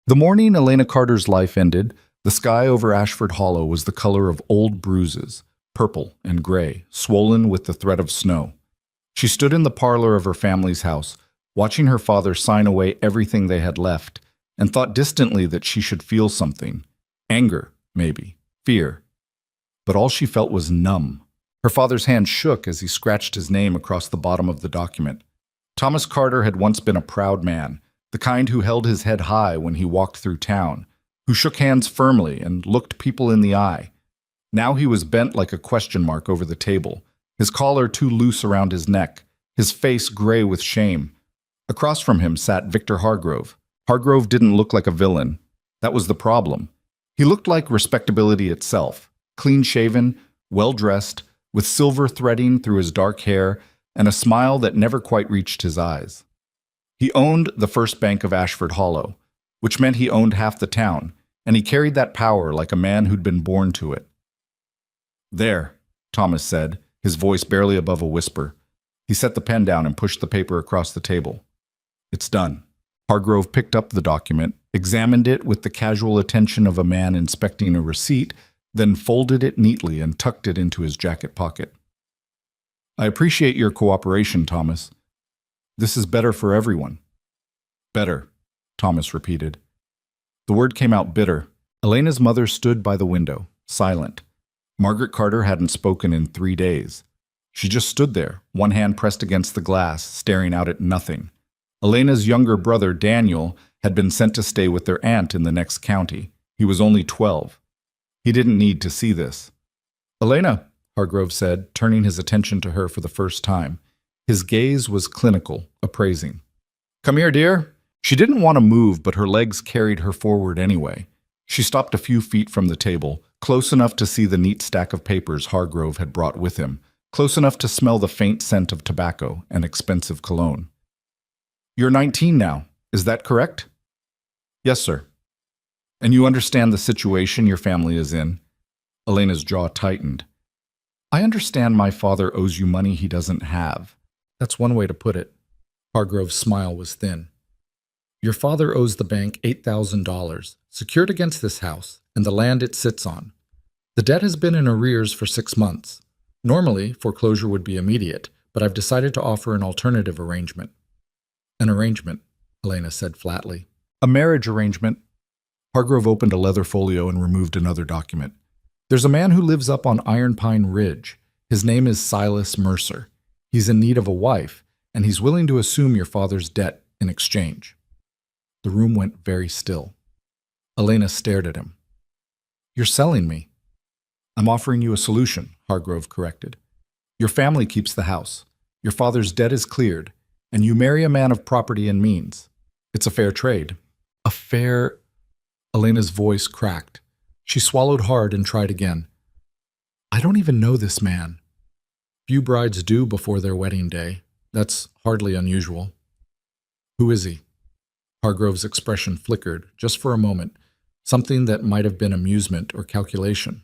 The morning Elena Carter's life ended, the sky over Ashford Hollow was the color of old bruises, purple and gray, swollen with the threat of snow. She stood in the parlor of her family's house, watching her father sign away everything they had left, and thought distantly that she should feel something. Anger, maybe. Fear. But all she felt was numb. Her father's hand shook as he scratched his name across the bottom of the document. Thomas Carter had once been a proud man, the kind who held his head high when he walked through town, who shook hands firmly and looked people in the eye. Now he was bent like a question mark over the table, his collar too loose around his neck, his face gray with shame. Across from him sat Victor Hargrove. Hargrove didn't look like a villain. That was the problem. He looked like respectability itself, clean-shaven, well-dressed, with silver threading through his dark hair and a smile that never quite reached his eyes. He owned the First Bank of Ashford Hollow, which meant he owned half the town, and he carried that power like a man who'd been born to it. "There," Thomas said, his voice barely above a whisper. He set the pen down and pushed the paper across the table. "It's done." Hargrove picked up the document, examined it with the casual attention of a man inspecting a receipt, then folded it neatly and tucked it into his jacket pocket. "I appreciate your cooperation, Thomas. This is better for everyone." "Better," Thomas repeated. The word came out bitter. Elena's mother stood by the window, silent. Margaret Carter hadn't spoken in 3 days. She just stood there, one hand pressed against the glass, staring out at nothing. Elena's younger brother, Daniel, had been sent to stay with their aunt in the next county. He was only 12. He didn't need to see this. "Elena," Hargrove said, turning his attention to her for the first time. His gaze was clinical, appraising. "Come here, dear." She didn't want to move, but her legs carried her forward anyway. She stopped a few feet from the table, close enough to see the neat stack of papers Hargrove had brought with him, close enough to smell the faint scent of tobacco and expensive cologne. "You're 19 now, is that correct?" "Yes, sir." "And you understand the situation your family is in?" Elena's jaw tightened. "I understand my father owes you money he doesn't have. That's one way to put it." Hargrove's smile was thin. "Your father owes the bank $8,000, secured against this house and the land it sits on. The debt has been in arrears for 6 months. Normally, foreclosure would be immediate, but I've decided to offer an alternative arrangement." "An arrangement," Elena said flatly. "A marriage arrangement." Hargrove opened a leather folio and removed another document. "There's a man who lives up on Iron Pine Ridge. His name is Silas Mercer. He's in need of a wife, and he's willing to assume your father's debt in exchange." The room went very still. Elena stared at him. "You're selling me." "I'm offering you a solution," Hargrove corrected. "Your family keeps the house. Your father's debt is cleared, and you marry a man of property and means. It's a fair trade." "A fair—" Elena's voice cracked. She swallowed hard and tried again. "I don't even know this man." "Few brides do before their wedding day. That's hardly unusual." "Who is he?" Hargrove's expression flickered, just for a moment, something that might have been amusement or calculation.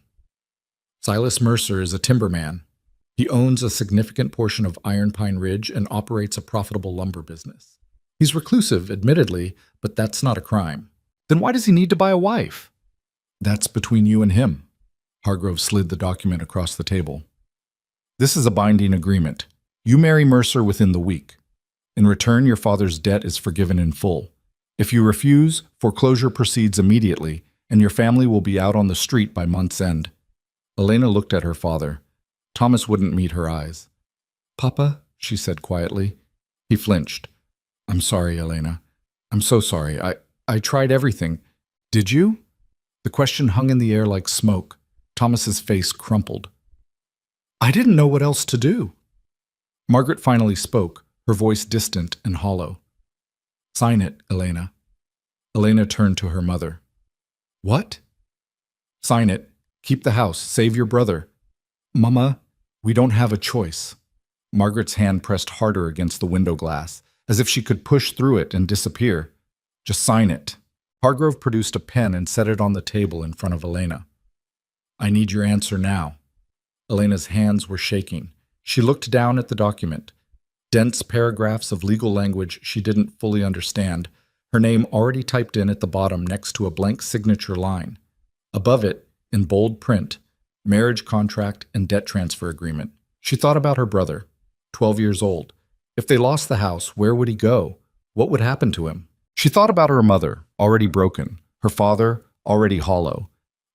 "Silas Mercer is a timberman. He owns a significant portion of Iron Pine Ridge and operates a profitable lumber business. He's reclusive, admittedly, but that's not a crime." "Then why does he need to buy a wife?" "That's between you and him." Hargrove slid the document across the table. "This is a binding agreement. You marry Mercer within the week. In return, your father's debt is forgiven in full. If you refuse, foreclosure proceeds immediately, and your family will be out on the street by month's end." Elena looked at her father. Thomas wouldn't meet her eyes. "Papa," she said quietly. He flinched. "I'm sorry, Elena. I'm so sorry. I tried everything." "Did you?" The question hung in the air like smoke. Thomas's face crumpled. "I didn't know what else to do." Margaret finally spoke, her voice distant and hollow. "Sign it, Elena." Elena turned to her mother. "What?" "Sign it. Keep the house. Save your brother." "Mama, we don't have a choice." Margaret's hand pressed harder against the window glass, as if she could push through it and disappear. "Just sign it." Hargrove produced a pen and set it on the table in front of Elena. "I need your answer now." Elena's hands were shaking. She looked down at the document. Dense paragraphs of legal language she didn't fully understand. her name already typed in at the bottom next to a blank signature line. Above it, in bold print, marriage contract and debt transfer agreement. She thought about her brother, 12 years old. If they lost the house, where would he go? What would happen to him? She thought about her mother, already broken, her father, already hollow.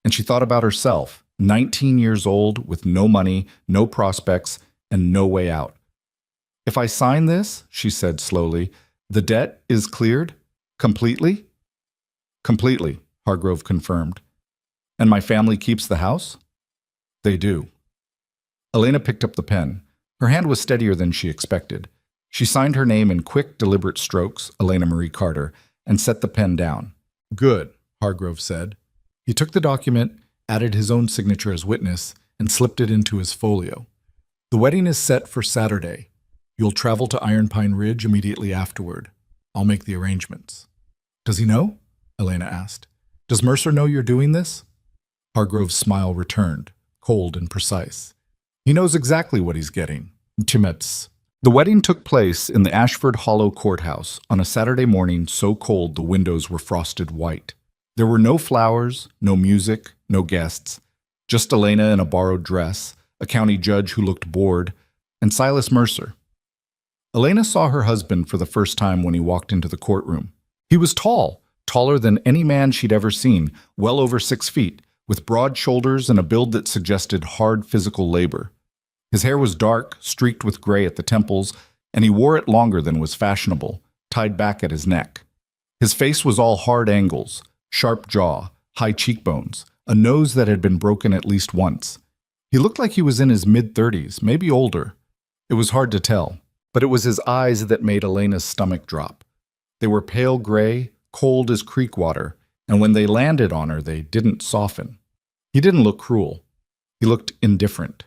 And she thought about herself, 19 years old, with no money, no prospects, and no way out. If I sign this, she said slowly, the debt is cleared? Completely? Completely, Hargrove confirmed. And my family keeps the house? They do. Elena picked up the pen. Her hand was steadier than she expected. She signed her name in quick, deliberate strokes, Elena Marie Carter, and set the pen down. Good, Hargrove said. He took the document, added his own signature as witness, and slipped it into his folio. The wedding is set for Saturday. You'll travel to Iron Pine Ridge immediately afterward. I'll make the arrangements. Does he know? Elena asked. Does Mercer know you're doing this? Hargrove's smile returned, cold and precise. He knows exactly what he's getting. Timmets. The wedding took place in the Ashford Hollow Courthouse on a Saturday morning so cold the windows were frosted white. There were no flowers, no music, no guests, just Elena in a borrowed dress, a county judge who looked bored, and Silas Mercer. Elena saw her husband for the first time when he walked into the courtroom. He was tall, taller than any man she'd ever seen, well over 6 feet, with broad shoulders and a build that suggested hard physical labor. His hair was dark, streaked with gray at the temples, and he wore it longer than was fashionable, tied back at his neck. His face was all hard angles, sharp jaw, high cheekbones, a nose that had been broken at least once. He looked like he was in his mid-30s, maybe older. It was hard to tell, but it was his eyes that made Elena's stomach drop. They were pale gray, cold as creek water, and when they landed on her, they didn't soften. He didn't look cruel. He looked indifferent.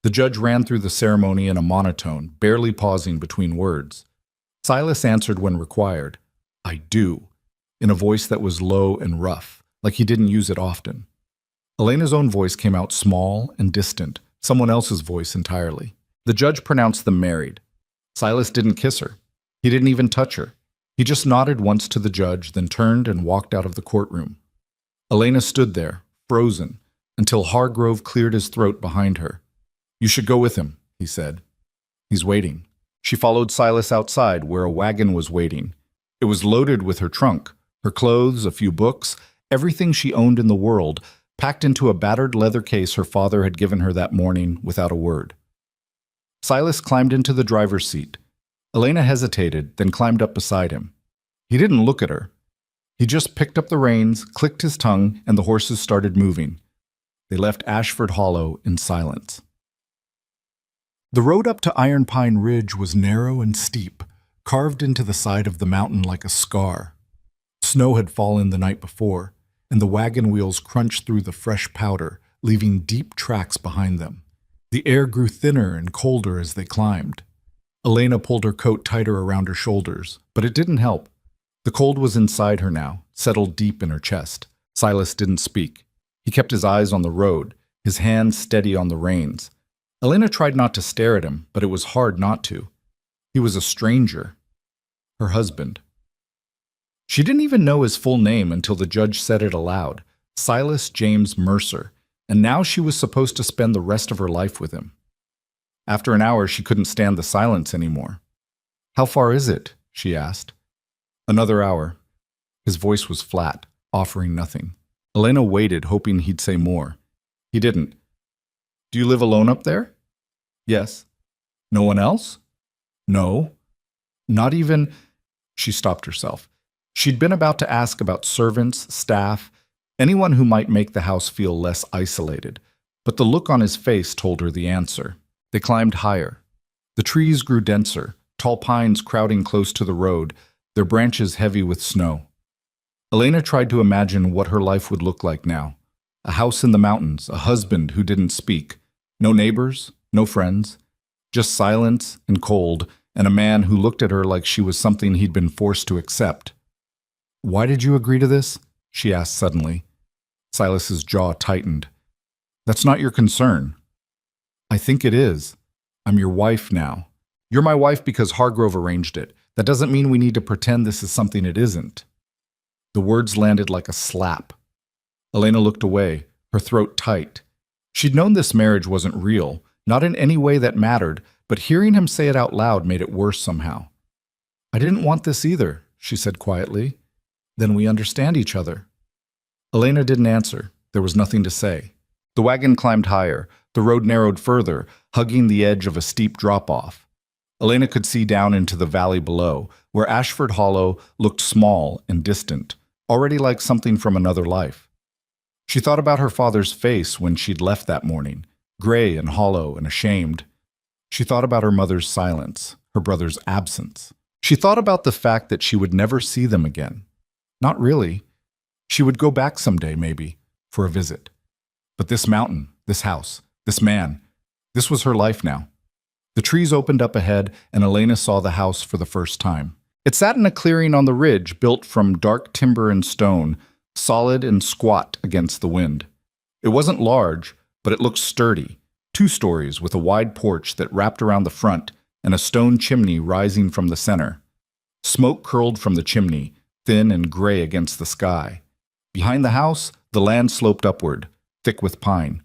The judge ran through the ceremony in a monotone, barely pausing between words. Silas answered when required, I do, in a voice that was low and rough, like he didn't use it often. Elena's own voice came out small and distant, someone else's voice entirely. The judge pronounced them married. Silas didn't kiss her. He didn't even touch her. He just nodded once to the judge, then turned and walked out of the courtroom. Elena stood there, frozen, until Hargrove cleared his throat behind her. You should go with him, he said. He's waiting. She followed Silas outside, where a wagon was waiting. It was loaded with her trunk, her clothes, a few books, everything she owned in the world, packed into a battered leather case her father had given her that morning without a word. Silas climbed into the driver's seat. Elena hesitated, then climbed up beside him. He didn't look at her. He just picked up the reins, clicked his tongue, and the horses started moving. They left Ashford Hollow in silence. The road up to Iron Pine Ridge was narrow and steep, carved into the side of the mountain like a scar. Snow had fallen the night before, and the wagon wheels crunched through the fresh powder, leaving deep tracks behind them. The air grew thinner and colder as they climbed. Elena pulled her coat tighter around her shoulders, but it didn't help. The cold was inside her now, settled deep in her chest. Silas didn't speak. He kept his eyes on the road, his hands steady on the reins. Elena tried not to stare at him, but it was hard not to. He was a stranger. Her husband. She didn't even know his full name until the judge said it aloud, Silas James Mercer, and now she was supposed to spend the rest of her life with him. After an hour, she couldn't stand the silence anymore. How far is it? She asked. Another hour. His voice was flat, offering nothing. Elena waited, hoping he'd say more. He didn't. Do you live alone up there? Yes. No one else? No. Not even... She stopped herself. She'd been about to ask about servants, staff, anyone who might make the house feel less isolated, but the look on his face told her the answer. They climbed higher. The trees grew denser, tall pines crowding close to the road, their branches heavy with snow. Elena tried to imagine what her life would look like now. A house in the mountains, a husband who didn't speak, no neighbors, no friends, just silence and cold, and a man who looked at her like she was something he'd been forced to accept. Why did you agree to this? She asked suddenly. Silas's jaw tightened. That's not your concern. I think it is. I'm your wife now. You're my wife because Hargrove arranged it. That doesn't mean we need to pretend this is something it isn't. The words landed like a slap. Elena looked away, her throat tight. She'd known this marriage wasn't real, not in any way that mattered, but hearing him say it out loud made it worse somehow. I didn't want this either, she said quietly. Then we understand each other. Elena didn't answer. There was nothing to say. The wagon climbed higher. The road narrowed further, hugging the edge of a steep drop-off. Elena could see down into the valley below, where Ashford Hollow looked small and distant, already like something from another life. She thought about her father's face when she'd left that morning, gray and hollow and ashamed. She thought about her mother's silence, her brother's absence. She thought about the fact that she would never see them again. Not really. She would go back someday, maybe, for a visit. But this mountain, this house, this man, this was her life now. The trees opened up ahead, and Elena saw the house for the first time. It sat in a clearing on the ridge built from dark timber and stone, solid and squat against the wind. It wasn't large, but it looked sturdy, 2 stories with a wide porch that wrapped around the front and a stone chimney rising from the center. Smoke curled from the chimney, thin and gray against the sky. Behind the house, the land sloped upward, thick with pine.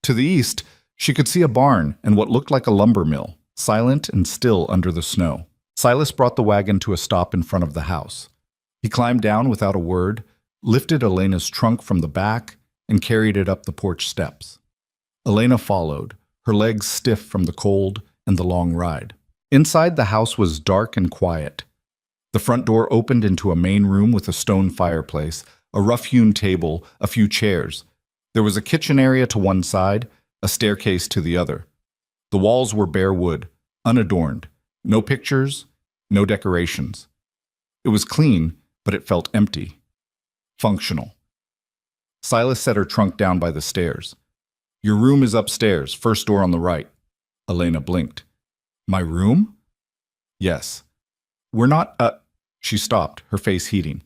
To the east, she could see a barn and what looked like a lumber mill, silent and still under the snow. Silas brought the wagon to a stop in front of the house. He climbed down without a word, lifted Elena's trunk from the back, and carried it up the porch steps. Elena followed, her legs stiff from the cold and the long ride. Inside, the house was dark and quiet. The front door opened into a main room with a stone fireplace, a rough-hewn table, a few chairs. There was a kitchen area to one side, a staircase to the other. The walls were bare wood, unadorned, no pictures, no decorations. It was clean, but it felt empty. Functional. Silas set her trunk down by the stairs. Your room is upstairs, first door on the right. Elena blinked. My room? Yes. We're not, She stopped, her face heating.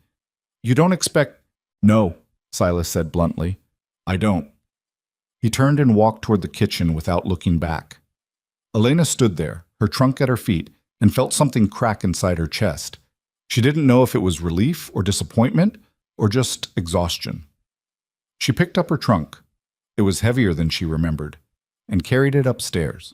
You don't expect... No, Silas said bluntly. I don't. He turned and walked toward the kitchen without looking back. Elena stood there, her trunk at her feet, and felt something crack inside her chest. She didn't know if it was relief or disappointment or just exhaustion. She picked up her trunk. It was heavier than she remembered, and carried it upstairs.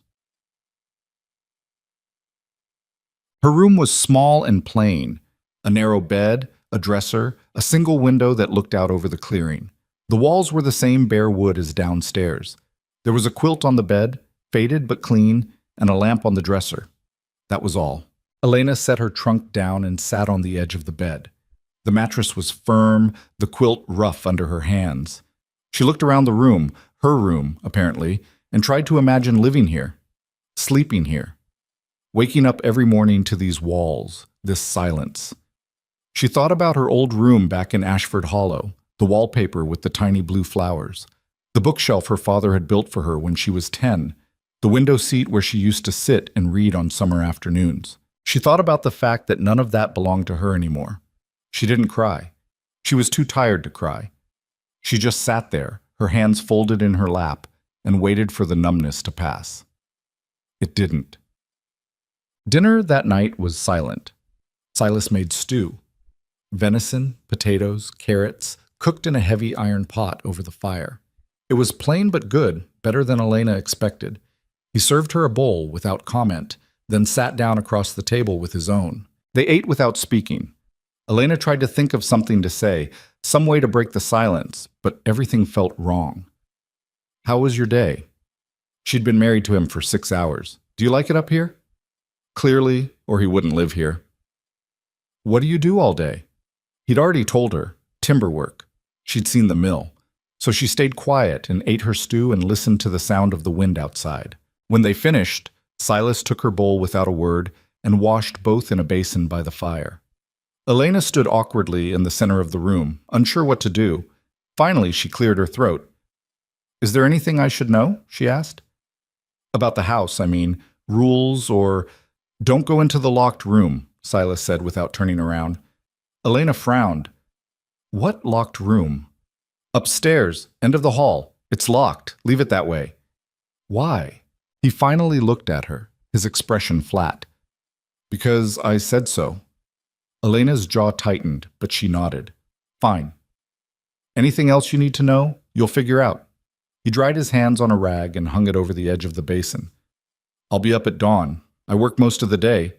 Her room was small and plain, a narrow bed, a dresser, a single window that looked out over the clearing. The walls were the same bare wood as downstairs. There was a quilt on the bed, faded but clean, and a lamp on the dresser. That was all. Elena set her trunk down and sat on the edge of the bed. The mattress was firm, the quilt rough under her hands. She looked around the room, her room, apparently, and tried to imagine living here, sleeping here, waking up every morning to these walls, this silence. She thought about her old room back in Ashford Hollow, the wallpaper with the tiny blue flowers, the bookshelf her father had built for her when she was 10, the window seat where she used to sit and read on summer afternoons. She thought about the fact that none of that belonged to her anymore. She didn't cry. She was too tired to cry. She just sat there, her hands folded in her lap, and waited for the numbness to pass. It didn't. Dinner that night was silent. Silas made stew. Venison, potatoes, carrots, cooked in a heavy iron pot over the fire. It was plain but good, better than Elena expected. He served her a bowl without comment, then sat down across the table with his own. They ate without speaking. Elena tried to think of something to say, some way to break the silence, but everything felt wrong. How was your day? She'd been married to him for 6 hours. Do you like it up here? Clearly, or he wouldn't live here. What do you do all day? He'd already told her, timber work. She'd seen the mill. So she stayed quiet and ate her stew and listened to the sound of the wind outside. When they finished, Silas took her bowl without a word and washed both in a basin by the fire. Elena stood awkwardly in the center of the room, unsure what to do. Finally, she cleared her throat. Is there anything I should know? She asked. About the house, I mean. Rules or... Don't go into the locked room, Silas said without turning around. Elena frowned. What locked room? Upstairs, end of the hall. It's locked. Leave it that way. Why? He finally looked at her, his expression flat. Because I said so. Elena's jaw tightened, but she nodded. Fine. Anything else you need to know? You'll figure out. He dried his hands on a rag and hung it over the edge of the basin. I'll be up at dawn. I work most of the day.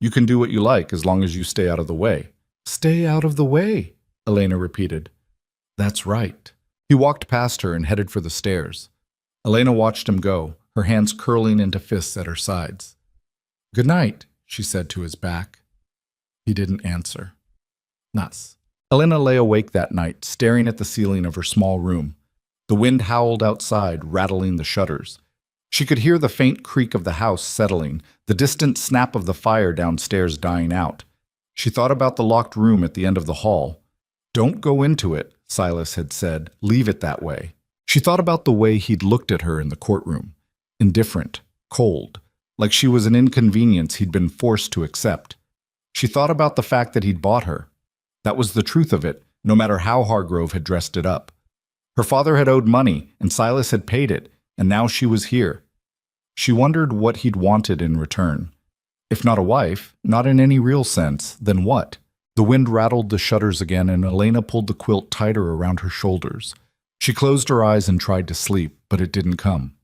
You can do what you like as long as you stay out of the way. Stay out of the way, Elena repeated. That's right. He walked past her and headed for the stairs. Elena watched him go, her hands curling into fists at her sides. Good night, she said to his back. He didn't answer. Nuts. Elena lay awake that night, staring at the ceiling of her small room. The wind howled outside, rattling the shutters. She could hear the faint creak of the house settling, the distant snap of the fire downstairs dying out. She thought about the locked room at the end of the hall. Don't go into it, Silas had said. Leave it that way. She thought about the way he'd looked at her in the courtroom. Indifferent, cold, like she was an inconvenience he'd been forced to accept. She thought about the fact that he'd bought her. That was the truth of it, no matter how Hargrove had dressed it up. Her father had owed money, and Silas had paid it, and now she was here. She wondered what he'd wanted in return. If not a wife, not in any real sense, then what? The wind rattled the shutters again, and Elena pulled the quilt tighter around her shoulders. She closed her eyes and tried to sleep, but it didn't come.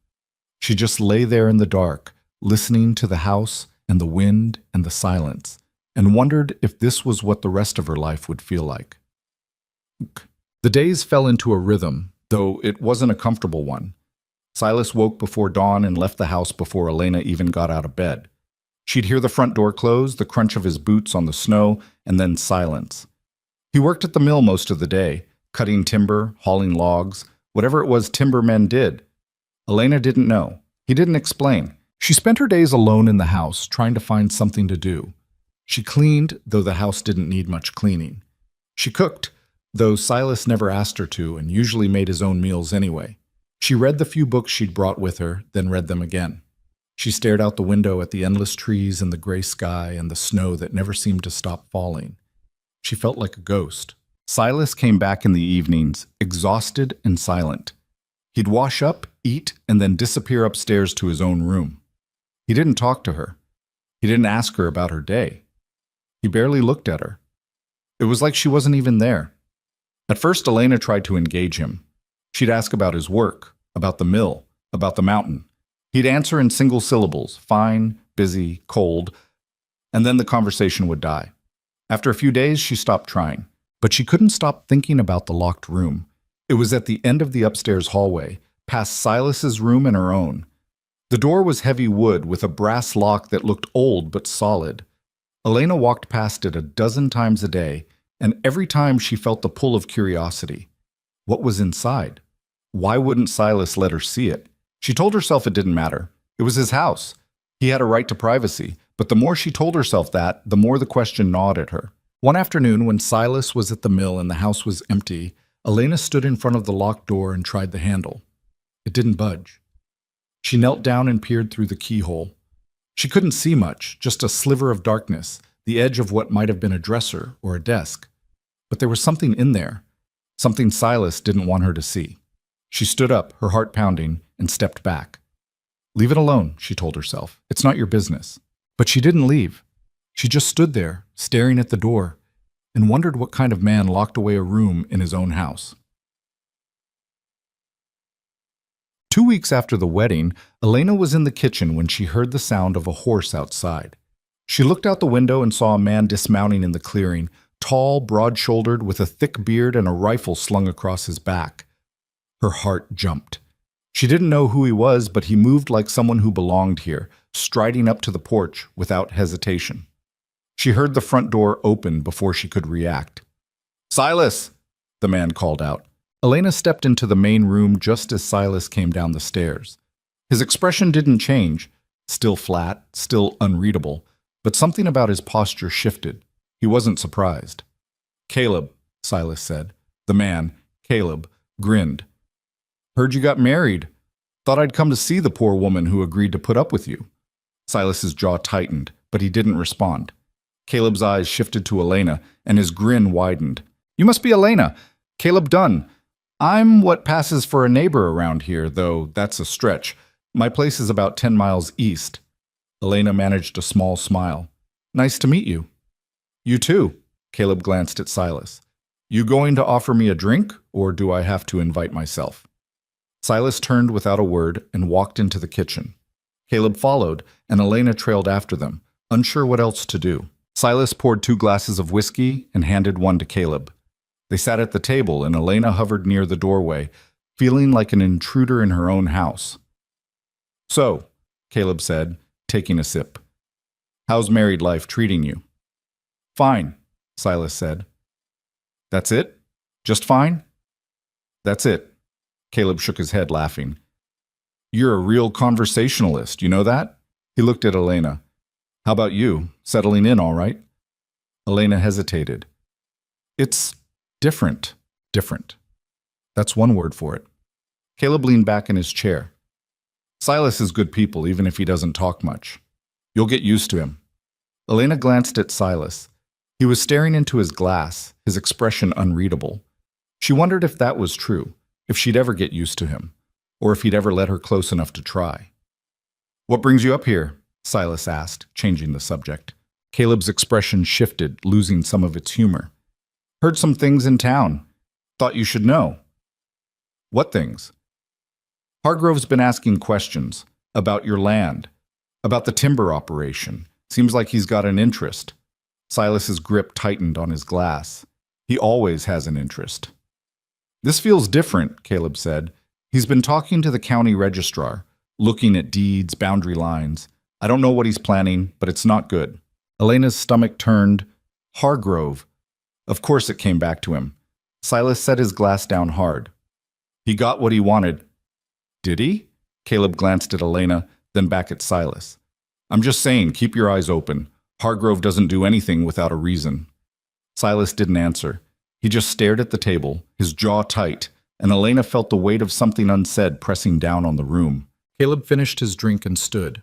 She just lay there in the dark, listening to the house and the wind and the silence, and wondered if this was what the rest of her life would feel like. The days fell into a rhythm, though it wasn't a comfortable one. Silas woke before dawn and left the house before Elena even got out of bed. She'd hear the front door close, the crunch of his boots on the snow, and then silence. He worked at the mill most of the day, cutting timber, hauling logs, whatever it was timbermen did. Elena didn't know. He didn't explain. She spent her days alone in the house, trying to find something to do. She cleaned, though the house didn't need much cleaning. She cooked, though Silas never asked her to and usually made his own meals anyway. She read the few books she'd brought with her, then read them again. She stared out the window at the endless trees and the gray sky and the snow that never seemed to stop falling. She felt like a ghost. Silas came back in the evenings, exhausted and silent. He'd wash up, eat, and then disappear upstairs to his own room. He didn't talk to her. He didn't ask her about her day. He barely looked at her. It was like she wasn't even there. At first, Elena tried to engage him. She'd ask about his work, about the mill, about the mountain. He'd answer in single syllables, fine, busy, cold, and then the conversation would die. After a few days, she stopped trying, but she couldn't stop thinking about the locked room. It was at the end of the upstairs hallway, past Silas's room and her own. The door was heavy wood with a brass lock that looked old but solid. Elena walked past it a dozen times a day, and every time she felt the pull of curiosity. What was inside? Why wouldn't Silas let her see it? She told herself it didn't matter. It was his house. He had a right to privacy, but the more she told herself that, the more the question gnawed at her. One afternoon, when Silas was at the mill and the house was empty, Elena stood in front of the locked door and tried the handle. It didn't budge. She knelt down and peered through the keyhole. She couldn't see much, just a sliver of darkness, the edge of what might have been a dresser or a desk. But there was something in there, something Silas didn't want her to see. She stood up, her heart pounding, and stepped back. Leave it alone, she told herself. It's not your business. But she didn't leave. She just stood there, staring at the door, and wondered what kind of man locked away a room in his own house. 2 weeks after the wedding, Elena was in the kitchen when she heard the sound of a horse outside. She looked out the window and saw a man dismounting in the clearing, tall, broad-shouldered, with a thick beard and a rifle slung across his back. Her heart jumped. She didn't know who he was, but he moved like someone who belonged here, striding up to the porch without hesitation. She heard the front door open before she could react. "Silas!" the man called out. Elena stepped into the main room just as Silas came down the stairs. His expression didn't change, still flat, still unreadable, but something about his posture shifted. He wasn't surprised. "Caleb," Silas said. The man, Caleb, grinned. "Heard you got married. Thought I'd come to see the poor woman who agreed to put up with you." Silas's jaw tightened, but he didn't respond. Caleb's eyes shifted to Elena, and his grin widened. "You must be Elena. Caleb Dunn. I'm what passes for a neighbor around here, though that's a stretch. My place is about 10 miles east." Elena managed a small smile. Nice to meet you. You too. Caleb glanced at Silas. You going to offer me a drink, or do I have to invite myself? Silas turned without a word and walked into the kitchen. Caleb followed, and Elena trailed after them, unsure what else to do. Silas poured 2 glasses of whiskey and handed one to Caleb. They sat at the table, and Elena hovered near the doorway, feeling like an intruder in her own house. So, Caleb said, taking a sip. How's married life treating you? Fine, Silas said. That's it? Just fine? That's it. Caleb shook his head, laughing. You're a real conversationalist, you know that? He looked at Elena. How about you? Settling in all right? Elena hesitated. It's different. Different. That's one word for it. Caleb leaned back in his chair. Silas is good people, even if he doesn't talk much. You'll get used to him. Elena glanced at Silas. He was staring into his glass, his expression unreadable. She wondered if that was true, if she'd ever get used to him, or if he'd ever let her close enough to try. What brings you up here? Silas asked, changing the subject. Caleb's expression shifted, losing some of its humor. Heard some things in town. Thought you should know. What things? Hargrove's been asking questions about your land, about the timber operation. Seems like he's got an interest. Silas's grip tightened on his glass. He always has an interest. This feels different, Caleb said. He's been talking to the county registrar, looking at deeds, boundary lines. I don't know what he's planning, but it's not good. Elena's stomach turned. Hargrove. Of course it came back to him. Silas set his glass down hard. He got what he wanted. Did he? Caleb glanced at Elena, then back at Silas. I'm just saying, keep your eyes open. Hargrove doesn't do anything without a reason. Silas didn't answer. He just stared at the table, his jaw tight, and Elena felt the weight of something unsaid pressing down on the room. Caleb finished his drink and stood.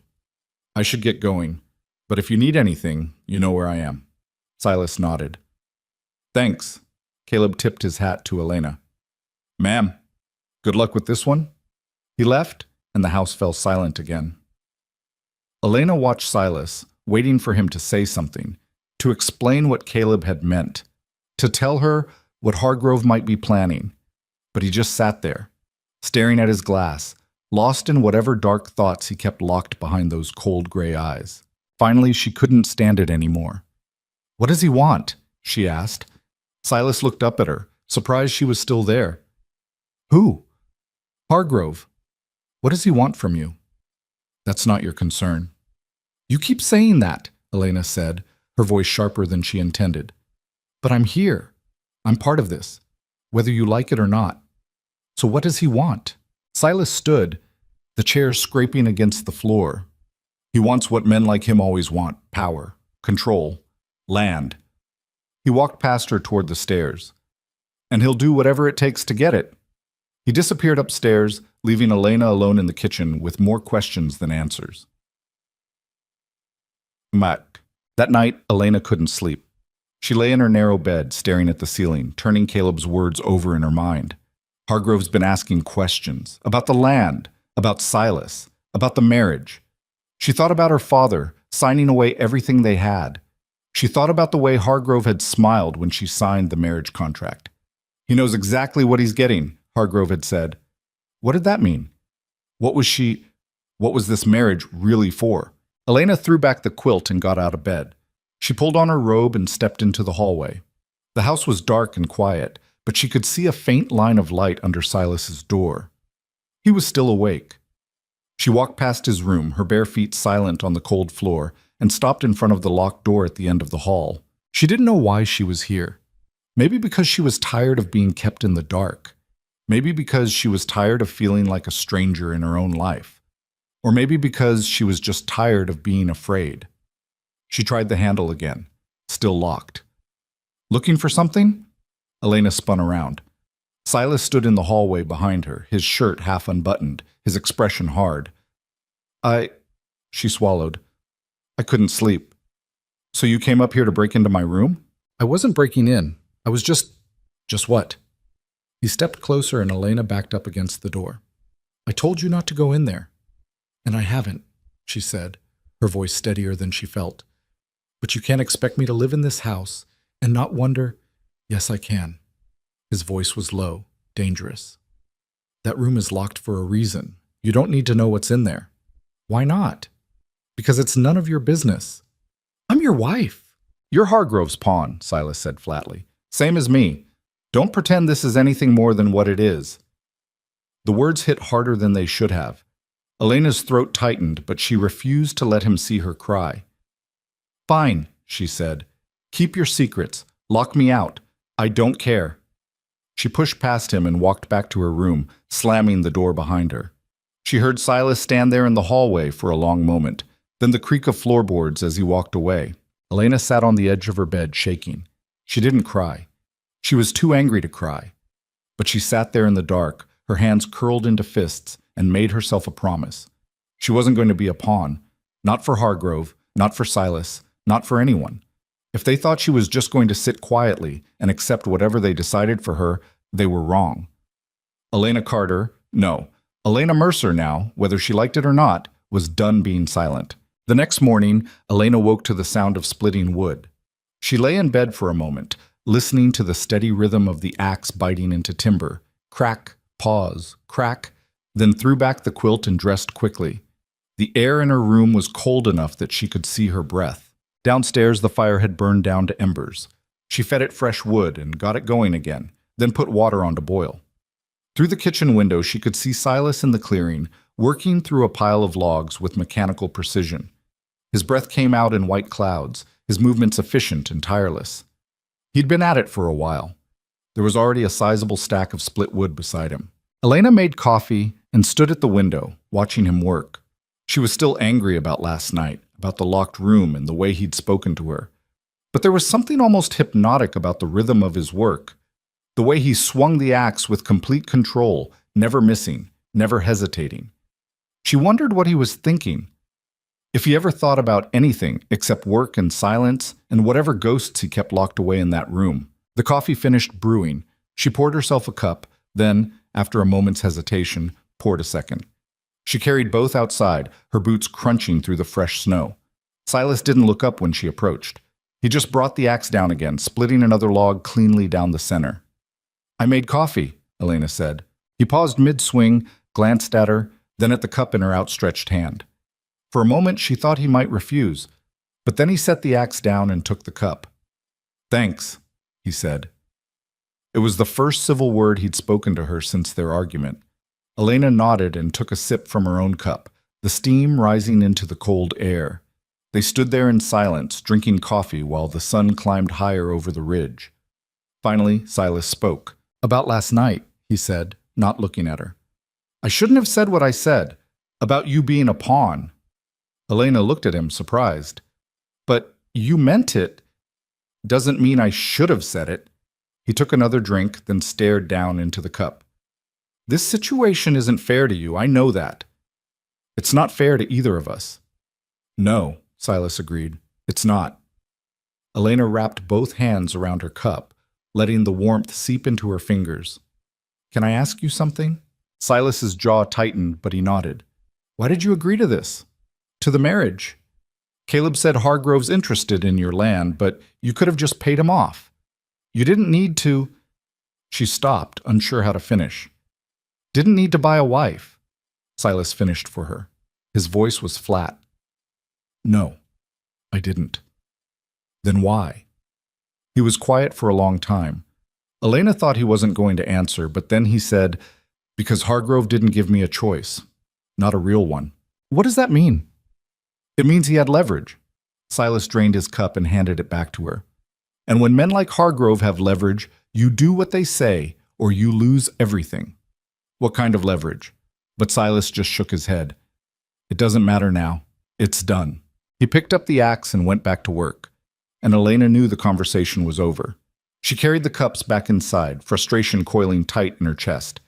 I should get going, but if you need anything, you know where I am. Silas nodded. Thanks. Caleb tipped his hat to Elena. Ma'am, good luck with this one. He left, and the house fell silent again. Elena watched Silas, waiting for him to say something, to explain what Caleb had meant, to tell her what Hargrove might be planning. But he just sat there, staring at his glass, lost in whatever dark thoughts he kept locked behind those cold gray eyes. Finally, she couldn't stand it anymore. What does he want? She asked. Silas looked up at her, surprised she was still there. Who? Hargrove. What does he want from you? That's not your concern. You keep saying that, Elena said, her voice sharper than she intended. But I'm here. I'm part of this, whether you like it or not. So what does he want? Silas stood, the chair scraping against the floor. He wants what men like him always want: power, control, land. He walked past her toward the stairs. And he'll do whatever it takes to get it. He disappeared upstairs, leaving Elena alone in the kitchen with more questions than answers. That night, Elena couldn't sleep. She lay in her narrow bed, staring at the ceiling, turning Caleb's words over in her mind. Hargrove's been asking questions about the land, about Silas, about the marriage. She thought about her father, signing away everything they had. She thought about the way Hargrove had smiled when she signed the marriage contract. He knows exactly what he's getting, Hargrove had said. What did that mean? What was this marriage really for? Elena threw back the quilt and got out of bed. She pulled on her robe and stepped into the hallway. The house was dark and quiet, but she could see a faint line of light under Silas's door. He was still awake. She walked past his room, her bare feet silent on the cold floor, and stopped in front of the locked door at the end of the hall. She didn't know why she was here. Maybe because she was tired of being kept in the dark. Maybe because she was tired of feeling like a stranger in her own life. Or maybe because she was just tired of being afraid. She tried the handle again, still locked. Looking for something? Elena spun around. Silas stood in the hallway behind her, his shirt half unbuttoned, his expression hard. She swallowed. I couldn't sleep. So you came up here to break into my room? I wasn't breaking in. I was just what? He stepped closer and Elena backed up against the door. I told you not to go in there. And I haven't, she said, her voice steadier than she felt. But you can't expect me to live in this house and not wonder. Yes, I can. His voice was low, dangerous. That room is locked for a reason. You don't need to know what's in there. Why not? Because it's none of your business. I'm your wife. You're Hargrove's pawn, Silas said flatly. Same as me. Don't pretend this is anything more than what it is. The words hit harder than they should have. Elena's throat tightened, but she refused to let him see her cry. Fine, she said. Keep your secrets. Lock me out. I don't care. She pushed past him and walked back to her room, slamming the door behind her. She heard Silas stand there in the hallway for a long moment, then the creak of floorboards as he walked away. Elena sat on the edge of her bed, shaking. She didn't cry. She was too angry to cry. But she sat there in the dark, her hands curled into fists, and made herself a promise. She wasn't going to be a pawn. Not for Hargrove, not for Silas, not for anyone. If they thought she was just going to sit quietly and accept whatever they decided for her, they were wrong. Elena Mercer now, whether she liked it or not, was done being silent. The next morning, Elena woke to the sound of splitting wood. She lay in bed for a moment, listening to the steady rhythm of the axe biting into timber. Crack, pause, crack, then threw back the quilt and dressed quickly. The air in her room was cold enough that she could see her breath. Downstairs, the fire had burned down to embers. She fed it fresh wood and got it going again, then put water on to boil. Through the kitchen window, she could see Silas in the clearing, working through a pile of logs with mechanical precision. His breath came out in white clouds, his movements efficient and tireless. He'd been at it for a while. There was already a sizable stack of split wood beside him. Elena made coffee and stood at the window, watching him work. She was still angry about last night, about the locked room and the way he'd spoken to her. But there was something almost hypnotic about the rhythm of his work, the way he swung the axe with complete control, never missing, never hesitating. She wondered what he was thinking. If he ever thought about anything except work and silence and whatever ghosts he kept locked away in that room. The coffee finished brewing. She poured herself a cup, then, after a moment's hesitation, poured a second. She carried both outside, her boots crunching through the fresh snow. Silas didn't look up when she approached. He just brought the axe down again, splitting another log cleanly down the center. I made coffee, Elena said. He paused mid-swing, glanced at her, then at the cup in her outstretched hand. For a moment, she thought he might refuse, but then he set the axe down and took the cup. Thanks, he said. It was the first civil word he'd spoken to her since their argument. Elena nodded and took a sip from her own cup, the steam rising into the cold air. They stood there in silence, drinking coffee while the sun climbed higher over the ridge. Finally, Silas spoke. About last night, he said, not looking at her. I shouldn't have said what I said, about you being a pawn. Elena looked at him, surprised. But you meant it. Doesn't mean I should have said it. He took another drink, then stared down into the cup. This situation isn't fair to you, I know that. It's not fair to either of us. No, Silas agreed. It's not. Elena wrapped both hands around her cup, letting the warmth seep into her fingers. Can I ask you something? Silas's jaw tightened, but he nodded. Why did you agree to this? To the marriage. Caleb said Hargrove's interested in your land, but you could have just paid him off. You didn't need to. She stopped, unsure how to finish. Didn't need to buy a wife. Silas finished for her. His voice was flat. No, I didn't. Then why? He was quiet for a long time. Elena thought he wasn't going to answer, but then he said, because Hargrove didn't give me a choice. Not a real one. What does that mean? It means he had leverage. Silas drained his cup and handed it back to her. And when men like Hargrove have leverage, you do what they say, or you lose everything. What kind of leverage? But Silas just shook his head. It doesn't matter now. It's done. He picked up the axe and went back to work. And Elena knew the conversation was over. She carried the cups back inside, frustration coiling tight in her chest.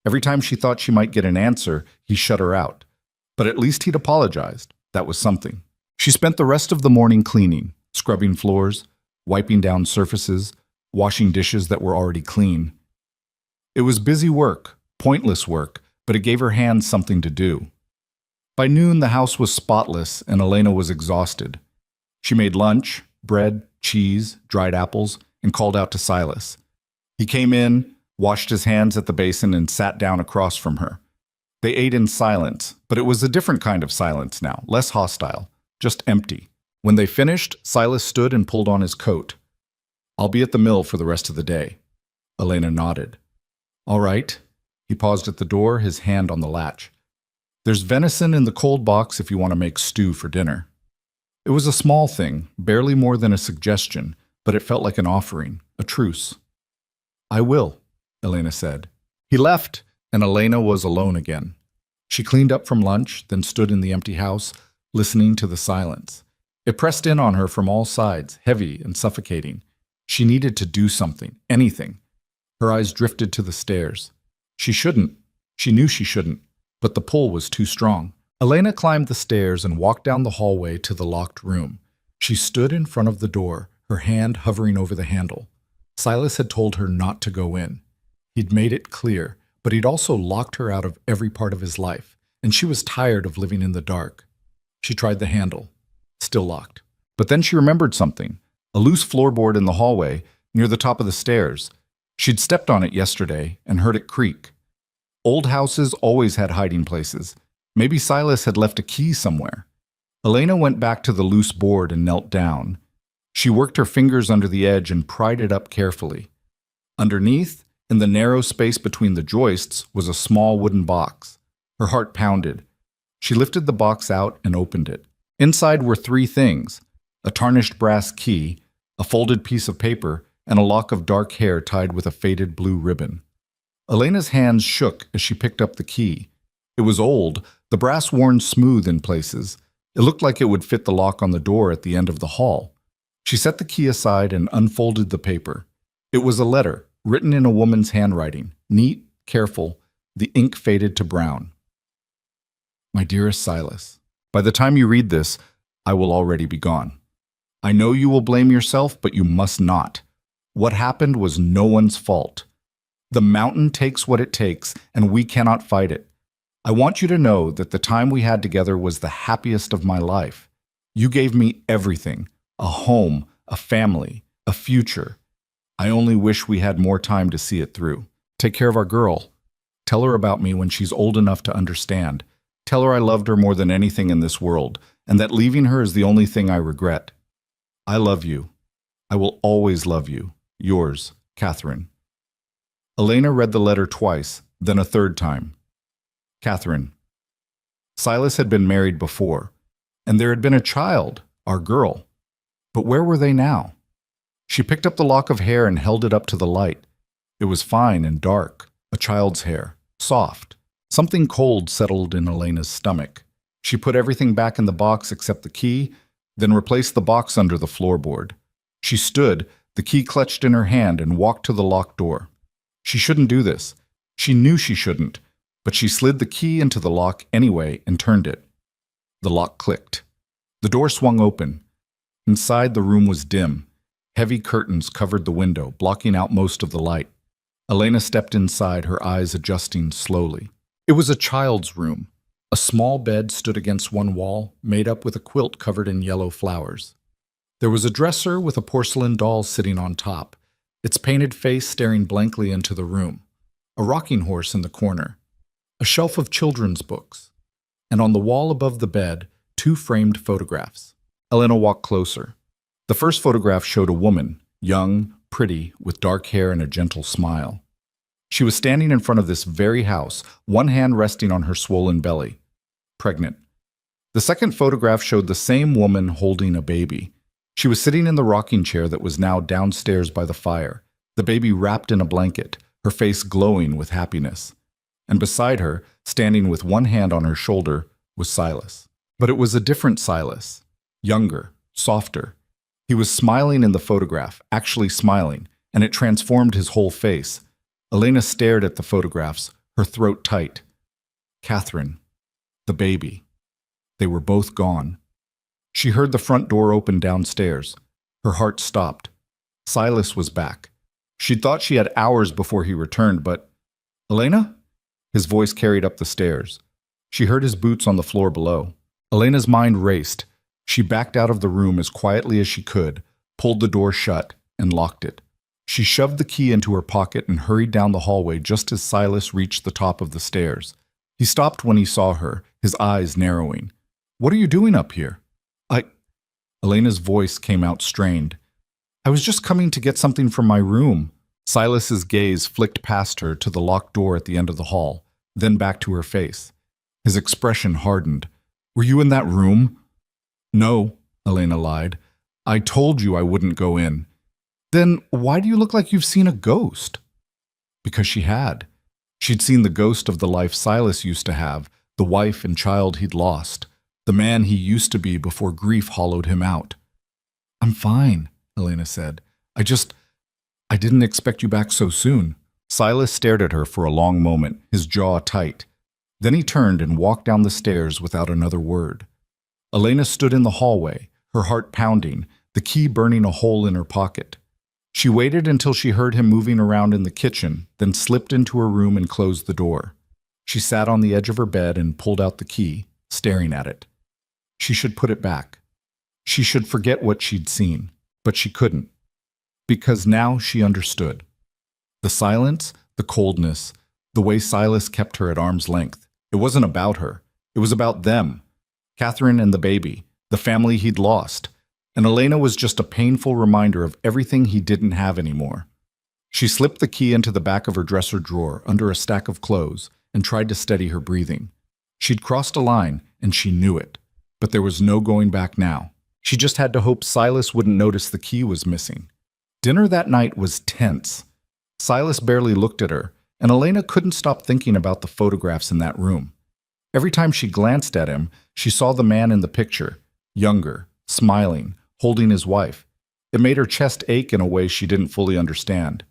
Every time she thought she might get an answer, he shut her out. But at least he'd apologized. That was something. She spent the rest of the morning cleaning, scrubbing floors, wiping down surfaces, washing dishes that were already clean. It was busy work, pointless work, but it gave her hands something to do. By noon, the house was spotless and Elena was exhausted. She made lunch, bread, cheese, dried apples, and called out to Silas. He came in, washed his hands at the basin, and sat down across from her. They ate in silence, but it was a different kind of silence now, less hostile, just empty. When they finished, Silas stood and pulled on his coat. "I'll be at the mill for the rest of the day." Elena nodded. "All right." He paused at the door, his hand on the latch. "There's venison in the cold box if you want to make stew for dinner." It was a small thing, barely more than a suggestion, but it felt like an offering, a truce. "I will," Elena said. He left, and Elena was alone again. She cleaned up from lunch, then stood in the empty house, listening to the silence. It pressed in on her from all sides, heavy and suffocating. She needed to do something, anything. Her eyes drifted to the stairs. She shouldn't. She knew she shouldn't, but the pull was too strong. Elena climbed the stairs and walked down the hallway to the locked room. She stood in front of the door, her hand hovering over the handle. Silas had told her not to go in. He'd made it clear, but he'd also locked her out of every part of his life, and she was tired of living in the dark. She tried the handle. Still locked. But then she remembered something. A loose floorboard in the hallway, near the top of the stairs. She'd stepped on it yesterday and heard it creak. Old houses always had hiding places. Maybe Silas had left a key somewhere. Elena went back to the loose board and knelt down. She worked her fingers under the edge and pried it up carefully. Underneath, in the narrow space between the joists, was a small wooden box. Her heart pounded. She lifted the box out and opened it. Inside were three things: a tarnished brass key, a folded piece of paper, and a lock of dark hair tied with a faded blue ribbon. Elena's hands shook as she picked up the key. It was old, the brass worn smooth in places. It looked like it would fit the lock on the door at the end of the hall. She set the key aside and unfolded the paper. It was a letter, written in a woman's handwriting, neat, careful, the ink faded to brown. "My dearest Silas, by the time you read this, I will already be gone. I know you will blame yourself, but you must not. What happened was no one's fault. The mountain takes what it takes, and we cannot fight it. I want you to know that the time we had together was the happiest of my life. You gave me everything, a home, a family, a future. I only wish we had more time to see it through. Take care of our girl. Tell her about me when she's old enough to understand. Tell her I loved her more than anything in this world, and that leaving her is the only thing I regret. I love you. I will always love you. Yours, Catherine." Elena read the letter twice, then a third time. Catherine. Silas had been married before, and there had been a child, our girl. But where were they now? She picked up the lock of hair and held it up to the light. It was fine and dark, a child's hair, soft. Something cold settled in Elena's stomach. She put everything back in the box except the key, then replaced the box under the floorboard. She stood, the key clutched in her hand, and walked to the locked door. She shouldn't do this. She knew she shouldn't, but she slid the key into the lock anyway and turned it. The lock clicked. The door swung open. Inside, the room was dim. Heavy curtains covered the window, blocking out most of the light. Elena stepped inside, her eyes adjusting slowly. It was a child's room. A small bed stood against one wall, made up with a quilt covered in yellow flowers. There was a dresser with a porcelain doll sitting on top, its painted face staring blankly into the room, a rocking horse in the corner, a shelf of children's books, and on the wall above the bed, 2 framed photographs. Elena walked closer. The first photograph showed a woman, young, pretty, with dark hair and a gentle smile. She was standing in front of this very house, one hand resting on her swollen belly, pregnant. The second photograph showed the same woman holding a baby. She was sitting in the rocking chair that was now downstairs by the fire, the baby wrapped in a blanket, her face glowing with happiness. And beside her, standing with one hand on her shoulder, was Silas. But it was a different Silas, younger, softer. He was smiling in the photograph, actually smiling, and it transformed his whole face. Elena stared at the photographs, her throat tight. Catherine, the baby. They were both gone. She heard the front door open downstairs. Her heart stopped. Silas was back. She'd thought she had hours before he returned, but... Elena? His voice carried up the stairs. She heard his boots on the floor below. Elena's mind raced. She backed out of the room as quietly as she could, pulled the door shut, and locked it. She shoved the key into her pocket and hurried down the hallway just as Silas reached the top of the stairs. He stopped when he saw her, his eyes narrowing. "What are you doing up here?" Elena's voice came out strained. "I was just coming to get something from my room." Silas's gaze flicked past her to the locked door at the end of the hall, then back to her face. His expression hardened. "Were you in that room?" "No," Elena lied. "I told you I wouldn't go in." "Then why do you look like you've seen a ghost?" Because she had. She'd seen the ghost of the life Silas used to have, the wife and child he'd lost, the man he used to be before grief hollowed him out. "I'm fine," Elena said. I didn't expect you back so soon." Silas stared at her for a long moment, his jaw tight. Then he turned and walked down the stairs without another word. Elena stood in the hallway, her heart pounding, the key burning a hole in her pocket. She waited until she heard him moving around in the kitchen, then slipped into her room and closed the door. She sat on the edge of her bed and pulled out the key, staring at it. She should put it back. She should forget what she'd seen, but she couldn't. Because now she understood. The silence, the coldness, the way Silas kept her at arm's length. It wasn't about her. It was about them. Catherine and the baby, the family he'd lost. And Elena was just a painful reminder of everything he didn't have anymore. She slipped the key into the back of her dresser drawer under a stack of clothes and tried to steady her breathing. She'd crossed a line, and she knew it. But there was no going back now. She just had to hope Silas wouldn't notice the key was missing. Dinner that night was tense. Silas barely looked at her, and Elena couldn't stop thinking about the photographs in that room. Every time she glanced at him, she saw the man in the picture, younger, smiling, holding his wife. It made her chest ache in a way she didn't fully understand.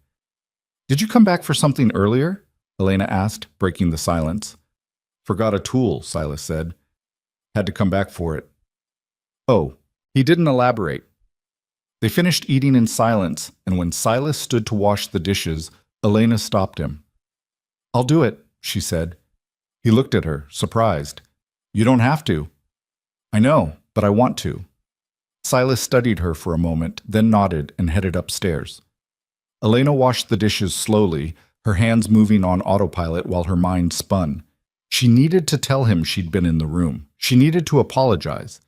"Did you come back for something earlier?" Elena asked, breaking the silence. "Forgot a tool," Silas said. "Had to come back for it." Oh, he didn't elaborate. They finished eating in silence, and when Silas stood to wash the dishes, Elena stopped him. "I'll do it," she said. He looked at her, surprised. "You don't have to." "I know, but I want to." Silas studied her for a moment, then nodded and headed upstairs. Elena washed the dishes slowly, her hands moving on autopilot while her mind spun. She needed to tell him she'd been in the room. She needed to apologize.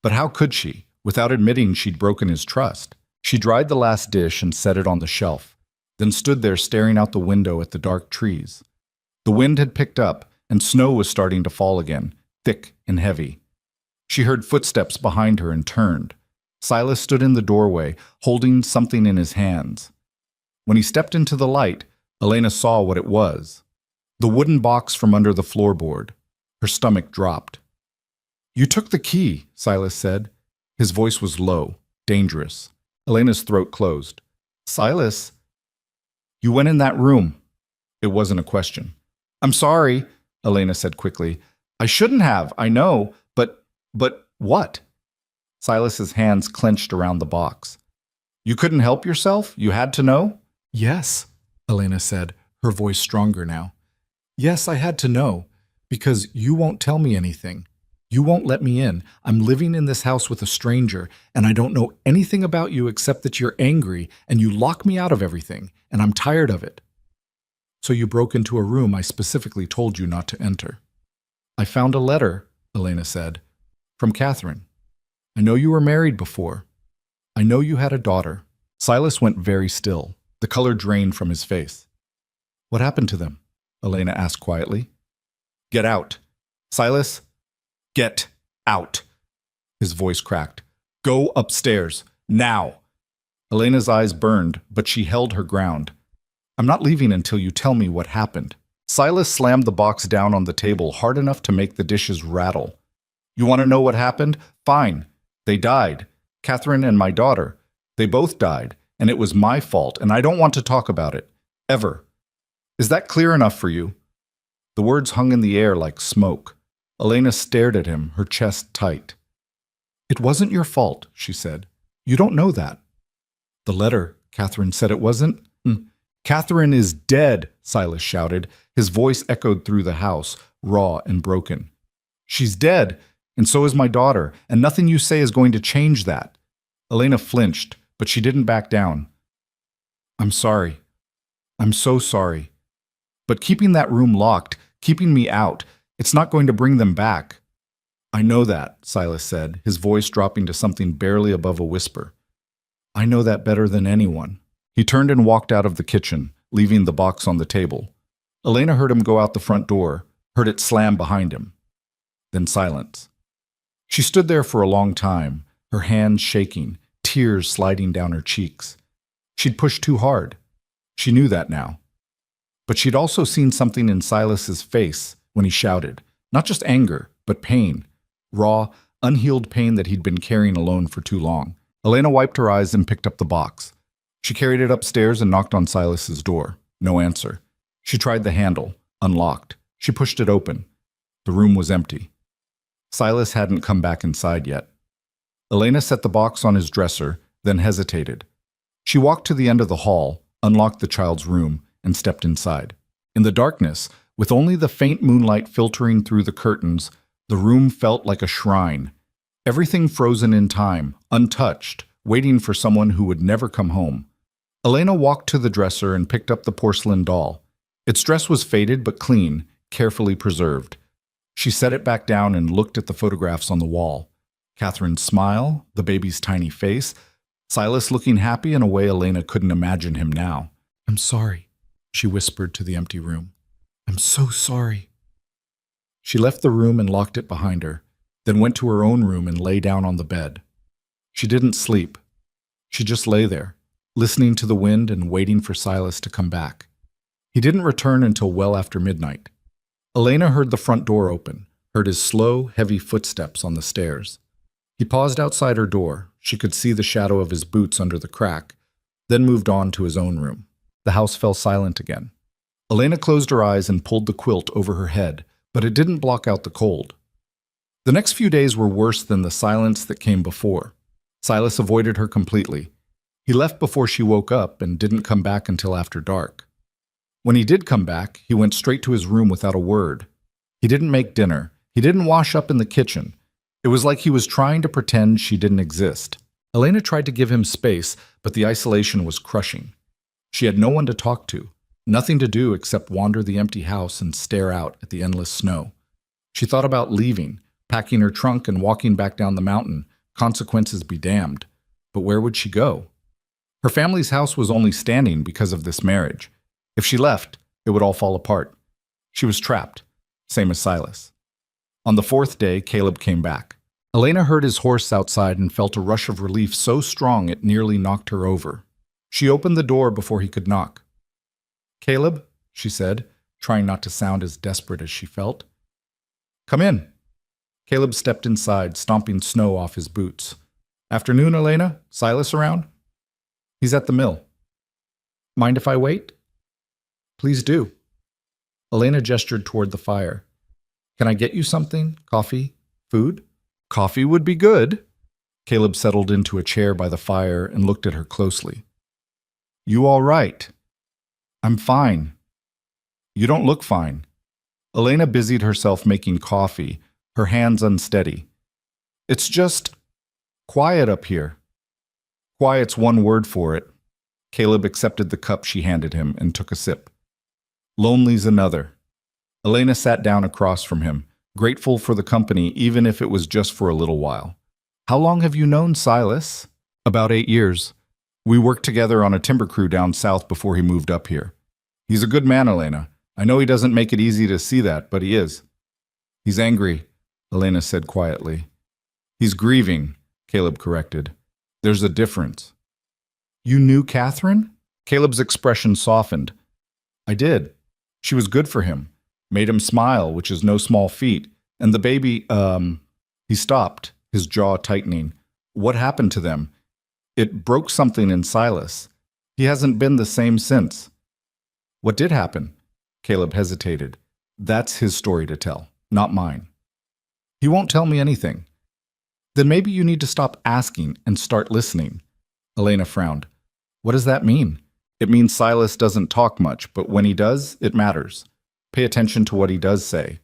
But how could she, without admitting she'd broken his trust? She dried the last dish and set it on the shelf, then stood there staring out the window at the dark trees. The wind had picked up, and snow was starting to fall again, thick and heavy. She heard footsteps behind her and turned. Silas stood in the doorway, holding something in his hands. When he stepped into the light, Elena saw what it was. The wooden box from under the floorboard. Her stomach dropped. "You took the key," Silas said. His voice was low, dangerous. Elena's throat closed. "Silas, you went in that room." It wasn't a question. "I'm sorry," Elena said quickly. "I shouldn't have, I know, but what?" Silas's hands clenched around the box. "You couldn't help yourself? You had to know?" "Yes," Elena said, her voice stronger now. "Yes, I had to know, because you won't tell me anything. You won't let me in. I'm living in this house with a stranger, and I don't know anything about you except that you're angry, and you lock me out of everything, and I'm tired of it. So you broke into a room I specifically told you not to enter." "I found a letter," Elena said, "from Catherine. I know you were married before. I know you had a daughter." Silas went very still. The color drained from his face. "What happened to them?" Elena asked quietly. "Get out. Silas, get out." His voice cracked. "Go upstairs. Now." Elena's eyes burned, but she held her ground. "I'm not leaving until you tell me what happened." Silas slammed the box down on the table hard enough to make the dishes rattle. "You want to know what happened? Fine. They died. Catherine and my daughter. They both died, and it was my fault, and I don't want to talk about it. Ever. Is that clear enough for you?" The words hung in the air like smoke. Elena stared at him, her chest tight. "It wasn't your fault," she said. "You don't know that." "The letter," Catherine said it wasn't. "Catherine is dead," Silas shouted. His voice echoed through the house, raw and broken. "She's dead. And so is my daughter, and nothing you say is going to change that. Elena flinched, but she didn't back down. I'm sorry. I'm so sorry. But keeping that room locked, keeping me out, it's not going to bring them back. I know that, Silas said, his voice dropping to something barely above a whisper. I know that better than anyone. He turned and walked out of the kitchen, leaving the box on the table. Elena heard him go out the front door, heard it slam behind him. Then silence. She stood there for a long time, her hands shaking, tears sliding down her cheeks. She'd pushed too hard. She knew that now. But she'd also seen something in Silas's face when he shouted, not just anger, but pain, raw, unhealed pain that he'd been carrying alone for too long. Elena wiped her eyes and picked up the box. She carried it upstairs and knocked on Silas's door. No answer. She tried the handle, unlocked. She pushed it open. The room was empty. Silas hadn't come back inside yet. Elena set the box on his dresser, then hesitated. She walked to the end of the hall, unlocked the child's room, and stepped inside. In the darkness, with only the faint moonlight filtering through the curtains, the room felt like a shrine. Everything frozen in time, untouched, waiting for someone who would never come home. Elena walked to the dresser and picked up the porcelain doll. Its dress was faded but clean, carefully preserved. She set it back down and looked at the photographs on the wall. Catherine's smile, the baby's tiny face, Silas looking happy in a way Elena couldn't imagine him now. I'm sorry, she whispered to the empty room. I'm so sorry. She left the room and locked it behind her, then went to her own room and lay down on the bed. She didn't sleep. She just lay there, listening to the wind and waiting for Silas to come back. He didn't return until well after midnight. Elena heard the front door open, heard his slow, heavy footsteps on the stairs. He paused outside her door. She could see the shadow of his boots under the crack, then moved on to his own room. The house fell silent again. Elena closed her eyes and pulled the quilt over her head, but it didn't block out the cold. The next few days were worse than the silence that came before. Silas avoided her completely. He left before she woke up and didn't come back until after dark. When he did come back, he went straight to his room without a word. He didn't make dinner. He didn't wash up in the kitchen. It was like he was trying to pretend she didn't exist. Elena tried to give him space, but the isolation was crushing. She had no one to talk to, nothing to do except wander the empty house and stare out at the endless snow. She thought about leaving, packing her trunk and walking back down the mountain, consequences be damned. But where would she go? Her family's house was only standing because of this marriage. If she left, it would all fall apart. She was trapped, same as Silas. On the fourth day, Caleb came back. Elena heard his horse outside and felt a rush of relief so strong it nearly knocked her over. She opened the door before he could knock. Caleb, she said, trying not to sound as desperate as she felt. Come in. Caleb stepped inside, stomping snow off his boots. Afternoon, Elena? Silas around? He's at the mill. Mind if I wait? Please do. Elena gestured toward the fire. Can I get you something? Coffee? Food? Coffee would be good. Caleb settled into a chair by the fire and looked at her closely. You all right? I'm fine. You don't look fine. Elena busied herself making coffee, her hands unsteady. It's just quiet up here. Quiet's one word for it. Caleb accepted the cup she handed him and took a sip. Lonely's another. Elena sat down across from him, grateful for the company even if it was just for a little while. How long have you known Silas? About 8 years. We worked together on a timber crew down south before he moved up here. He's a good man, Elena. I know he doesn't make it easy to see that, but he is. He's angry, Elena said quietly. He's grieving, Caleb corrected. There's a difference. You knew Catherine? Caleb's expression softened. I did. She was good for him. Made him smile, which is no small feat. And the baby, He stopped, his jaw tightening. What happened to them? It broke something in Silas. He hasn't been the same since. What did happen? Caleb hesitated. That's his story to tell, not mine. He won't tell me anything. Then maybe you need to stop asking and start listening. Elena frowned. What does that mean? It means Silas doesn't talk much, but when he does, it matters. Pay attention to what he does say.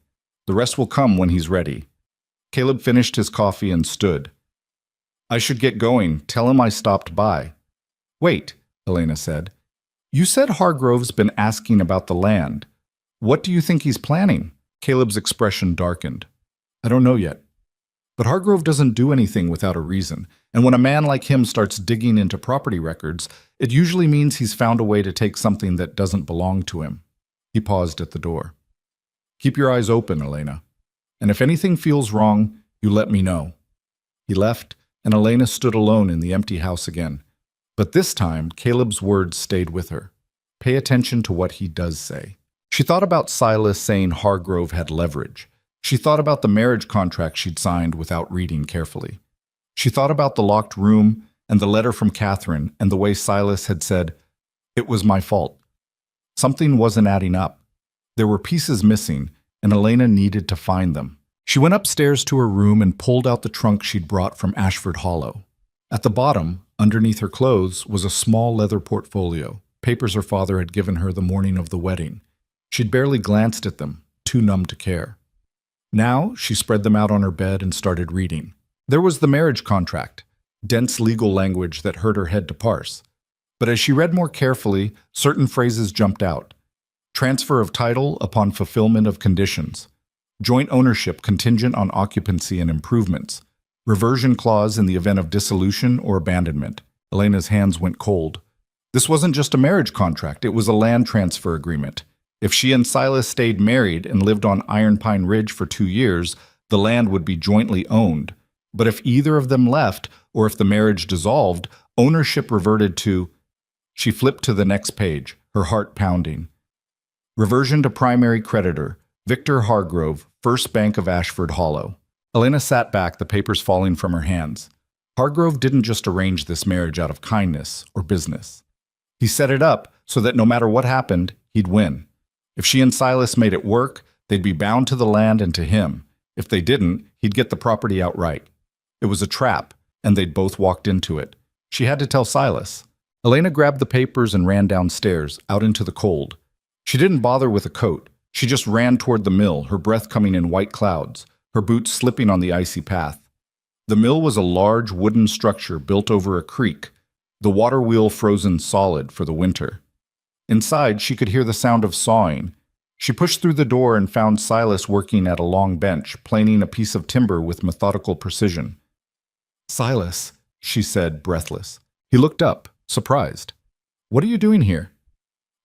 The rest will come when he's ready. Caleb finished his coffee and stood. I should get going. Tell him I stopped by. Wait, Elena said. You said Hargrove's been asking about the land. What do you think he's planning? Caleb's expression darkened. I don't know yet. But Hargrove doesn't do anything without a reason, and when a man like him starts digging into property records, it usually means he's found a way to take something that doesn't belong to him. He paused at the door. Keep your eyes open, Elena. And if anything feels wrong, you let me know. He left, and Elena stood alone in the empty house again. But this time, Caleb's words stayed with her. Pay attention to what he does say. She thought about Silas saying Hargrove had leverage. She thought about the marriage contract she'd signed without reading carefully. She thought about the locked room and the letter from Catherine and the way Silas had said, "It was my fault." Something wasn't adding up. There were pieces missing, and Elena needed to find them. She went upstairs to her room and pulled out the trunk she'd brought from Ashford Hollow. At the bottom, underneath her clothes, was a small leather portfolio, papers her father had given her the morning of the wedding. She'd barely glanced at them, too numb to care. Now, she spread them out on her bed and started reading. There was the marriage contract, dense legal language that hurt her head to parse. But as she read more carefully, certain phrases jumped out. Transfer of title upon fulfillment of conditions. Joint ownership contingent on occupancy and improvements. Reversion clause in the event of dissolution or abandonment. Elena's hands went cold. This wasn't just a marriage contract, it was a land transfer agreement. If she and Silas stayed married and lived on Iron Pine Ridge for 2 years, the land would be jointly owned. But if either of them left, or if the marriage dissolved, ownership reverted to... She flipped to the next page, her heart pounding. Reversion to primary creditor, Victor Hargrove, First Bank of Ashford Hollow. Elena sat back, the papers falling from her hands. Hargrove didn't just arrange this marriage out of kindness or business. He set it up so that no matter what happened, he'd win. If she and Silas made it work, they'd be bound to the land and to him. If they didn't, he'd get the property outright. It was a trap, and they'd both walked into it. She had to tell Silas. Elena grabbed the papers and ran downstairs, out into the cold. She didn't bother with a coat. She just ran toward the mill, her breath coming in white clouds, her boots slipping on the icy path. The mill was a large wooden structure built over a creek, the water wheel frozen solid for the winter. Inside, she could hear the sound of sawing. She pushed through the door and found Silas working at a long bench, planing a piece of timber with methodical precision. "Silas," she said, breathless. He looked up, surprised. "What are you doing here?"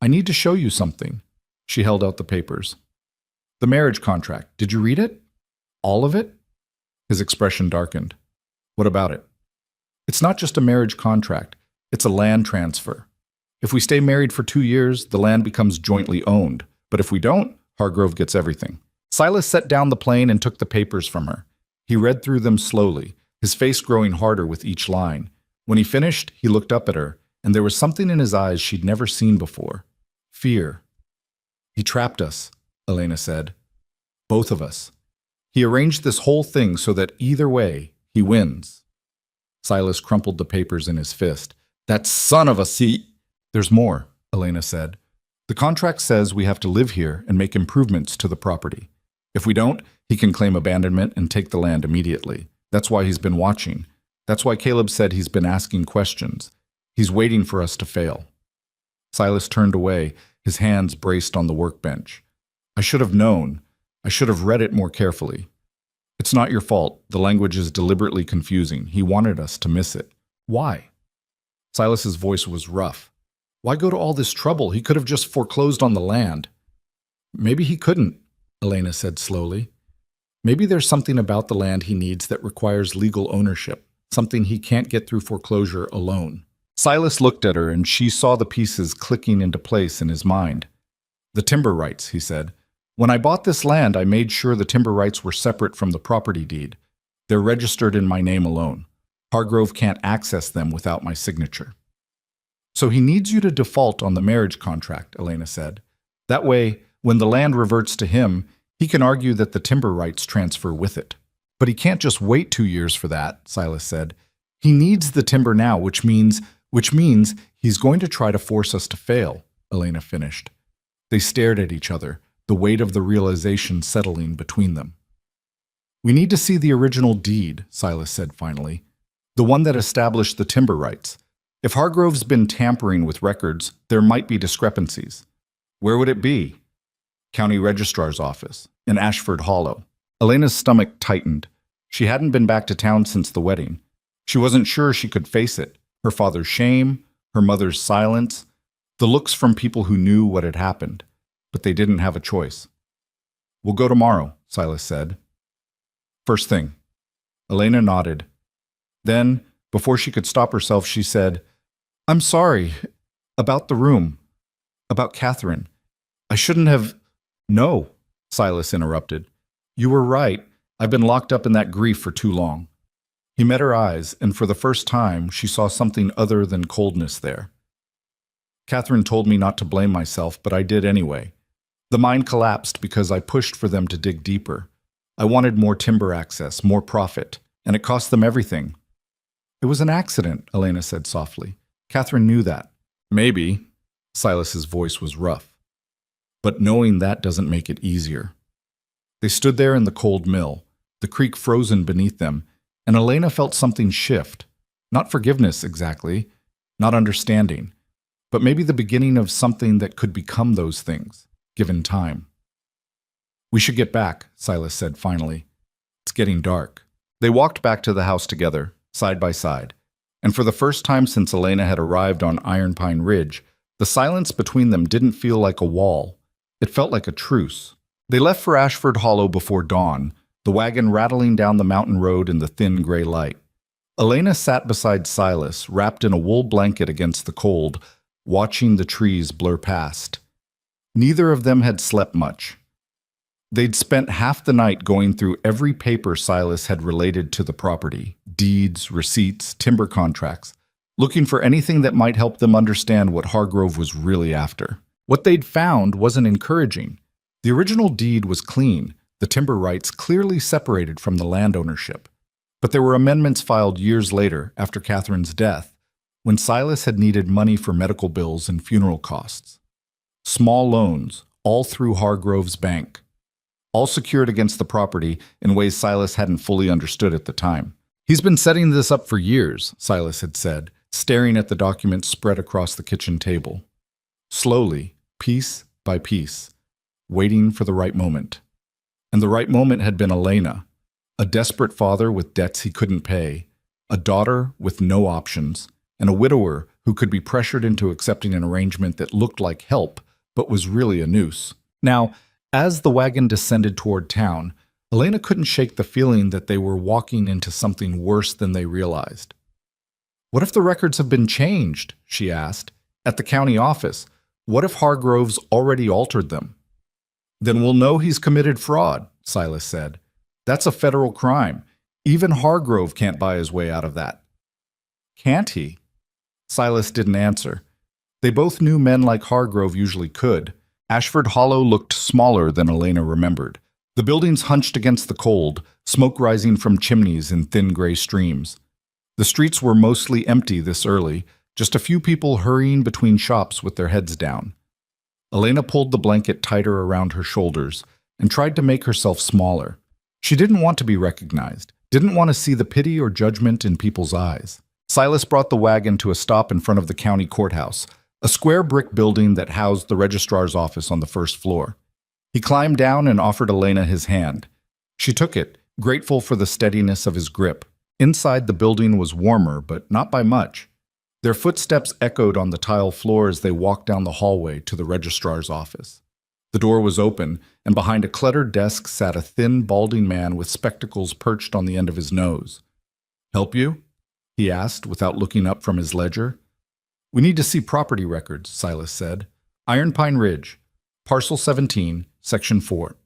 "I need to show you something." She held out the papers. "The marriage contract. Did you read it? All of it?" His expression darkened. "What about it?" "It's not just a marriage contract. It's a land transfer. If we stay married for 2 years, the land becomes jointly owned. But if we don't, Hargrove gets everything." Silas set down the plane and took the papers from her. He read through them slowly, his face growing harder with each line. When he finished, he looked up at her, and there was something in his eyes she'd never seen before. Fear. "He trapped us," Elena said. "Both of us. He arranged this whole thing so that either way, he wins." Silas crumpled the papers in his fist. "That son of a c—" "There's more," Elena said. "The contract says we have to live here and make improvements to the property. If we don't, he can claim abandonment and take the land immediately. That's why he's been watching. That's why Caleb said he's been asking questions. He's waiting for us to fail." Silas turned away, his hands braced on the workbench. "I should have known. I should have read it more carefully. It's not your fault. The language is deliberately confusing. He wanted us to miss it. Why?" Silas's voice was rough. "Why go to all this trouble? He could have just foreclosed on the land." "Maybe he couldn't," Elena said slowly. "Maybe there's something about the land he needs that requires legal ownership, something he can't get through foreclosure alone." Silas looked at her, and she saw the pieces clicking into place in his mind. "The timber rights," he said. "When I bought this land, I made sure the timber rights were separate from the property deed. They're registered in my name alone. Hargrove can't access them without my signature." "So he needs you to default on the marriage contract," Elena said. "That way, when the land reverts to him, he can argue that the timber rights transfer with it." "But he can't just wait 2 years for that," Silas said. "He needs the timber now, which means he's going to try to force us to fail," Elena finished. They stared at each other, the weight of the realization settling between them. We need to see the original deed, Silas said finally. The one that established the timber rights. If Hargrove's been tampering with records, there might be discrepancies. Where would it be? County Registrar's office, in Ashford Hollow. Elena's stomach tightened. She hadn't been back to town since the wedding. She wasn't sure she could face it. Her father's shame, her mother's silence, the looks from people who knew what had happened. But they didn't have a choice. We'll go tomorrow, Silas said. First thing. Elena nodded. Then, before she could stop herself, she said, I'm sorry. About the room. About Catherine. I shouldn't have... No, Silas interrupted. You were right. I've been locked up in that grief for too long. He met her eyes, and for the first time, she saw something other than coldness there. Catherine told me not to blame myself, but I did anyway. The mine collapsed because I pushed for them to dig deeper. I wanted more timber access, more profit, and it cost them everything. It was an accident, Elena said softly. Catherine knew that. Maybe. Silas's voice was rough. But knowing that doesn't make it easier. They stood there in the cold mill, the creek frozen beneath them, and Elena felt something shift. Not forgiveness exactly, not understanding, but maybe the beginning of something that could become those things, given time. We should get back, Silas said finally. It's getting dark. They walked back to the house together, side by side, and for the first time since Elena had arrived on Iron Pine Ridge, the silence between them didn't feel like a wall. It felt like a truce. They left for Ashford Hollow before dawn, the wagon rattling down the mountain road in the thin gray light. Elena sat beside Silas, wrapped in a wool blanket against the cold, watching the trees blur past. Neither of them had slept much. They'd spent half the night going through every paper Silas had related to the property, deeds, receipts, timber contracts, looking for anything that might help them understand what Hargrove was really after. What they'd found wasn't encouraging. The original deed was clean, the timber rights clearly separated from the land ownership. But there were amendments filed years later, after Catherine's death, when Silas had needed money for medical bills and funeral costs. Small loans, all through Hargrove's bank, all secured against the property in ways Silas hadn't fully understood at the time. He's been setting this up for years, Silas had said, staring at the documents spread across the kitchen table. Slowly, piece by piece, waiting for the right moment. And the right moment had been Elena, a desperate father with debts he couldn't pay, a daughter with no options, and a widower who could be pressured into accepting an arrangement that looked like help, but was really a noose. Now, as the wagon descended toward town, Elena couldn't shake the feeling that they were walking into something worse than they realized. What if the records have been changed, she asked, at the county office? What if Hargrove's already altered them? Then we'll know he's committed fraud, Silas said. That's a federal crime. Even Hargrove can't buy his way out of that. Can't he? Silas didn't answer. They both knew men like Hargrove usually could. Ashford Hollow looked smaller than Elena remembered. The buildings hunched against the cold, smoke rising from chimneys in thin gray streams. The streets were mostly empty this early, just a few people hurrying between shops with their heads down. Elena pulled the blanket tighter around her shoulders and tried to make herself smaller. She didn't want to be recognized, didn't want to see the pity or judgment in people's eyes. Silas brought the wagon to a stop in front of the county courthouse, a square brick building that housed the registrar's office on the first floor. He climbed down and offered Elena his hand. She took it, grateful for the steadiness of his grip. Inside the building was warmer, but not by much. Their footsteps echoed on the tile floor as they walked down the hallway to the registrar's office. The door was open, and behind a cluttered desk sat a thin, balding man with spectacles perched on the end of his nose. "Help you?" he asked without looking up from his ledger. "We need to see property records," Silas said. "Iron Pine Ridge, Parcel 17, Section 4.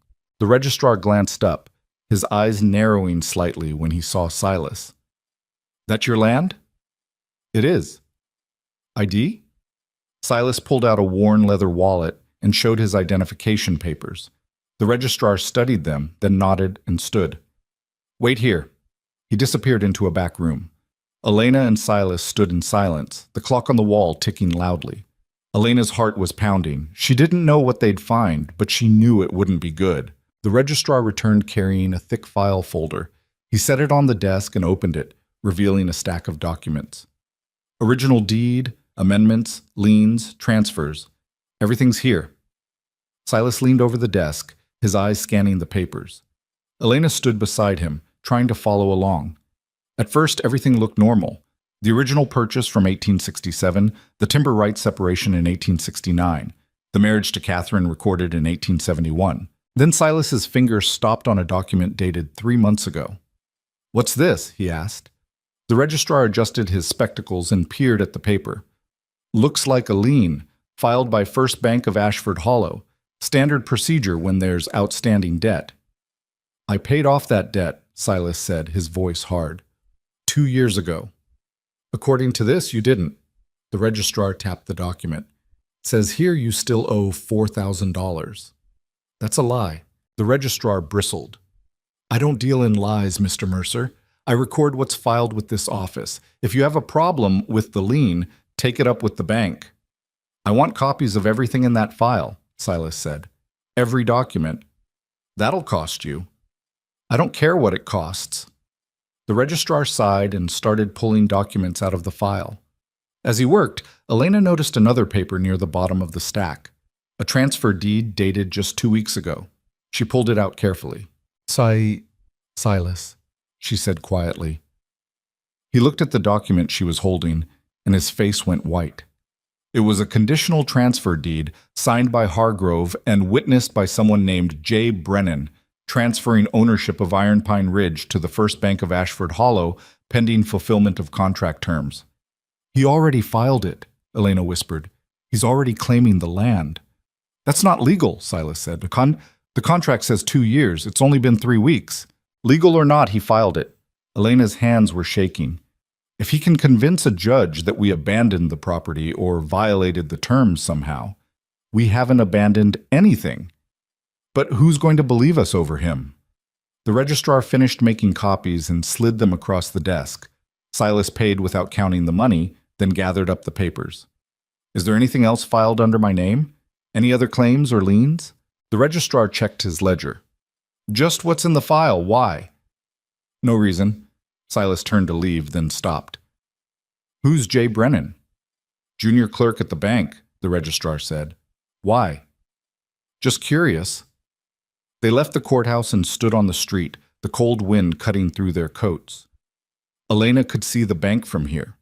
The registrar glanced up, his eyes narrowing slightly when he saw Silas. "That your land?" "It is." "ID?" Silas pulled out a worn leather wallet and showed his identification papers. The registrar studied them, then nodded and stood. "Wait here." He disappeared into a back room. Elena and Silas stood in silence, the clock on the wall ticking loudly. Elena's heart was pounding. She didn't know what they'd find, but she knew it wouldn't be good. The registrar returned carrying a thick file folder. He set it on the desk and opened it, revealing a stack of documents. Original deed, amendments, liens, transfers. Everything's here. Silas leaned over the desk, his eyes scanning the papers. Elena stood beside him, trying to follow along. At first, everything looked normal. The original purchase from 1867, the timber rights separation in 1869, the marriage to Catherine recorded in 1871. Then Silas's finger stopped on a document dated 3 months ago. "What's this?" he asked. The registrar adjusted his spectacles and peered at the paper. "Looks like a lien, filed by First Bank of Ashford Hollow. Standard procedure when there's outstanding debt." "I paid off that debt," Silas said, his voice hard. 2 years ago." "According to this, you didn't." The registrar tapped the document. "It says here you still owe $4,000. "That's a lie." The registrar bristled. "I don't deal in lies, Mr. Mercer. I record what's filed with this office. If you have a problem with the lien, take it up with the bank." "I want copies of everything in that file," Silas said. "Every document." "That'll cost you." "I don't care what it costs." The registrar sighed and started pulling documents out of the file. As he worked, Elena noticed another paper near the bottom of the stack, a transfer deed dated just 2 weeks ago. She pulled it out carefully. Silas, she said quietly. He looked at the document she was holding, and his face went white. It was a conditional transfer deed signed by Hargrove and witnessed by someone named J. Brennan, transferring ownership of Iron Pine Ridge to the First Bank of Ashford Hollow pending fulfillment of contract terms. "He already filed it," Elena whispered. "He's already claiming the land." "That's not legal," Silas said. The contract says 2 years. It's only been 3 weeks. Legal or not, he filed it. Elena's hands were shaking. If he can convince a judge that we abandoned the property or violated the terms somehow, we haven't abandoned anything. But who's going to believe us over him? The registrar finished making copies and slid them across the desk. Silas paid without counting the money, then gathered up the papers. "Is there anything else filed under my name? Any other claims or liens?" The registrar checked his ledger. "Just what's in the file. Why?" "No reason." Silas turned to leave, then stopped. "Who's J. Brennan?" "Junior clerk at the bank," the registrar said. "Why?" "Just curious." They left the courthouse and stood on the street, the cold wind cutting through their coats. Elena could see the bank from here,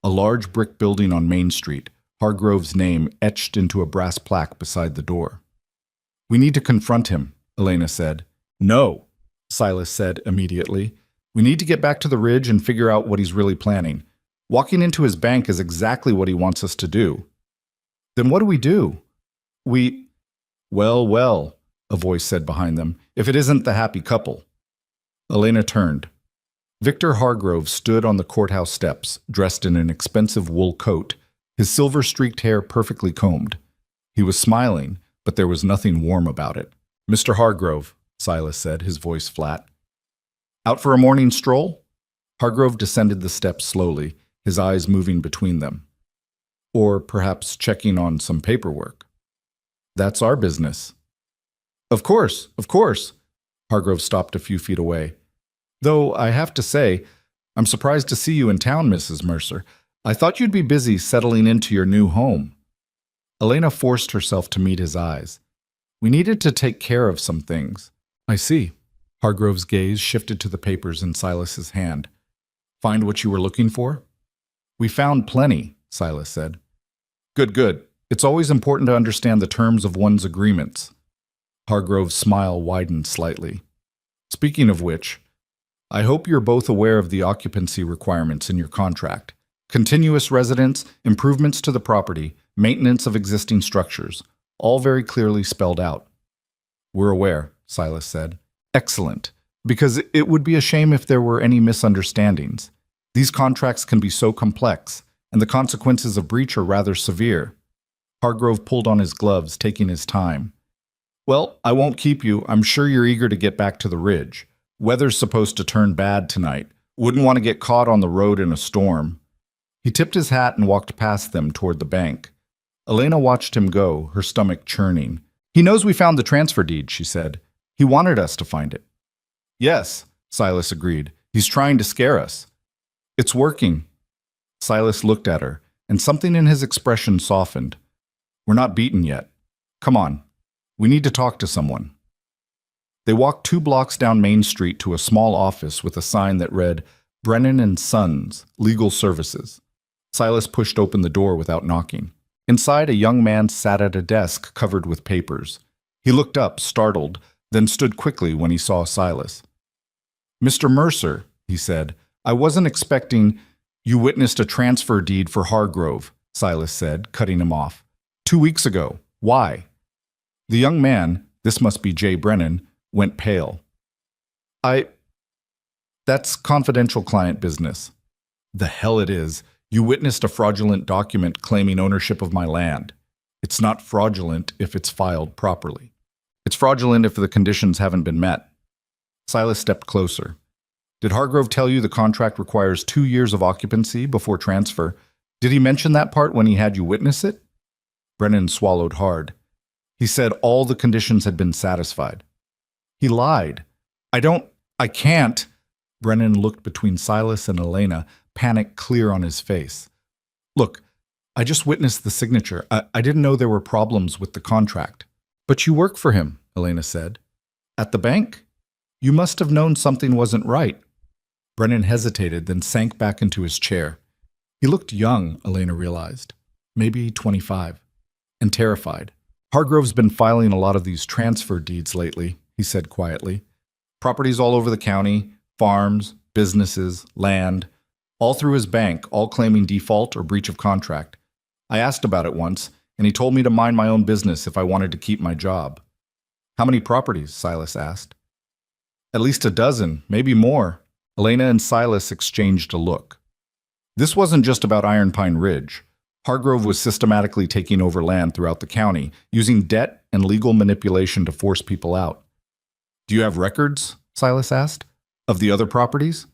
a large brick building on Main Street, Hargrove's name etched into a brass plaque beside the door. "We need to confront him," Elena said. "No," Silas said immediately. "We need to get back to the ridge and figure out what he's really planning. Walking into his bank is exactly what he wants us to do." "Then what do we do?" Well, a voice said behind them, "if it isn't the happy couple." Elena turned. Victor Hargrove stood on the courthouse steps, dressed in an expensive wool coat, his silver-streaked hair perfectly combed. He was smiling, but there was nothing warm about it. "Mr. Hargrove," Silas said, his voice flat. "Out for a morning stroll?" Hargrove descended the steps slowly, his eyes moving between them. "Or perhaps checking on some paperwork." "That's our business." Of course. Hargrove stopped a few feet away. "Though I have to say, I'm surprised to see you in town, Mrs. Mercer. I thought you'd be busy settling into your new home." Elena forced herself to meet his eyes. "We needed to take care of some things." "I see." Hargrove's gaze shifted to the papers in Silas's hand. "Find what you were looking for?" "We found plenty," Silas said. Good. It's always important to understand the terms of one's agreements." Hargrove's smile widened slightly. "Speaking of which, I hope you're both aware of the occupancy requirements in your contract. Continuous residence, improvements to the property, maintenance of existing structures, all very clearly spelled out." "We're aware," Silas said. "Excellent, because it would be a shame if there were any misunderstandings. These contracts can be so complex, and the consequences of breach are rather severe." Hargrove pulled on his gloves, taking his time. "Well, I won't keep you. I'm sure you're eager to get back to the ridge. Weather's supposed to turn bad tonight. Wouldn't want to get caught on the road in a storm." He tipped his hat and walked past them toward the bank. Elena watched him go, her stomach churning. "He knows we found the transfer deed," she said. He wanted us to find it. Yes, Silas agreed. He's trying to scare us. It's working. Silas looked at her, and something in his expression softened. We're not beaten yet. Come on. We need to talk to someone. They walked 2 blocks down Main Street to a small office with a sign that read, Brennan and Sons, Legal Services. Silas pushed open the door without knocking. Inside, a young man sat at a desk covered with papers. He looked up, startled, then stood quickly when he saw Silas. Mr. Mercer, he said, I wasn't expecting— You witnessed a transfer deed for Hargrove, Silas said, cutting him off. 2 weeks ago. Why? The young man, this must be Jay Brennan, went pale. That's confidential client business. The hell it is. You witnessed a fraudulent document claiming ownership of my land. It's not fraudulent if it's filed properly. It's fraudulent if the conditions haven't been met. Silas stepped closer. Did Hargrove tell you the contract requires 2 years of occupancy before transfer? Did he mention that part when he had you witness it? Brennan swallowed hard. He said all the conditions had been satisfied. He lied. I can't. Brennan looked between Silas and Elena, panic clear on his face. Look, I just witnessed the signature. I didn't know there were problems with the contract. But you work for him, Elena said. At the bank? You must have known something wasn't right. Brennan hesitated, then sank back into his chair. He looked young, Elena realized. Maybe 25. And terrified. Hargrove's been filing a lot of these transfer deeds lately, he said quietly. Properties all over the county, farms, businesses, land, all through his bank, all claiming default or breach of contract. I asked about it once, and he told me to mind my own business if I wanted to keep my job. How many properties? Silas asked. At least a dozen, maybe more. Elena and Silas exchanged a look. This wasn't just about Iron Pine Ridge. Hargrove was systematically taking over land throughout the county, using debt and legal manipulation to force people out. Do you have records? Silas asked. Of the other properties?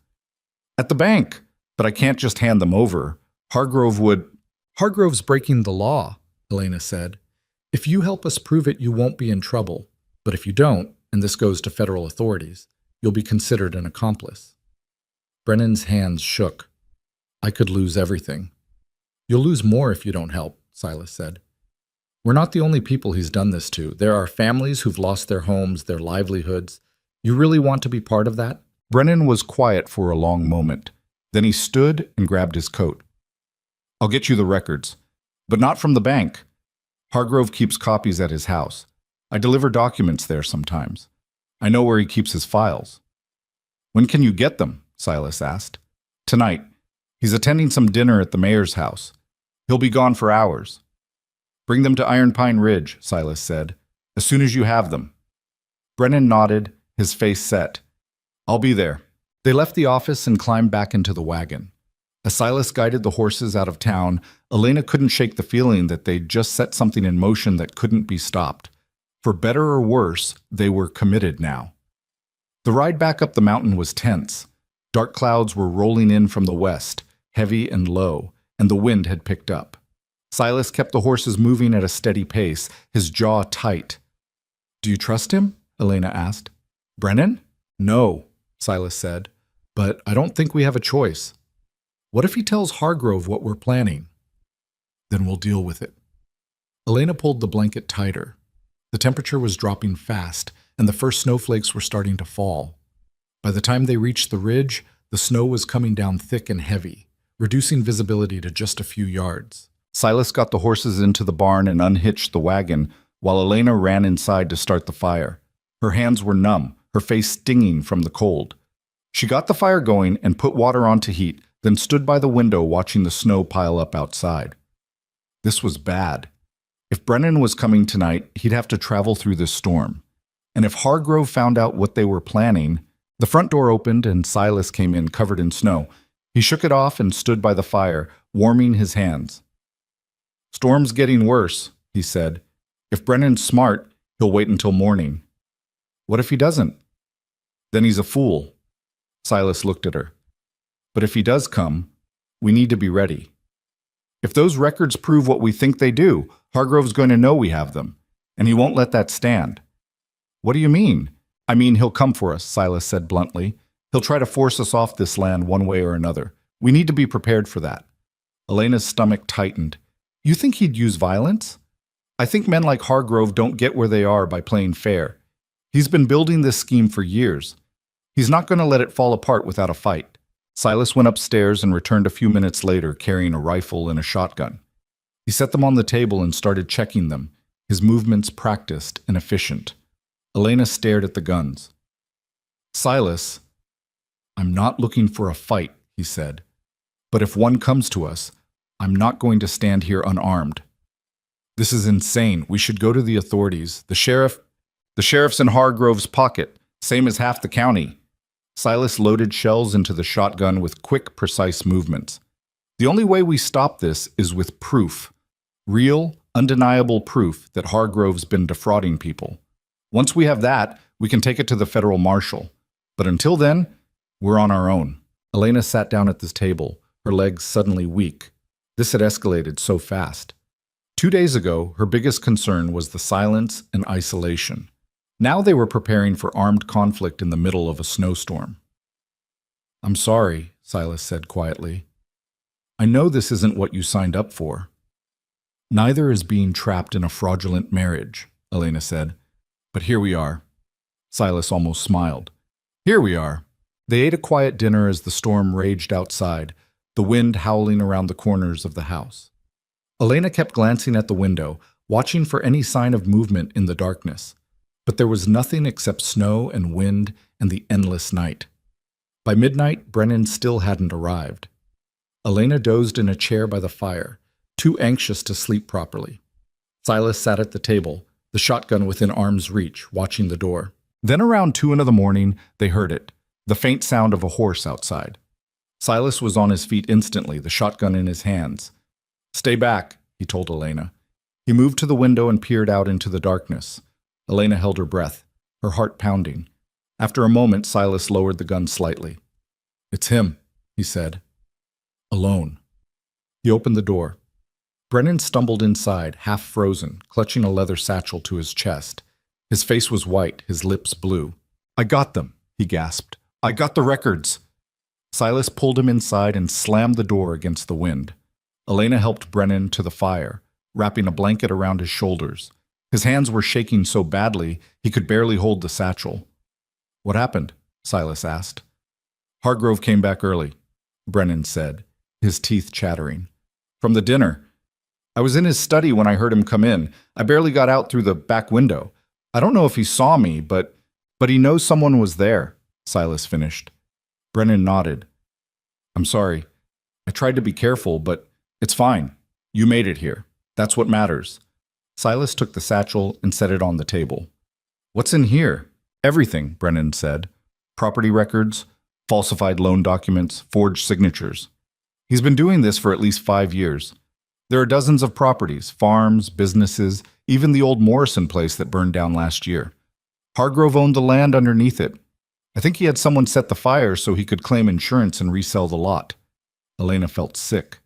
At the bank, but I can't just hand them over. Hargrove's breaking the law, Elena said. If you help us prove it, you won't be in trouble. But if you don't, and this goes to federal authorities, you'll be considered an accomplice. Brennan's hands shook. I could lose everything. You'll lose more if you don't help, Silas said. We're not the only people he's done this to. There are families who've lost their homes, their livelihoods. You really want to be part of that? Brennan was quiet for a long moment. Then he stood and grabbed his coat. I'll get you the records, but not from the bank. Hargrove keeps copies at his house. I deliver documents there sometimes. I know where he keeps his files. When can you get them? Silas asked. Tonight. He's attending some dinner at the mayor's house. He'll be gone for hours. Bring them to Iron Pine Ridge, Silas said, as soon as you have them. Brennan nodded, his face set. I'll be there. They left the office and climbed back into the wagon. As Silas guided the horses out of town, Elena couldn't shake the feeling that they'd just set something in motion that couldn't be stopped. For better or worse, they were committed now. The ride back up the mountain was tense. Dark clouds were rolling in from the west, heavy and low, and the wind had picked up. Silas kept the horses moving at a steady pace, his jaw tight. Do you trust him? Elena asked. Brennan? No, Silas said, but I don't think we have a choice. What if he tells Hargrove what we're planning? Then we'll deal with it. Elena pulled the blanket tighter. The temperature was dropping fast, and the first snowflakes were starting to fall. By the time they reached the ridge, the snow was coming down thick and heavy, reducing visibility to just a few yards. Silas got the horses into the barn and unhitched the wagon, while Elena ran inside to start the fire. Her hands were numb, her face stinging from the cold. She got the fire going and put water on to heat, then stood by the window watching the snow pile up outside. This was bad. If Brennan was coming tonight, he'd have to travel through this storm. And if Hargrove found out what they were planning— The front door opened and Silas came in covered in snow. He shook it off and stood by the fire, warming his hands. Storm's getting worse, he said. If Brennan's smart, he'll wait until morning. What if he doesn't? Then he's a fool. Silas looked at her. But if he does come, we need to be ready. If those records prove what we think they do, Hargrove's going to know we have them, and he won't let that stand. What do you mean? I mean, he'll come for us, Silas said bluntly. He'll try to force us off this land one way or another. We need to be prepared for that. Elena's stomach tightened. You think he'd use violence? I think men like Hargrove don't get where they are by playing fair. He's been building this scheme for years. He's not going to let it fall apart without a fight. Silas went upstairs and returned a few minutes later carrying a rifle and a shotgun. He set them on the table and started checking them, his movements practiced and efficient. Elena stared at the guns. Silas, I'm not looking for a fight, he said. But if one comes to us, I'm not going to stand here unarmed. This is insane. We should go to the authorities. The sheriff's in Hargrove's pocket, same as half the county. Silas loaded shells into the shotgun with quick, precise movements. The only way we stop this is with proof. Real, undeniable proof that Hargrove's been defrauding people. Once we have that, we can take it to the federal marshal. But until then, we're on our own. Elena sat down at this table, her legs suddenly weak. This had escalated so fast. 2 days ago, her biggest concern was the silence and isolation. Now they were preparing for armed conflict in the middle of a snowstorm. I'm sorry, Silas said quietly. I know this isn't what you signed up for. Neither is being trapped in a fraudulent marriage, Elena said. But here we are. Silas almost smiled. Here we are. They ate a quiet dinner as the storm raged outside, the wind howling around the corners of the house. Elena kept glancing at the window, watching for any sign of movement in the darkness. But there was nothing except snow and wind and the endless night. By midnight, Brennan still hadn't arrived. Elena dozed in a chair by the fire, too anxious to sleep properly. Silas sat at the table, the shotgun within arm's reach, watching the door. Then around 2 a.m, they heard it, the faint sound of a horse outside. Silas was on his feet instantly, the shotgun in his hands. Stay back, he told Elena. He moved to the window and peered out into the darkness. Elena held her breath, her heart pounding. After a moment, Silas lowered the gun slightly. It's him, he said. Alone. He opened the door. Brennan stumbled inside, half frozen, clutching a leather satchel to his chest. His face was white, his lips blue. I got them, he gasped. I got the records. Silas pulled him inside and slammed the door against the wind. Elena helped Brennan to the fire, wrapping a blanket around his shoulders. His hands were shaking so badly he could barely hold the satchel. What happened? Silas asked. Hargrove came back early, Brennan said, his teeth chattering. From the dinner. I was in his study when I heard him come in. I barely got out through the back window. I don't know if he saw me, but he knows someone was there, Silas finished. Brennan nodded. I'm sorry. I tried to be careful, but it's fine. You made it here. That's what matters. Silas took the satchel and set it on the table. What's in here? Everything, Brennan said. Property records, falsified loan documents, forged signatures. He's been doing this for at least 5 years. There are dozens of properties, farms, businesses, even the old Morrison place that burned down last year. Hargrove owned the land underneath it. I think he had someone set the fire so he could claim insurance and resell the lot. Elena felt sick.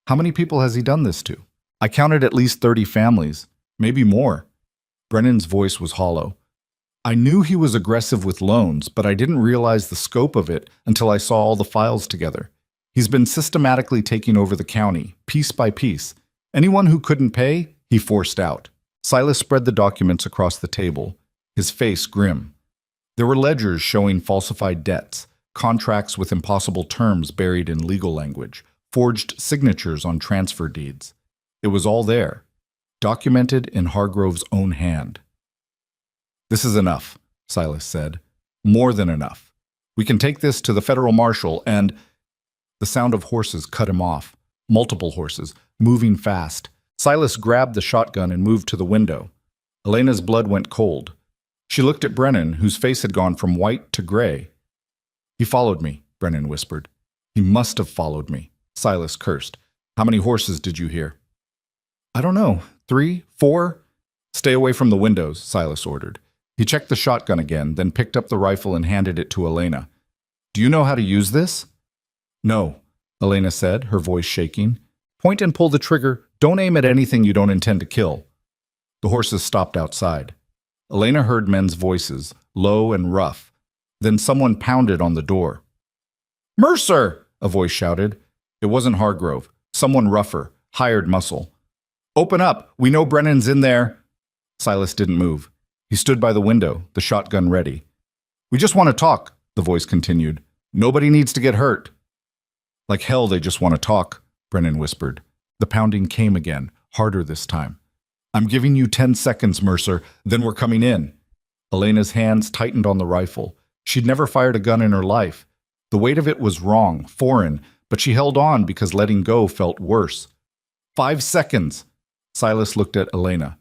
How many people has he done this to? I counted at least 30 families, maybe more. Brennan's voice was hollow. I knew he was aggressive with loans, but I didn't realize the scope of it until I saw all the files together. He's been systematically taking over the county, piece by piece. Anyone who couldn't pay, he forced out. Silas spread the documents across the table, his face grim. There were ledgers showing falsified debts, contracts with impossible terms buried in legal language, forged signatures on transfer deeds. It was all there, documented in Hargrove's own hand. This is enough, Silas said. More than enough. We can take this to the federal marshal and... The sound of horses cut him off. Multiple horses, moving fast. Silas grabbed the shotgun and moved to the window. Elena's blood went cold. She looked at Brennan, whose face had gone from white to gray. He followed me, Brennan whispered. He must have followed me, Silas cursed. How many horses did you hear? I don't know. 3, 4? Stay away from the windows, Silas ordered. He checked the shotgun again, then picked up the rifle and handed it to Elena. Do you know how to use this? No, Elena said, her voice shaking. Point and pull the trigger. Don't aim at anything you don't intend to kill. The horses stopped outside. Elena heard men's voices, low and rough. Then someone pounded on the door. "Mercer!" a voice shouted. It wasn't Hargrove. Someone rougher, hired muscle. "Open up! We know Brennan's in there!" Silas didn't move. He stood by the window, the shotgun ready. "We just want to talk," the voice continued. "Nobody needs to get hurt." "Like hell they just want to talk," Brennan whispered. The pounding came again, harder this time. "I'm giving you 10 seconds, Mercer, then we're coming in." Elena's hands tightened on the rifle. She'd never fired a gun in her life. The weight of it was wrong, foreign, but she held on because letting go felt worse. 5 seconds. Silas looked at Elena.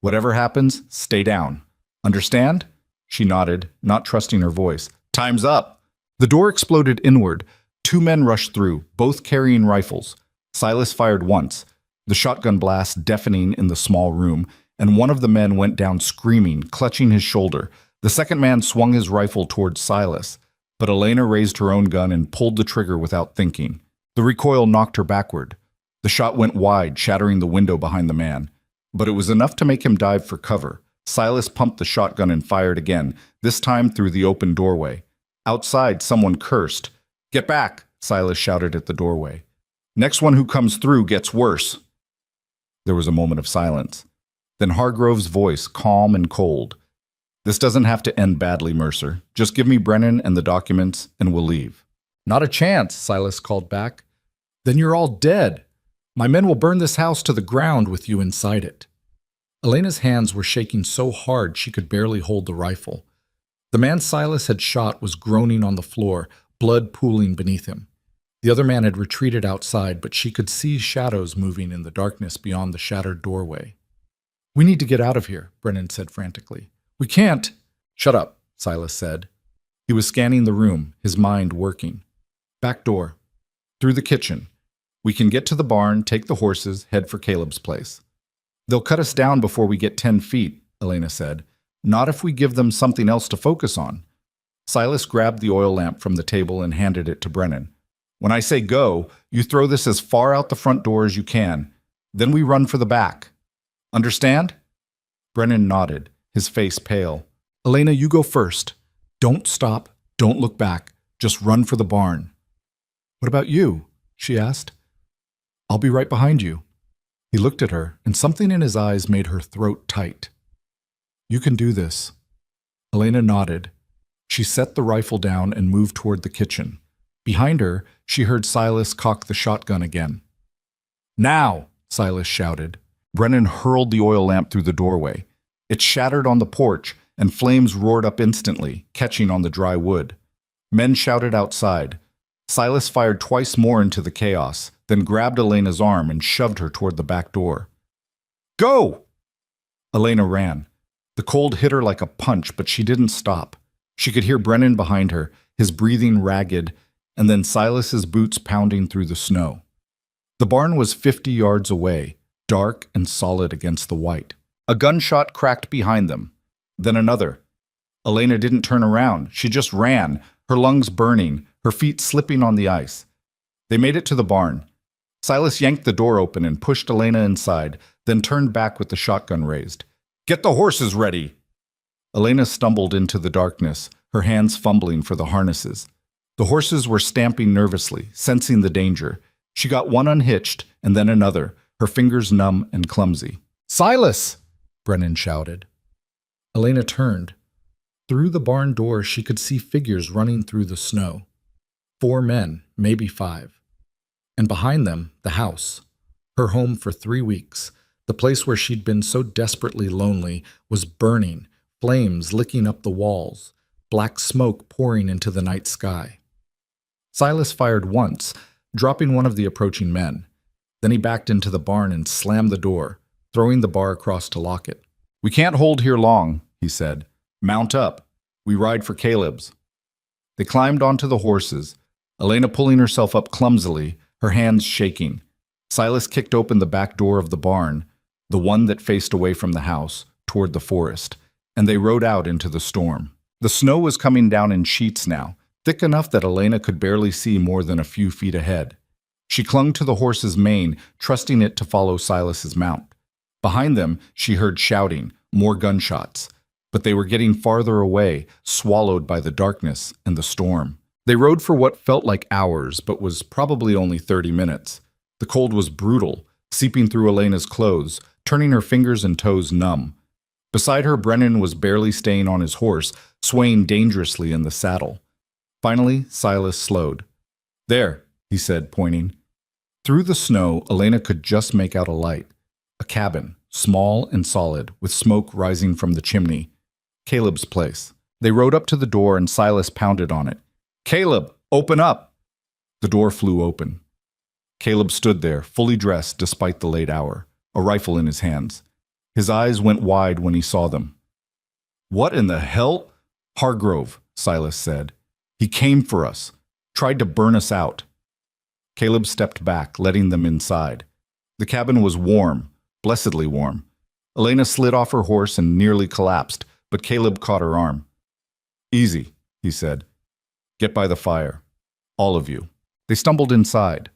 "Whatever happens, stay down. Understand?" She nodded, not trusting her voice. "Time's up." The door exploded inward. 2 men rushed through, both carrying rifles. Silas fired once, the shotgun blast deafening in the small room, and one of the men went down screaming, clutching his shoulder. The second man swung his rifle towards Silas, but Elena raised her own gun and pulled the trigger without thinking. The recoil knocked her backward. The shot went wide, shattering the window behind the man. But it was enough to make him dive for cover. Silas pumped the shotgun and fired again, this time through the open doorway. Outside, someone cursed. "Get back!" Silas shouted at the doorway. "Next one who comes through gets worse." There was a moment of silence. Then Hargrove's voice, calm and cold. "This doesn't have to end badly, Mercer. Just give me Brennan and the documents, and we'll leave." "Not a chance," Silas called back. "Then you're all dead. My men will burn this house to the ground with you inside it." Elena's hands were shaking so hard she could barely hold the rifle. The man Silas had shot was groaning on the floor, blood pooling beneath him. The other man had retreated outside, but she could see shadows moving in the darkness beyond the shattered doorway. "We need to get out of here," Brennan said frantically. "We can't." "Shut up," Silas said. He was scanning the room, his mind working. "Back door. Through the kitchen. We can get to the barn, take the horses, head for Caleb's place." "They'll cut us down before we get 10 feet, Elena said. "Not if we give them something else to focus on." Silas grabbed the oil lamp from the table and handed it to Brennan. "When I say go, you throw this as far out the front door as you can. Then we run for the back. Understand?" Brennan nodded, his face pale. "Elena, you go first. Don't stop. Don't look back. Just run for the barn." "What about you?" she asked. "I'll be right behind you." He looked at her, and something in his eyes made her throat tight. "You can do this." Elena nodded. She set the rifle down and moved toward the kitchen. Behind her, she heard Silas cock the shotgun again. "Now!" Silas shouted. Brennan hurled the oil lamp through the doorway. It shattered on the porch, and flames roared up instantly, catching on the dry wood. Men shouted outside. Silas fired twice more into the chaos, then grabbed Elena's arm and shoved her toward the back door. "Go!" Elena ran. The cold hit her like a punch, but she didn't stop. She could hear Brennan behind her, his breathing ragged, and then Silas's boots pounding through the snow. The barn was 50 yards away, dark and solid against the white. A gunshot cracked behind them. Then another. Elena didn't turn around. She just ran, her lungs burning, her feet slipping on the ice. They made it to the barn. Silas yanked the door open and pushed Elena inside, then turned back with the shotgun raised. "Get the horses ready!" Elena stumbled into the darkness, her hands fumbling for the harnesses. The horses were stamping nervously, sensing the danger. She got one unhitched, and then another, her fingers numb and clumsy. "Silas!" Brennan shouted. Elena turned. Through the barn door she could see figures running through the snow. 4 men, maybe 5. And behind them, the house. Her home for 3 weeks. The place where she'd been so desperately lonely was burning, flames licking up the walls, black smoke pouring into the night sky. Silas fired once, dropping one of the approaching men. Then he backed into the barn and slammed the door, throwing the bar across to lock it. "We can't hold here long," he said. "Mount up. We ride for Caleb's." They climbed onto the horses, Elena pulling herself up clumsily, her hands shaking. Silas kicked open the back door of the barn, the one that faced away from the house, toward the forest, and they rode out into the storm. The snow was coming down in sheets now, thick enough that Elena could barely see more than a few feet ahead. She clung to the horse's mane, trusting it to follow Silas's mount. Behind them, she heard shouting, more gunshots. but they were getting farther away, swallowed by the darkness and the storm. They rode for what felt like hours, but was probably only 30 minutes. The cold was brutal, seeping through Elena's clothes, turning her fingers and toes numb. Beside her, Brennan was barely staying on his horse, swaying dangerously in the saddle. Finally, Silas slowed. "There," he said, pointing. Through the snow, Elena could just make out a light. A cabin, small and solid, with smoke rising from the chimney. Caleb's place. They rode up to the door and Silas pounded on it. "Caleb, open up!" The door flew open. Caleb stood there, fully dressed despite the late hour, a rifle in his hands. His eyes went wide when he saw them. "What in the hell?" "Hargrove," Silas said. "He came for us, tried to burn us out." Caleb stepped back, letting them inside. The cabin was warm, blessedly warm. Elena slid off her horse and nearly collapsed, but Caleb caught her arm. "Easy," he said. "Get by the fire. All of you." They stumbled inside.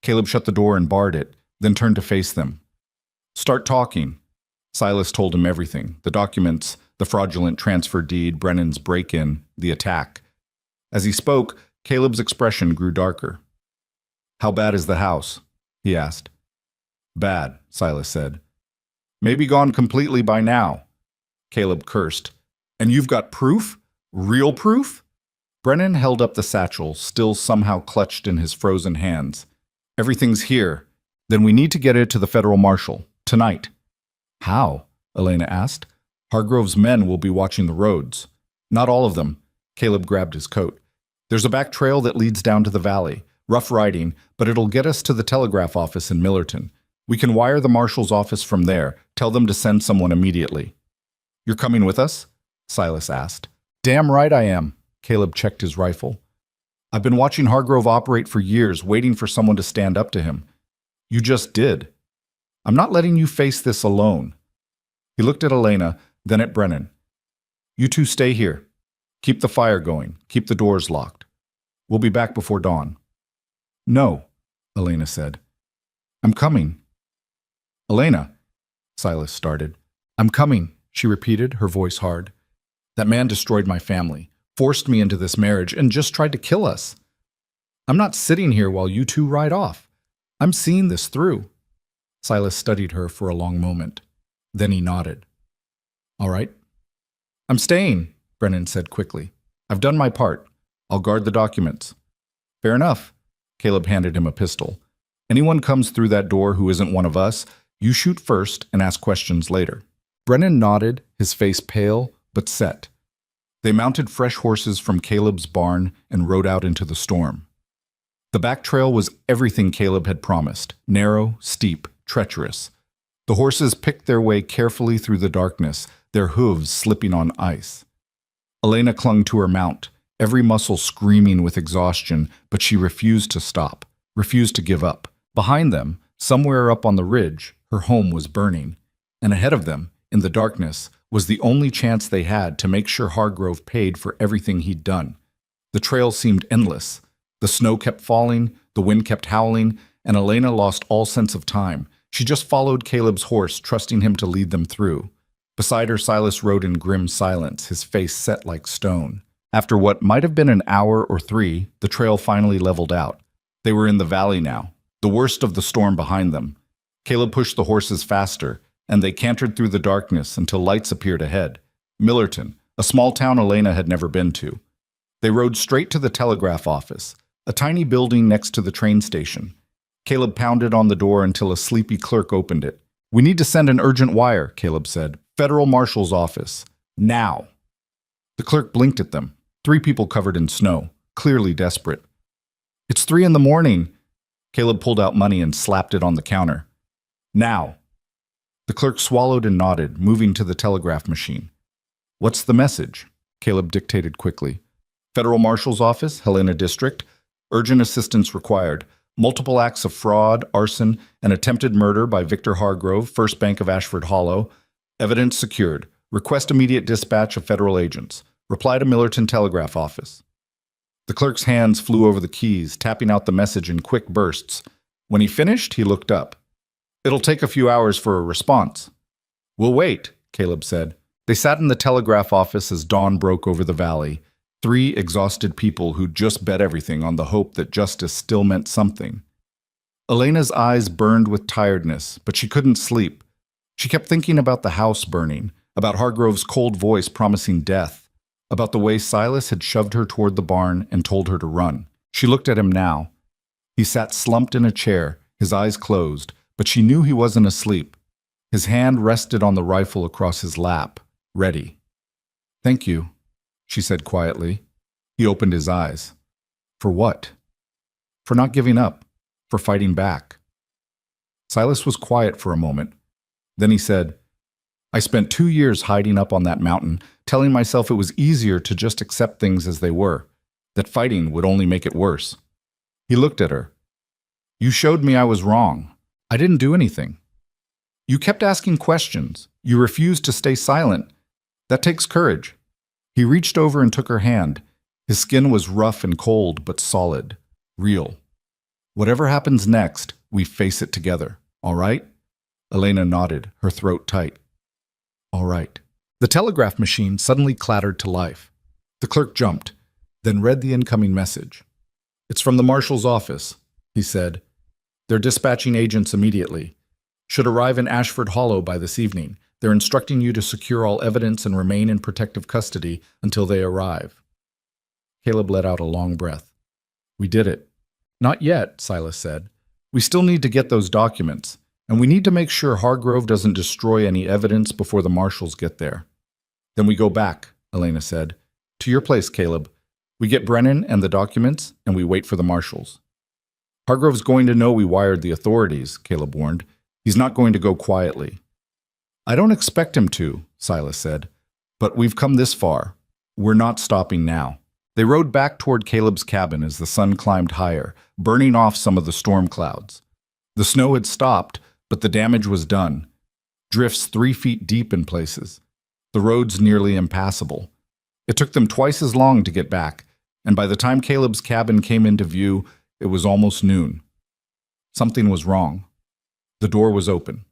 Caleb shut the door and barred it, then turned to face them. "Start talking." Silas told him everything, the documents, the fraudulent transfer deed, Brennan's break-in, the attack. As he spoke, Caleb's expression grew darker. "How bad is the house?" he asked. "Bad," Silas said. "Maybe gone completely by now." Caleb cursed. "And you've got proof? Real proof?" Brennan held up the satchel, still somehow clutched in his frozen hands. "Everything's here. Then we need to get it to the federal marshal. Tonight." "How?" Elena asked. "Hargrove's men will be watching the roads." "Not all of them." Caleb grabbed his coat. "There's a back trail that leads down to the valley. Rough riding, but it'll get us to the telegraph office in Millerton. We can wire the marshal's office from there, tell them to send someone immediately." "You're coming with us?" Silas asked. "Damn right I am." Caleb checked his rifle. "I've been watching Hargrove operate for years, waiting for someone to stand up to him. You just did. I'm not letting you face this alone." He looked at Elena, then at Brennan. "You two stay here. Keep the fire going. Keep the doors locked. We'll be back before dawn." "No," Elena said. "I'm coming." "Elena," Silas started. "I'm coming," she repeated, her voice hard. "That man destroyed my family, forced me into this marriage, and just tried to kill us. I'm not sitting here while you two ride off. I'm seeing this through." Silas studied her for a long moment. Then he nodded. "All right." "I'm staying," Brennan said quickly. "I've done my part. I'll guard the documents." "Fair enough." Caleb handed him a pistol. "Anyone comes through that door who isn't one of us, you shoot first and ask questions later." Brennan nodded, his face pale but set. They mounted fresh horses from Caleb's barn and rode out into the storm. The back trail was everything Caleb had promised, narrow, steep, treacherous. The horses picked their way carefully through the darkness, their hooves slipping on ice. Elena clung to her mount, every muscle screaming with exhaustion, but she refused to stop, refused to give up. Behind them, somewhere up on the ridge, her home was burning. And ahead of them, in the darkness, was the only chance they had to make sure Hargrove paid for everything he'd done. The trail seemed endless. The snow kept falling, the wind kept howling, and Elena lost all sense of time. She just followed Caleb's horse, trusting him to lead them through. Beside her, Silas rode in grim silence, his face set like stone. After what might have been an hour or 3, the trail finally leveled out. They were in the valley now, the worst of the storm behind them. Caleb pushed the horses faster, and they cantered through the darkness until lights appeared ahead. Millerton, a small town Elena had never been to. They rode straight to the telegraph office, a tiny building next to the train station. Caleb pounded on the door until a sleepy clerk opened it. "We need to send an urgent wire," Caleb said. "Federal Marshal's office. Now." The clerk blinked at them. 3 people covered in snow, clearly desperate. "It's 3 in the morning." Caleb pulled out money and slapped it on the counter. "Now." The clerk swallowed and nodded, moving to the telegraph machine. "What's the message?" Caleb dictated quickly. "Federal Marshal's office, Helena District. Urgent assistance required. Multiple acts of fraud, arson, and attempted murder by Victor Hargrove, First Bank of Ashford Hollow. Evidence secured. Request immediate dispatch of federal agents. Reply to Millerton Telegraph Office." The clerk's hands flew over the keys, tapping out the message in quick bursts. When he finished, he looked up. "It'll take a few hours for a response." "We'll wait," Caleb said. They sat in the telegraph office as dawn broke over the valley, three exhausted people who'd just bet everything on the hope that justice still meant something. Elena's eyes burned with tiredness, but she couldn't sleep. She kept thinking about the house burning, about Hargrove's cold voice promising death, about the way Silas had shoved her toward the barn and told her to run. She looked at him now. He sat slumped in a chair, his eyes closed, but she knew he wasn't asleep. His hand rested on the rifle across his lap, ready. "Thank you," she said quietly. He opened his eyes. "For what?" "For not giving up, for fighting back." Silas was quiet for a moment. Then he said, "I spent 2 years hiding up on that mountain, telling myself it was easier to just accept things as they were, that fighting would only make it worse." He looked at her. "You showed me I was wrong. I didn't do anything. You kept asking questions. You refused to stay silent. That takes courage." He reached over and took her hand. His skin was rough and cold, but solid, real. "Whatever happens next, we face it together, all right?" Elena nodded, her throat tight. "All right." The telegraph machine suddenly clattered to life. The clerk jumped, then read the incoming message. "It's from the marshal's office," he said. "They're dispatching agents immediately. Should arrive in Ashford Hollow by this evening. They're instructing you to secure all evidence and remain in protective custody until they arrive." Caleb let out a long breath. "We did it." "Not yet," Silas said. "We still need to get those documents, and we need to make sure Hargrove doesn't destroy any evidence before the marshals get there." "Then we go back," Elena said. "To your place, Caleb. We get Brennan and the documents, and we wait for the marshals." "Hargrove's going to know we wired the authorities," Caleb warned. "He's not going to go quietly." "I don't expect him to," Silas said. "But we've come this far. We're not stopping now." They rode back toward Caleb's cabin as the sun climbed higher, burning off some of the storm clouds. The snow had stopped, but the damage was done. Drifts 3 feet deep in places. The roads nearly impassable. It took them twice as long to get back, and by the time Caleb's cabin came into view, it was almost noon. Something was wrong. The door was open,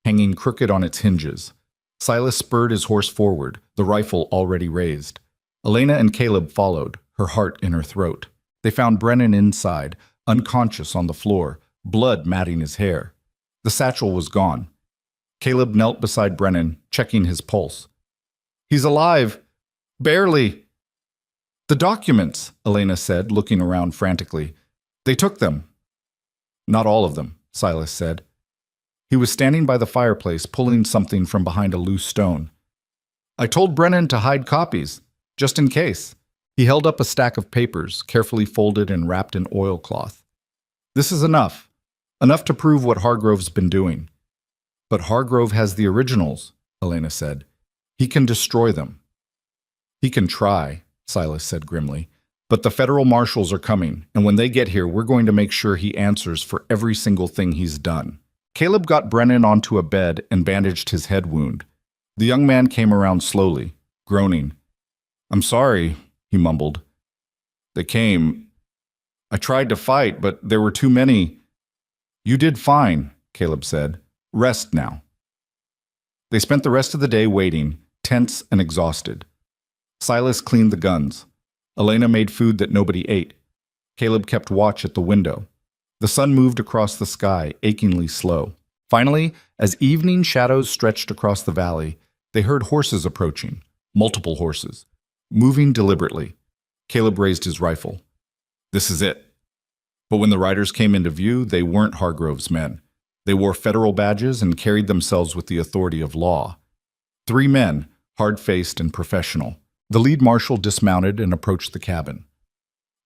hanging crooked on its hinges. Silas spurred his horse forward, the rifle already raised. Elena and Caleb followed, her heart in her throat. They found Brennan inside, unconscious on the floor, blood matting his hair. The satchel was gone. Caleb knelt beside Brennan, checking his pulse. "He's alive. Barely." "The documents," Elena said, looking around frantically. "They took them." "Not all of them," Silas said. He was standing by the fireplace, pulling something from behind a loose stone. "I told Brennan to hide copies, just in case." He held up a stack of papers, carefully folded and wrapped in oilcloth. "This is enough. Enough to prove what Hargrove's been doing." "But Hargrove has the originals," Elena said. "He can destroy them." "He can try," Silas said grimly. "But the federal marshals are coming, and when they get here, we're going to make sure he answers for every single thing he's done." Caleb got Brennan onto a bed and bandaged his head wound. The young man came around slowly, groaning. "I'm sorry," he mumbled. "They came. I tried to fight, but there were too many." "You did fine," Caleb said. "Rest now." They spent the rest of the day waiting, tense and exhausted. Silas cleaned the guns. Elena made food that nobody ate. Caleb kept watch at the window. The sun moved across the sky, achingly slow. Finally, as evening shadows stretched across the valley, they heard horses approaching, multiple horses, moving deliberately. Caleb raised his rifle. This is it. But when the riders came into view, they weren't Hargrove's men. They wore federal badges and carried themselves with the authority of law. 3 men, hard-faced and professional. The lead marshal dismounted and approached the cabin.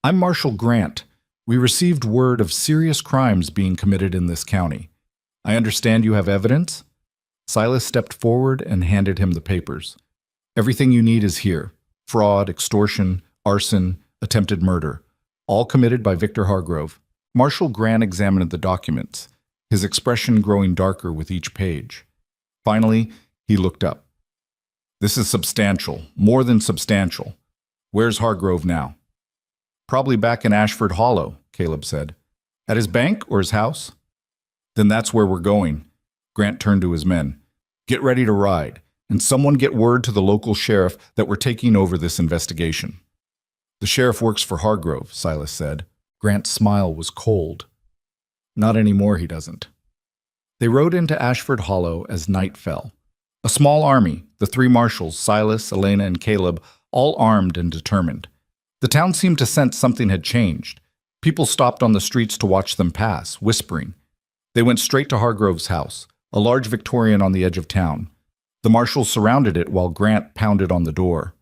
"I'm Marshal Grant. We received word of serious crimes being committed in this county. I understand you have evidence?" Silas stepped forward and handed him the papers. "Everything you need is here. Fraud, extortion, arson, attempted murder. All committed by Victor Hargrove." Marshal Grant examined the documents, his expression growing darker with each page. Finally, he looked up. "This is substantial, more than substantial. Where's Hargrove now?" "Probably back in Ashford Hollow," Caleb said. "At his bank or his house?" "Then that's where we're going." Grant turned to his men. "Get ready to ride, and someone get word to the local sheriff that we're taking over this investigation." "The sheriff works for Hargrove," Silas said. Grant's smile was cold. "Not anymore, he doesn't." They rode into Ashford Hollow as night fell. A small army, the three marshals, Silas, Elena, and Caleb, all armed and determined. The town seemed to sense something had changed. People stopped on the streets to watch them pass, whispering. They went straight to Hargrove's house, a large Victorian on the edge of town. The marshals surrounded it while Grant pounded on the door.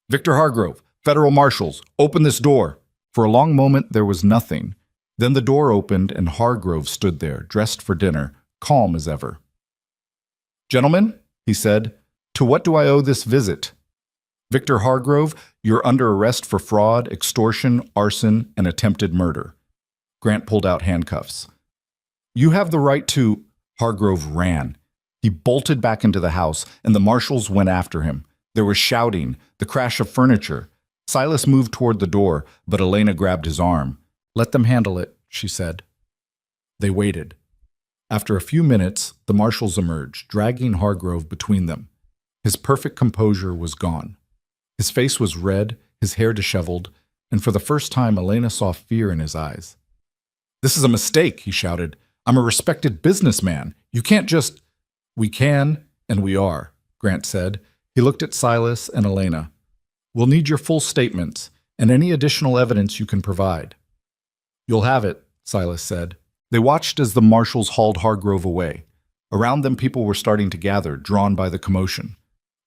"Victor Hargrove, federal marshals, open this door." For a long moment there was nothing. Then the door opened and Hargrove stood there, dressed for dinner, calm as ever. "Gentlemen," he said, "to what do I owe this visit?" "Victor Hargrove, you're under arrest for fraud, extortion, arson, and attempted murder." Grant pulled out handcuffs. "You have the right to—" Hargrove ran. He bolted back into the house, and the marshals went after him. There was shouting, the crash of furniture. Silas moved toward the door, but Elena grabbed his arm. "Let them handle it," she said. They waited. After a few minutes, the marshals emerged, dragging Hargrove between them. His perfect composure was gone. His face was red, his hair disheveled, and for the first time Elena saw fear in his eyes. "This is a mistake," he shouted. "I'm a respected businessman. You can't just—" "We can, and we are," Grant said. He looked at Silas and Elena. "We'll need your full statements, and any additional evidence you can provide." "You'll have it," Silas said. They watched as the marshals hauled Hargrove away. Around them people were starting to gather, drawn by the commotion.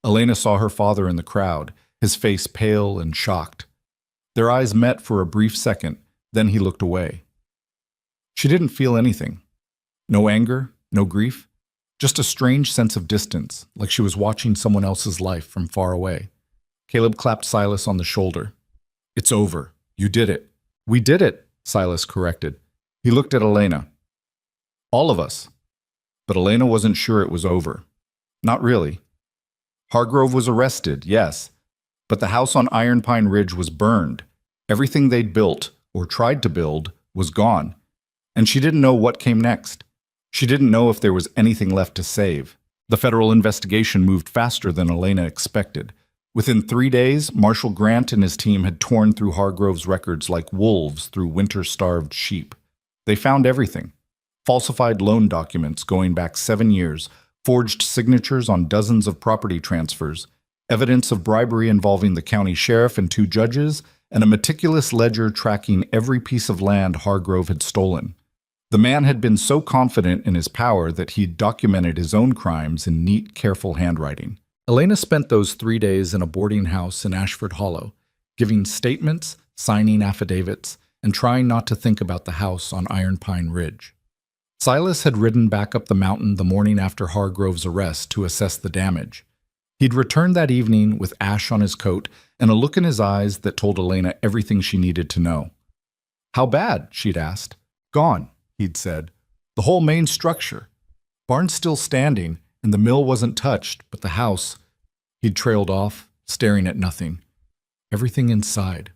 Elena saw her father in the crowd, his face pale and shocked. Their eyes met for a brief second, then he looked away. She didn't feel anything. No anger, no grief, just a strange sense of distance, like she was watching someone else's life from far away. Caleb clapped Silas on the shoulder. "It's over. You did it." "We did it," Silas corrected. He looked at Elena. "All of us." But Elena wasn't sure it was over. Not really. Hargrove was arrested, yes, but the house on Iron Pine Ridge was burned. Everything they'd built, or tried to build, was gone. And she didn't know what came next. She didn't know if there was anything left to save. The federal investigation moved faster than Elena expected. Within 3 days, Marshal Grant and his team had torn through Hargrove's records like wolves through winter-starved sheep. They found everything. Falsified loan documents going back 7 years, forged signatures on dozens of property transfers, evidence of bribery involving the county sheriff and 2 judges, and a meticulous ledger tracking every piece of land Hargrove had stolen. The man had been so confident in his power that he'd documented his own crimes in neat, careful handwriting. Elena spent those 3 days in a boarding house in Ashford Hollow, giving statements, signing affidavits, and trying not to think about the house on Iron Pine Ridge. Silas had ridden back up the mountain the morning after Hargrove's arrest to assess the damage. He'd returned that evening with ash on his coat and a look in his eyes that told Elena everything she needed to know. "How bad?" she'd asked. "Gone," he'd said. "The whole main structure. Barn's still standing, and the mill wasn't touched, but the house—" He'd trailed off, staring at nothing. Everything inside.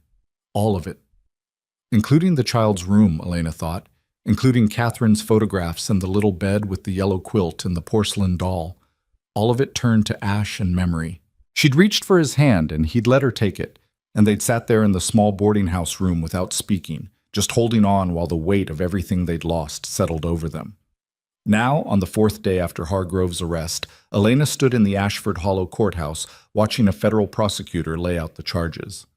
All of it. Including the child's room, Elena thought, including Catherine's photographs and the little bed with the yellow quilt and the porcelain doll. All of it turned to ash and memory. She'd reached for his hand, and he'd let her take it, and they'd sat there in the small boarding house room without speaking, just holding on while the weight of everything they'd lost settled over them. Now, on the 4th day after Hargrove's arrest, Elena stood in the Ashford Hollow courthouse watching a federal prosecutor lay out the charges.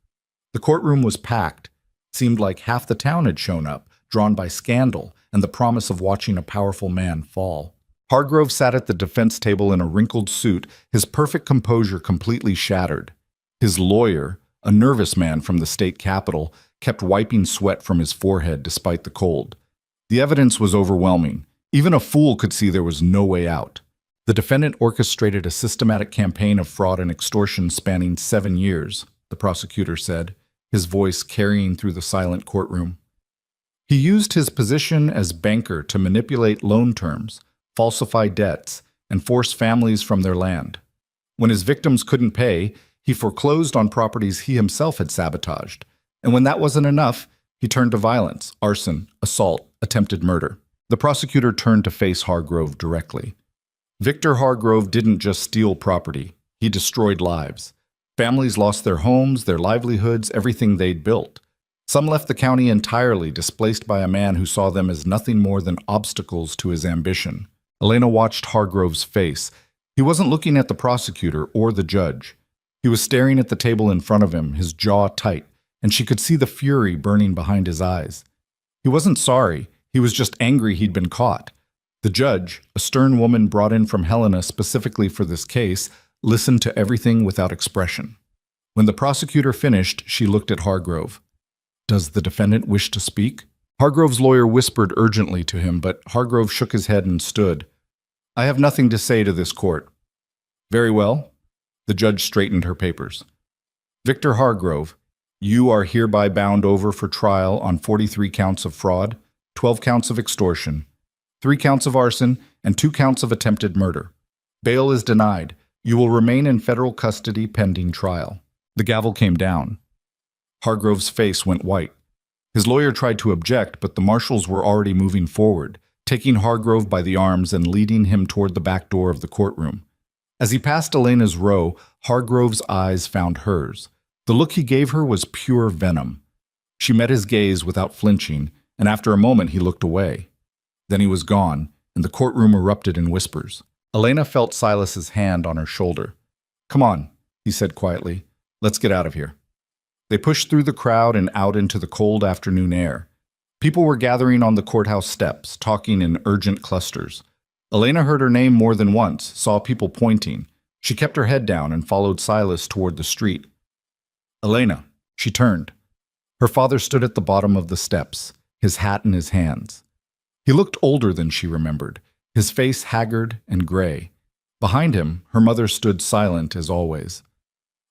The courtroom was packed. Seemed like half the town had shown up, drawn by scandal and the promise of watching a powerful man fall. Hargrove sat at the defense table in a wrinkled suit, his perfect composure completely shattered. His lawyer, a nervous man from the state capitol, kept wiping sweat from his forehead despite the cold. The evidence was overwhelming. Even a fool could see there was no way out. The defendant orchestrated a systematic campaign of fraud and extortion spanning 7 years, the prosecutor said, his voice carrying through the silent courtroom. He used his position as banker to manipulate loan terms, falsify debts, and force families from their land. When his victims couldn't pay, he foreclosed on properties he himself had sabotaged. And when that wasn't enough, he turned to violence, arson, assault, attempted murder. The prosecutor turned to face Hargrove directly. Victor Hargrove didn't just steal property. He destroyed lives. Families lost their homes, their livelihoods, everything they'd built. Some left the county entirely, displaced by a man who saw them as nothing more than obstacles to his ambition. Elena watched Hargrove's face. He wasn't looking at the prosecutor or the judge. He was staring at the table in front of him, his jaw tight, and she could see the fury burning behind his eyes. He wasn't sorry. He was just angry he'd been caught. The judge, a stern woman brought in from Helena specifically for this case, listened to everything without expression. When the prosecutor finished, she looked at Hargrove. "Does the defendant wish to speak?" Hargrove's lawyer whispered urgently to him, but Hargrove shook his head and stood. "I have nothing to say to this court." "Very well." The judge straightened her papers. "Victor Hargrove, you are hereby bound over for trial on 43 counts of fraud, 12 counts of extortion, 3 counts of arson, and 2 counts of attempted murder. Bail is denied. You will remain in federal custody pending trial." The gavel came down. Hargrove's face went white. His lawyer tried to object, but the marshals were already moving forward, taking Hargrove by the arms and leading him toward the back door of the courtroom. As he passed Elena's row, Hargrove's eyes found hers. The look he gave her was pure venom. She met his gaze without flinching, and after a moment he looked away. Then he was gone, and the courtroom erupted in whispers. Elena felt Silas's hand on her shoulder. "Come on," he said quietly. "Let's get out of here." They pushed through the crowd and out into the cold afternoon air. People were gathering on the courthouse steps, talking in urgent clusters. Elena heard her name more than once, saw people pointing. She kept her head down and followed Silas toward the street. "Elena," she turned. Her father stood at the bottom of the steps, his hat in his hands. He looked older than she remembered, his face haggard and gray. Behind him, her mother stood silent as always.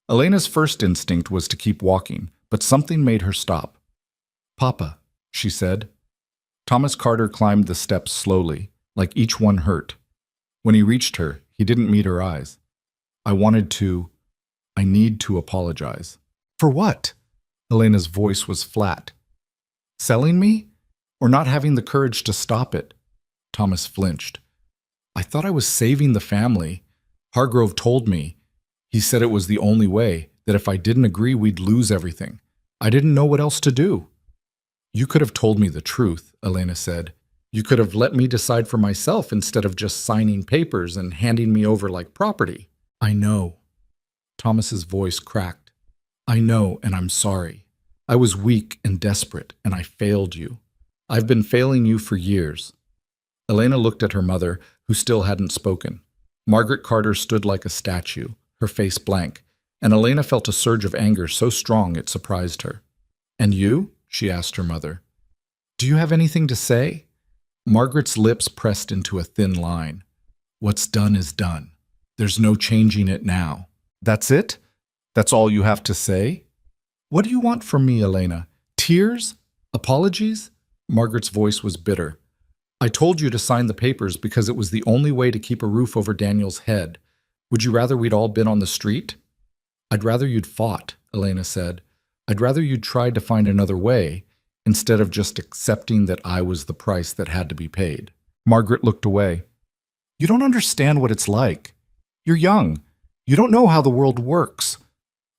Elena's first instinct was to keep walking, but something made her stop. "Papa," she said. Thomas Carter climbed the steps slowly, like each one hurt. When he reached her, he didn't meet her eyes. I need to apologize." "For what?" Elena's voice was flat. "Selling me? Or not having the courage to stop it?" Thomas flinched. "I thought I was saving the family. Hargrove told me. He said it was the only way, that if I didn't agree we'd lose everything. I didn't know what else to do." "You could have told me the truth," Elena said. "You could have let me decide for myself instead of just signing papers and handing me over like property." "I know." Thomas's voice cracked. "I know, and I'm sorry. I was weak and desperate, and I failed you. I've been failing you for years." Elena looked at her mother, who still hadn't spoken. Margaret Carter stood like a statue, her face blank, and Elena felt a surge of anger so strong it surprised her. "And you?" she asked her mother. "Do you have anything to say?" Margaret's lips pressed into a thin line. "What's done is done. There's no changing it now." "That's it? That's all you have to say?" "What do you want from me, Elena? Tears? Apologies?" Margaret's voice was bitter. "I told you to sign the papers because it was the only way to keep a roof over Daniel's head. Would you rather we'd all been on the street?" "I'd rather you'd fought," Elena said. "I'd rather you'd tried to find another way, instead of just accepting that I was the price that had to be paid." Margaret looked away. "You don't understand what it's like. You're young. You don't know how the world works."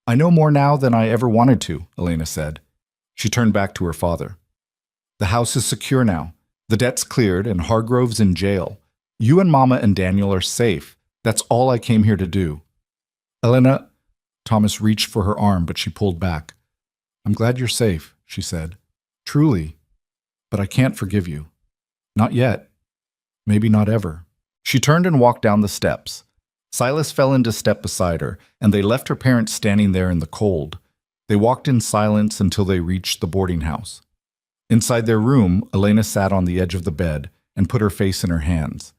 "I know more now than I ever wanted to," Elena said. She turned back to her father. "The house is secure now. The debt's cleared and Hargrove's in jail. You and Mama and Daniel are safe. That's all I came here to do." "Elena," Thomas reached for her arm, but she pulled back. "I'm glad you're safe," she said. "Truly. But I can't forgive you. Not yet. Maybe not ever." She turned and walked down the steps. Silas fell into step beside her, and they left her parents standing there in the cold. They walked in silence until they reached the boarding house. Inside their room, Elena sat on the edge of the bed and put her face in her hands.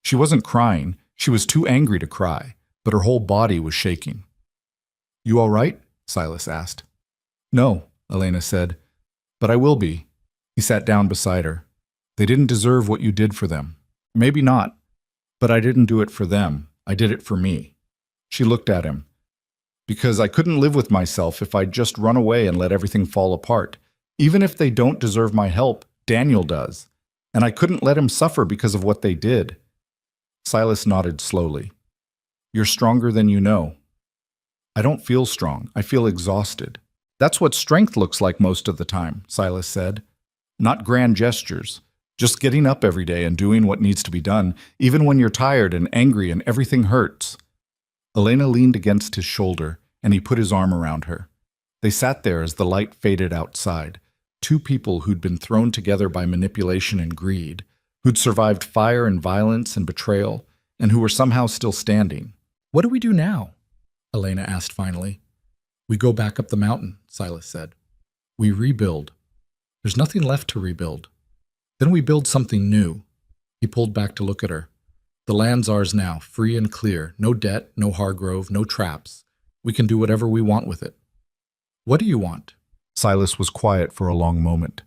She wasn't crying. She was too angry to cry, but her whole body was shaking. "You all right?" Silas asked. "No," Elena said, "but I will be." He sat down beside her. "They didn't deserve what you did for them." "Maybe not, but I didn't do it for them. I did it for me." She looked at him. "Because I couldn't live with myself if I'd just run away and let everything fall apart. Even if they don't deserve my help, Daniel does. And I couldn't let him suffer because of what they did." Silas nodded slowly. "You're stronger than you know," I don't feel strong. I feel exhausted. That's what strength looks like most of the time, Silas said. Not grand gestures. Just getting up every day and doing what needs to be done, even when you're tired and angry and everything hurts. Elena leaned against his shoulder, and he put his arm around her. They sat there as the light faded outside, two people who'd been thrown together by manipulation and greed, who'd survived fire and violence and betrayal, and who were somehow still standing. What do we do now? Elena asked finally. We go back up the mountain, Silas said. We rebuild. There's nothing left to rebuild. Then we build something new. He pulled back to look at her. The land's ours now, free and clear. No debt, no Hargrove, no traps. We can do whatever we want with it. What do you want? Silas was quiet for a long moment.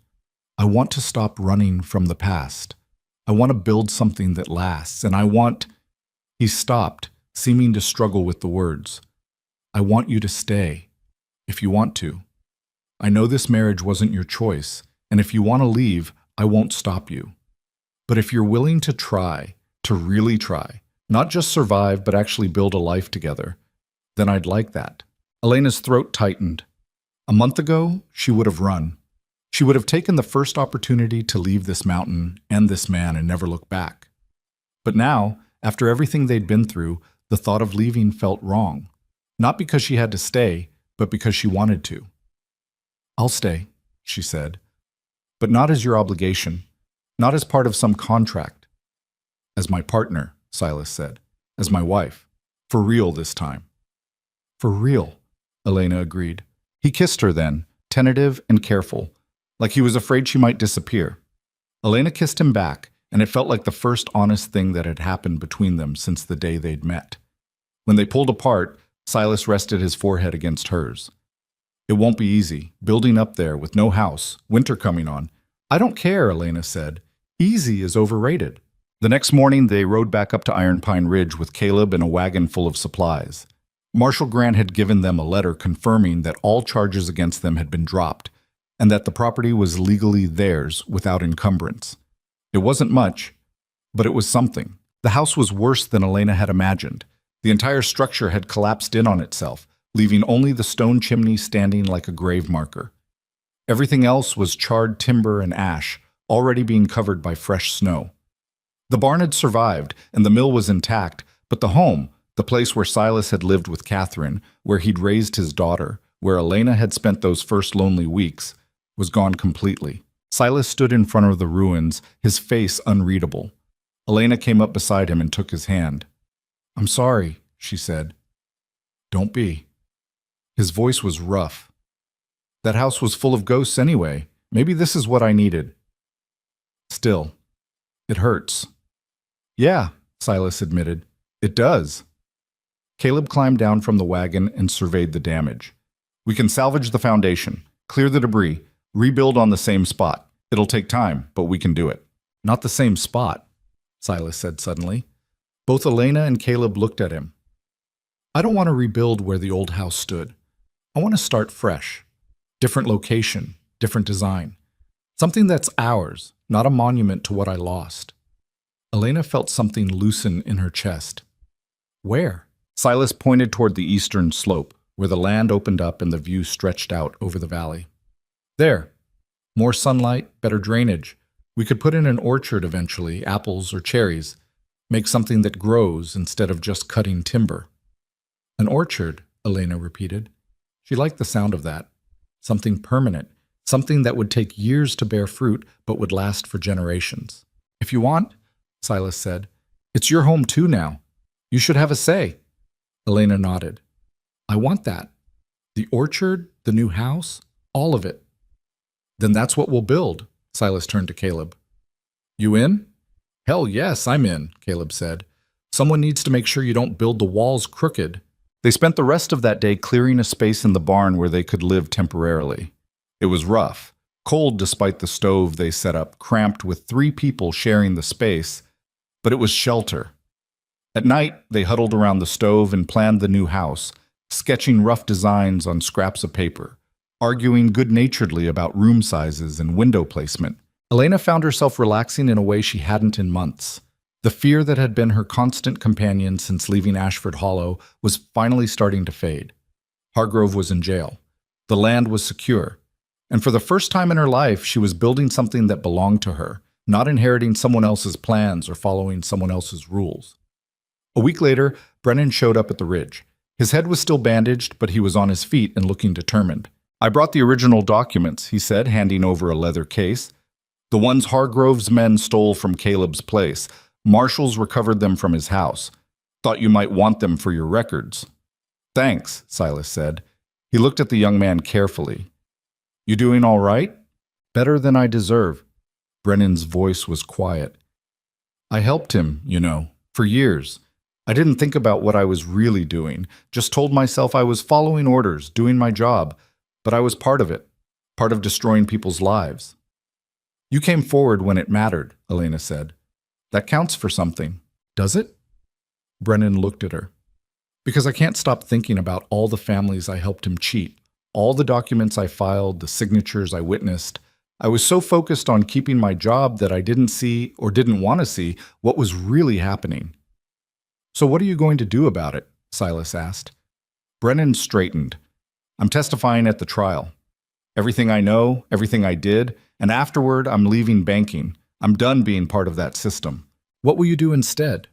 I want to stop running from the past. I want to build something that lasts, and I want... He stopped, seeming to struggle with the words. I want you to stay, if you want to. I know this marriage wasn't your choice, and if you want to leave, I won't stop you. But if you're willing to try, to really try, not just survive, but actually build a life together, then I'd like that. Elena's throat tightened. A month ago, she would have run. She would have taken the first opportunity to leave this mountain and this man and never look back. But now, after everything they'd been through, the thought of leaving felt wrong. Not because she had to stay, but because she wanted to. I'll stay, she said. But not as your obligation, not as part of some contract. As my partner, Silas said. As my wife. For real this time. For real, Elena agreed. He kissed her then, tentative and careful, like he was afraid she might disappear. Elena kissed him back, and it felt like the first honest thing that had happened between them since the day they'd met. When they pulled apart, Silas rested his forehead against hers. It won't be easy, building up there with no house, winter coming on. I don't care, Elena said. Easy is overrated. The next morning, they rode back up to Iron Pine Ridge with Caleb in a wagon full of supplies. Marshal Grant had given them a letter confirming that all charges against them had been dropped, and that the property was legally theirs without encumbrance. It wasn't much, but it was something. The house was worse than Elena had imagined. The entire structure had collapsed in on itself, leaving only the stone chimney standing like a grave marker. Everything else was charred timber and ash, already being covered by fresh snow. The barn had survived, and the mill was intact, but the home, the place where Silas had lived with Catherine, where he'd raised his daughter, where Elena had spent those first lonely weeks, was gone completely. Silas stood in front of the ruins, his face unreadable. Elena came up beside him and took his hand. I'm sorry, she said. Don't be. His voice was rough. That house was full of ghosts anyway. Maybe this is what I needed. Still, it hurts. Yeah, Silas admitted. It does. Caleb climbed down from the wagon and surveyed the damage. We can salvage the foundation, clear the debris, rebuild on the same spot. It'll take time, but we can do it. Not the same spot, Silas said suddenly. Both Elena and Caleb looked at him. I don't want to rebuild where the old house stood. I want to start fresh. Different location, different design. Something that's ours, not a monument to what I lost. Elena felt something loosen in her chest. Where? Silas pointed toward the eastern slope, where the land opened up and the view stretched out over the valley. There. More sunlight, better drainage. We could put in an orchard eventually, apples or cherries. Make something that grows instead of just cutting timber. An orchard, Elena repeated. She liked the sound of that. Something permanent, something that would take years to bear fruit but would last for generations. If you want, Silas said, it's your home too now. You should have a say. Elena nodded. I want that. The orchard, the new house, all of it. Then that's what we'll build, Silas turned to Caleb. You in? Hell yes, I'm in, Caleb said. Someone needs to make sure you don't build the walls crooked. They spent the rest of that day clearing a space in the barn where they could live temporarily. It was rough, cold despite the stove they set up, cramped with 3 people sharing the space, but it was shelter. At night, they huddled around the stove and planned the new house, sketching rough designs on scraps of paper, arguing good-naturedly about room sizes and window placement. Elena found herself relaxing in a way she hadn't in months. The fear that had been her constant companion since leaving Ashford Hollow was finally starting to fade. Hargrove was in jail. The land was secure. And for the first time in her life, she was building something that belonged to her, not inheriting someone else's plans or following someone else's rules. A week later, Brennan showed up at the Ridge. His head was still bandaged, but he was on his feet and looking determined. "I brought the original documents," he said, handing over a leather case. "The ones Hargrove's men stole from Caleb's place. Marshals recovered them from his house. Thought you might want them for your records." "Thanks," Silas said. He looked at the young man carefully. "You doing all right?" "Better than I deserve." Brennan's voice was quiet. "I helped him, for years. I didn't think about what I was really doing, just told myself I was following orders, doing my job, but I was part of it, part of destroying people's lives." "You came forward when it mattered," Elena said. "That counts for something." "Does it?" Brennan looked at her. "Because I can't stop thinking about all the families I helped him cheat, all the documents I filed, the signatures I witnessed. I was so focused on keeping my job that I didn't see, or didn't want to see, what was really happening." "So what are you going to do about it?" Silas asked. Brennan straightened. "I'm testifying at the trial. Everything I know, everything I did, and afterward I'm leaving banking. I'm done being part of that system." "What will you do instead?"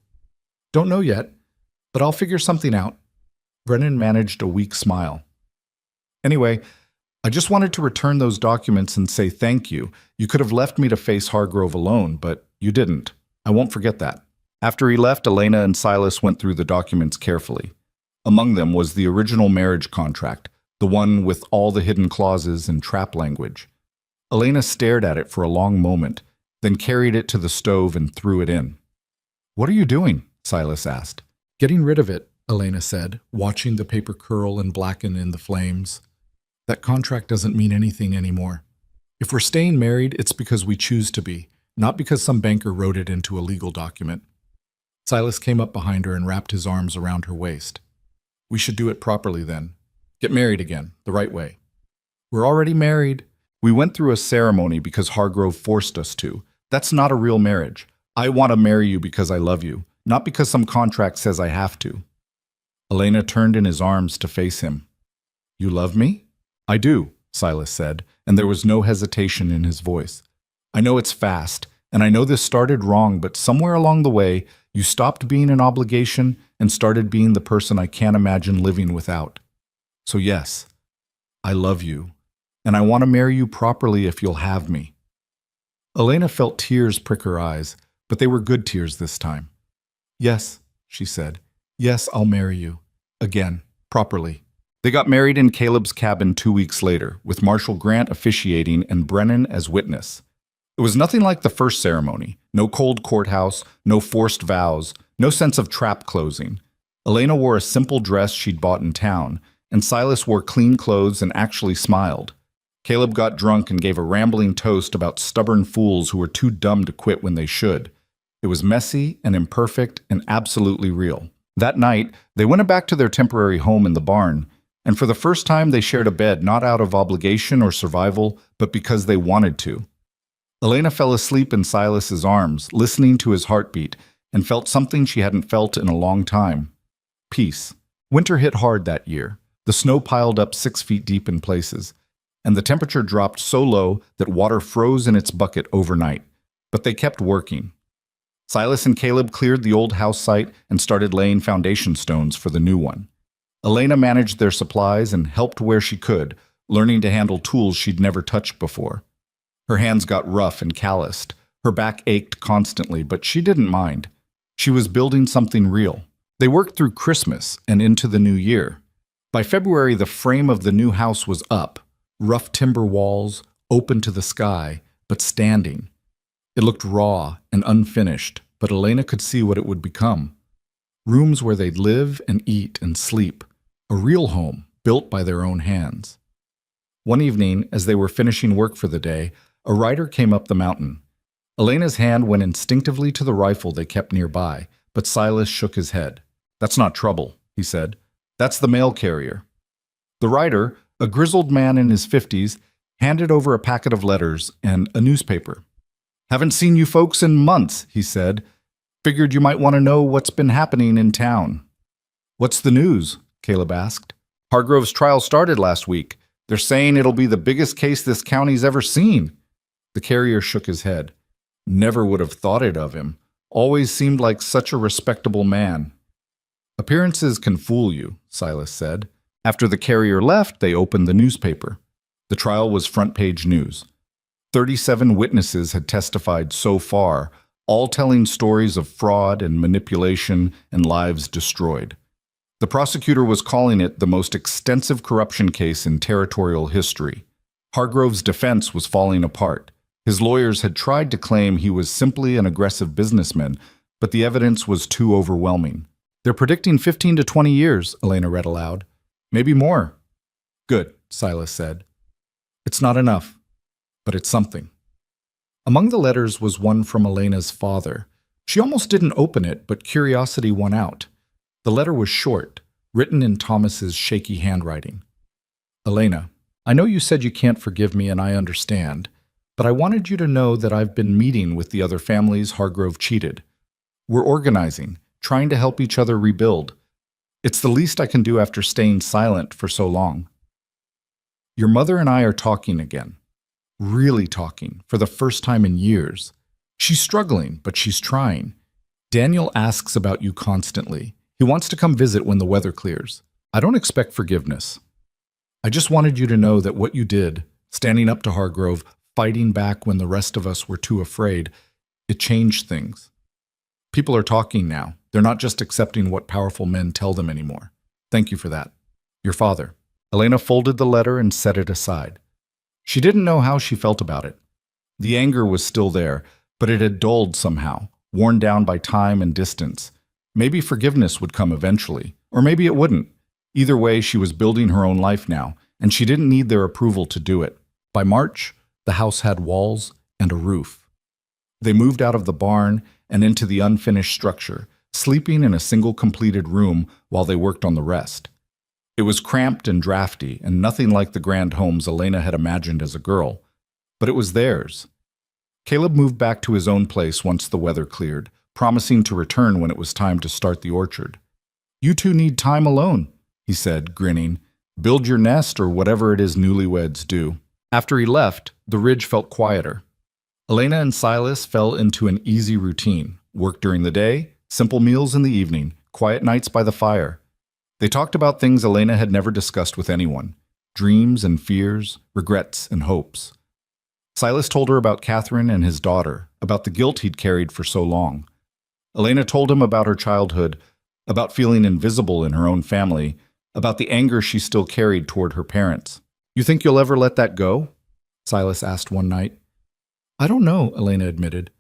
"Don't know yet, but I'll figure something out." Brennan managed a weak smile. "Anyway, I just wanted to return those documents and say thank you. You could have left me to face Hargrove alone, but you didn't. I won't forget that." After he left, Elena and Silas went through the documents carefully. Among them was the original marriage contract, the one with all the hidden clauses and trap language. Elena stared at it for a long moment, then carried it to the stove and threw it in. "What are you doing?" Silas asked. "Getting rid of it," Elena said, watching the paper curl and blacken in the flames. "That contract doesn't mean anything anymore. If we're staying married, it's because we choose to be, not because some banker wrote it into a legal document." Silas came up behind her and wrapped his arms around her waist. "We should do it properly then. Get married again, the right way." "We're already married." "We went through a ceremony because Hargrove forced us to. That's not a real marriage. I want to marry you because I love you, not because some contract says I have to." Elena turned in his arms to face him. "You love me?" "I do," Silas said, and there was no hesitation in his voice. "I know it's fast, and I know this started wrong, but somewhere along the way, you stopped being an obligation and started being the person I can't imagine living without. So yes, I love you, and I want to marry you properly if you'll have me." Elena felt tears prick her eyes, but they were good tears this time. "Yes," she said. "Yes, I'll marry you. Again, properly." They got married in Caleb's cabin 2 weeks later, with Marshal Grant officiating and Brennan as witness. It was nothing like the first ceremony. No cold courthouse, no forced vows, no sense of trap closing. Elena wore a simple dress she'd bought in town, and Silas wore clean clothes and actually smiled. Caleb got drunk and gave a rambling toast about stubborn fools who were too dumb to quit when they should. It was messy and imperfect and absolutely real. That night, they went back to their temporary home in the barn, and for the first time they shared a bed not out of obligation or survival, but because they wanted to. Elena fell asleep in Silas's arms, listening to his heartbeat, and felt something she hadn't felt in a long time. Peace. Winter hit hard that year. The snow piled up 6 feet deep in places, and the temperature dropped so low that water froze in its bucket overnight. But they kept working. Silas and Caleb cleared the old house site and started laying foundation stones for the new one. Elena managed their supplies and helped where she could, learning to handle tools she'd never touched before. Her hands got rough and calloused. Her back ached constantly, but she didn't mind. She was building something real. They worked through Christmas and into the new year. By February, the frame of the new house was up, rough timber walls, open to the sky, but standing. It looked raw and unfinished, but Elena could see what it would become. Rooms where they'd live and eat and sleep. A real home, built by their own hands. One evening, as they were finishing work for the day, a rider came up the mountain. Elena's hand went instinctively to the rifle they kept nearby, but Silas shook his head. "That's not trouble," he said. "That's the mail carrier." The rider, a grizzled man in his 50s, handed over a packet of letters and a newspaper. "Haven't seen you folks in months," he said. "Figured you might want to know what's been happening in town." "What's the news?" Caleb asked. Hargrove's trial started last week. They're saying it'll be the biggest case this county's ever seen. The carrier shook his head. Never would have thought it of him. Always seemed like such a respectable man. Appearances can fool you, Silas said. After the carrier left, they opened the newspaper. The trial was front-page news. 37 witnesses had testified so far, all telling stories of fraud and manipulation and lives destroyed. The prosecutor was calling it the most extensive corruption case in territorial history. Hargrove's defense was falling apart. His lawyers had tried to claim he was simply an aggressive businessman, but the evidence was too overwhelming. They're predicting 15 to 20 years, Elena read aloud. Maybe more. Good, Silas said. It's not enough, but it's something. Among the letters was one from Elena's father. She almost didn't open it, but curiosity won out. The letter was short, written in Thomas's shaky handwriting. Elena, I know you said you can't forgive me, and I understand, but I wanted you to know that I've been meeting with the other families Hargrove cheated. We're organizing, trying to help each other rebuild. It's the least I can do after staying silent for so long. Your mother and I are talking again. Really talking, for the first time in years. She's struggling, but she's trying. Daniel asks about you constantly. He wants to come visit when the weather clears. I don't expect forgiveness. I just wanted you to know that what you did, standing up to Hargrove, fighting back when the rest of us were too afraid, it changed things. People are talking now. They're not just accepting what powerful men tell them anymore. Thank you for that. Your father. Elena folded the letter and set it aside. She didn't know how she felt about it. The anger was still there, but it had dulled somehow, worn down by time and distance. Maybe forgiveness would come eventually, or maybe it wouldn't. Either way, she was building her own life now, and she didn't need their approval to do it. By March, the house had walls and a roof. They moved out of the barn and into the unfinished structure, sleeping in a single completed room while they worked on the rest. It was cramped and drafty, and nothing like the grand homes Elena had imagined as a girl, but it was theirs. Caleb moved back to his own place once the weather cleared, promising to return when it was time to start the orchard. You two need time alone, he said, grinning. Build your nest or whatever it is newlyweds do. After he left, the ridge felt quieter. Elena and Silas fell into an easy routine. Work during the day, simple meals in the evening, quiet nights by the fire. They talked about things Elena had never discussed with anyone. Dreams and fears, regrets and hopes. Silas told her about Catherine and his daughter, about the guilt he'd carried for so long. Elena told him about her childhood, about feeling invisible in her own family, about the anger she still carried toward her parents. You think you'll ever let that go? Silas asked one night. I don't know, Elena admitted.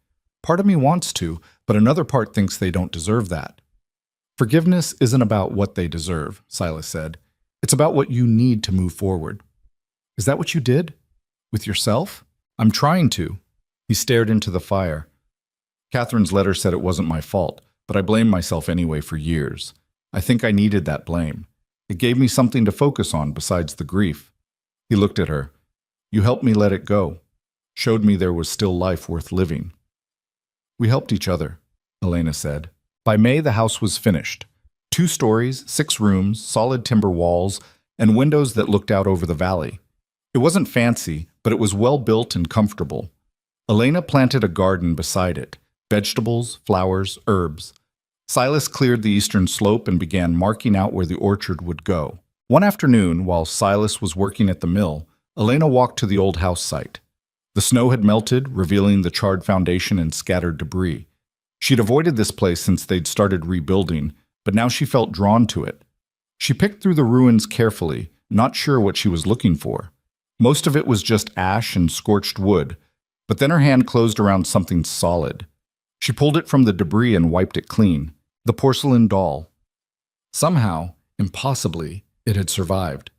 Part of me wants to, but another part thinks they don't deserve that. Forgiveness isn't about what they deserve, Silas said. It's about what you need to move forward. Is that what you did? With yourself? I'm trying to. He stared into the fire. Catherine's letter said it wasn't my fault, but I blamed myself anyway for years. I think I needed that blame. It gave me something to focus on besides the grief. He looked at her. You helped me let it go. Showed me there was still life worth living. We helped each other, Elena said. By May, the house was finished. 2 stories, 6 rooms, solid timber walls, and windows that looked out over the valley. It wasn't fancy, but it was well built and comfortable. Elena planted a garden beside it. Vegetables, flowers, herbs. Silas cleared the eastern slope and began marking out where the orchard would go. One afternoon, while Silas was working at the mill, Elena walked to the old house site. The snow had melted, revealing the charred foundation and scattered debris. She'd avoided this place since they'd started rebuilding, but now she felt drawn to it. She picked through the ruins carefully, not sure what she was looking for. Most of it was just ash and scorched wood, but then her hand closed around something solid. She pulled it from the debris and wiped it clean. The porcelain doll. Somehow, impossibly, it had survived.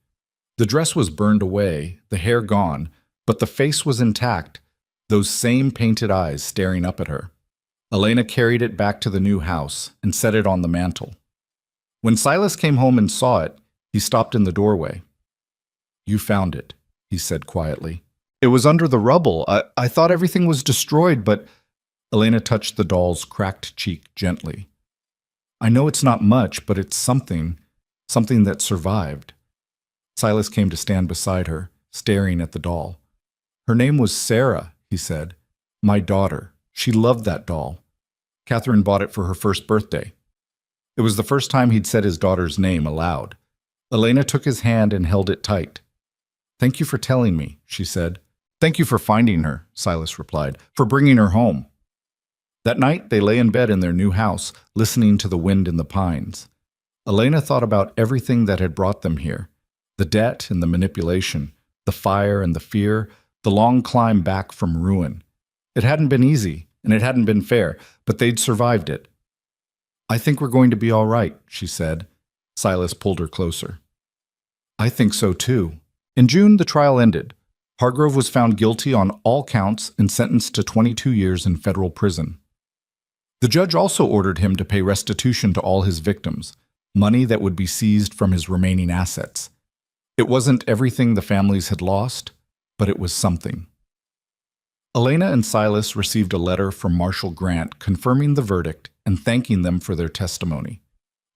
The dress was burned away, the hair gone, but the face was intact, those same painted eyes staring up at her. Elena carried it back to the new house and set it on the mantel. When Silas came home and saw it, he stopped in the doorway. You found it, he said quietly. It was under the rubble. I thought everything was destroyed, but... Elena touched the doll's cracked cheek gently. I know it's not much, but it's something that survived. Silas came to stand beside her, staring at the doll. Her name was Sarah, he said. My daughter. She loved that doll. Catherine bought it for her first birthday. It was the first time he'd said his daughter's name aloud. Elena took his hand and held it tight. Thank you for telling me, she said. Thank you for finding her, Silas replied, for bringing her home. That night, they lay in bed in their new house, listening to the wind in the pines. Elena thought about everything that had brought them here. The debt and the manipulation, the fire and the fear, the long climb back from ruin. It hadn't been easy, and it hadn't been fair, but they'd survived it. I think we're going to be all right, she said. Silas pulled her closer. I think so too. In June, the trial ended. Hargrove was found guilty on all counts and sentenced to 22 years in federal prison. The judge also ordered him to pay restitution to all his victims, money that would be seized from his remaining assets. It wasn't everything the families had lost, but it was something. Elena and Silas received a letter from Marshal Grant confirming the verdict and thanking them for their testimony.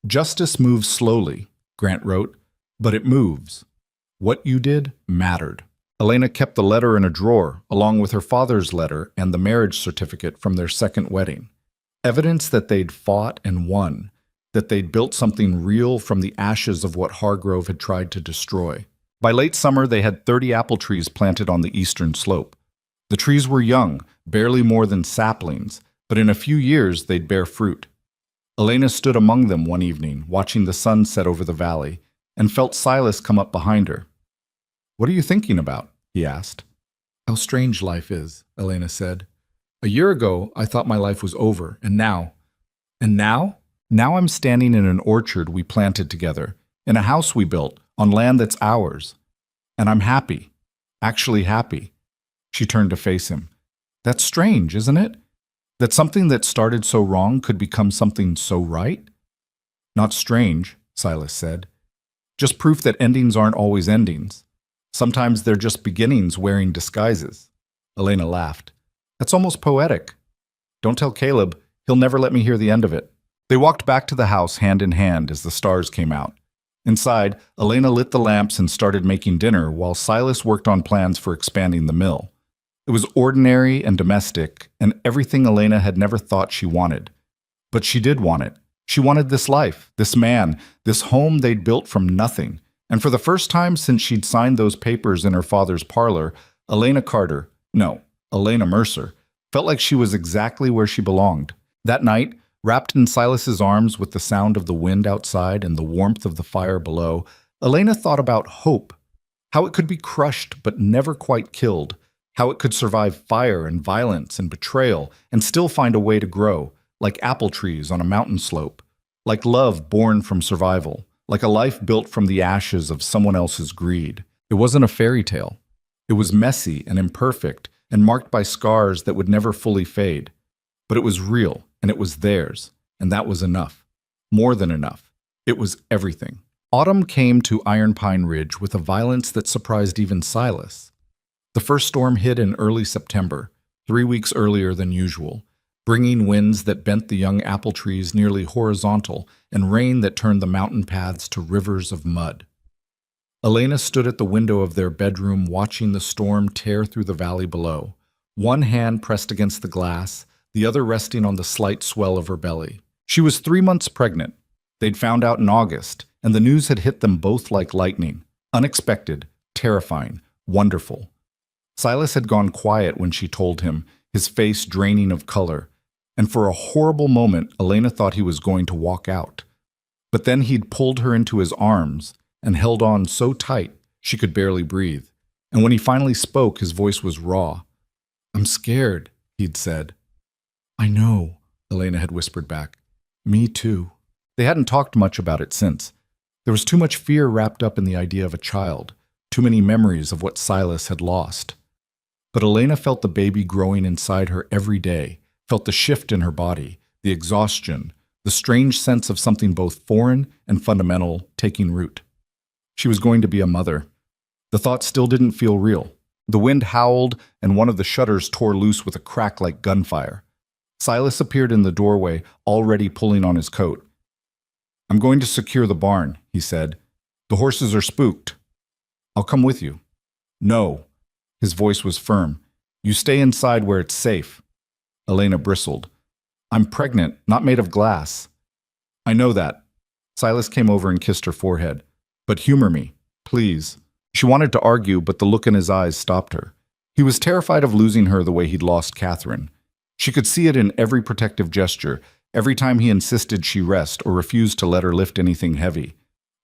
Justice moves slowly, Grant wrote, but it moves. What you did mattered. Elena kept the letter in a drawer, along with her father's letter and the marriage certificate from their second wedding. Evidence that they'd fought and won, that they'd built something real from the ashes of what Hargrove had tried to destroy. By late summer, they had 30 apple trees planted on the eastern slope. The trees were young, barely more than saplings, but in a few years they'd bear fruit. Elena stood among them one evening, watching the sun set over the valley, and felt Silas come up behind her. What are you thinking about? He asked. How strange life is, Elena said. A year ago, I thought my life was over, and now? Now I'm standing in an orchard we planted together, in a house we built, on land that's ours. And I'm happy, actually happy. She turned to face him. That's strange, isn't it? That something that started so wrong could become something so right? Not strange, Silas said. Just proof that endings aren't always endings. Sometimes they're just beginnings wearing disguises. Elena laughed. That's almost poetic. Don't tell Caleb. He'll never let me hear the end of it. They walked back to the house hand in hand as the stars came out. Inside, Elena lit the lamps and started making dinner while Silas worked on plans for expanding the mill. It was ordinary and domestic, and everything Elena had never thought she wanted. But she did want it. She wanted this life, this man, this home they'd built from nothing. And for the first time since she'd signed those papers in her father's parlor, Elena Mercer, felt like she was exactly where she belonged. That night, wrapped in Silas's arms with the sound of the wind outside and the warmth of the fire below, Elena thought about hope, how it could be crushed but never quite killed, how it could survive fire and violence and betrayal and still find a way to grow, like apple trees on a mountain slope, like love born from survival, like a life built from the ashes of someone else's greed. It wasn't a fairy tale. It was messy and imperfect and marked by scars that would never fully fade. But it was real, and it was theirs, and that was enough. More than enough. It was everything. Autumn came to Iron Pine Ridge with a violence that surprised even Silas. The first storm hit in early September, 3 weeks earlier than usual, bringing winds that bent the young apple trees nearly horizontal and rain that turned the mountain paths to rivers of mud. Elena stood at the window of their bedroom watching the storm tear through the valley below, one hand pressed against the glass, the other resting on the slight swell of her belly. She was 3 months pregnant. They'd found out in August, and the news had hit them both like lightning. Unexpected, terrifying, wonderful. Silas had gone quiet when she told him, his face draining of color, and for a horrible moment Elena thought he was going to walk out. But then he'd pulled her into his arms and held on so tight she could barely breathe. And when he finally spoke, his voice was raw. "I'm scared," he'd said. "I know," Elena had whispered back. "Me too." They hadn't talked much about it since. There was too much fear wrapped up in the idea of a child, too many memories of what Silas had lost. But Elena felt the baby growing inside her every day, felt the shift in her body, the exhaustion, the strange sense of something both foreign and fundamental taking root. She was going to be a mother. The thought still didn't feel real. The wind howled, and one of the shutters tore loose with a crack like gunfire. Silas appeared in the doorway, already pulling on his coat. "I'm going to secure the barn," he said. "The horses are spooked." I'll come with you. No. His voice was firm. You stay inside where it's safe. Elena bristled. I'm pregnant, not made of glass. I know that. Silas came over and kissed her forehead. But humor me, please. She wanted to argue, but the look in his eyes stopped her. He was terrified of losing her the way he'd lost Catherine. She could see it in every protective gesture, every time he insisted she rest or refused to let her lift anything heavy.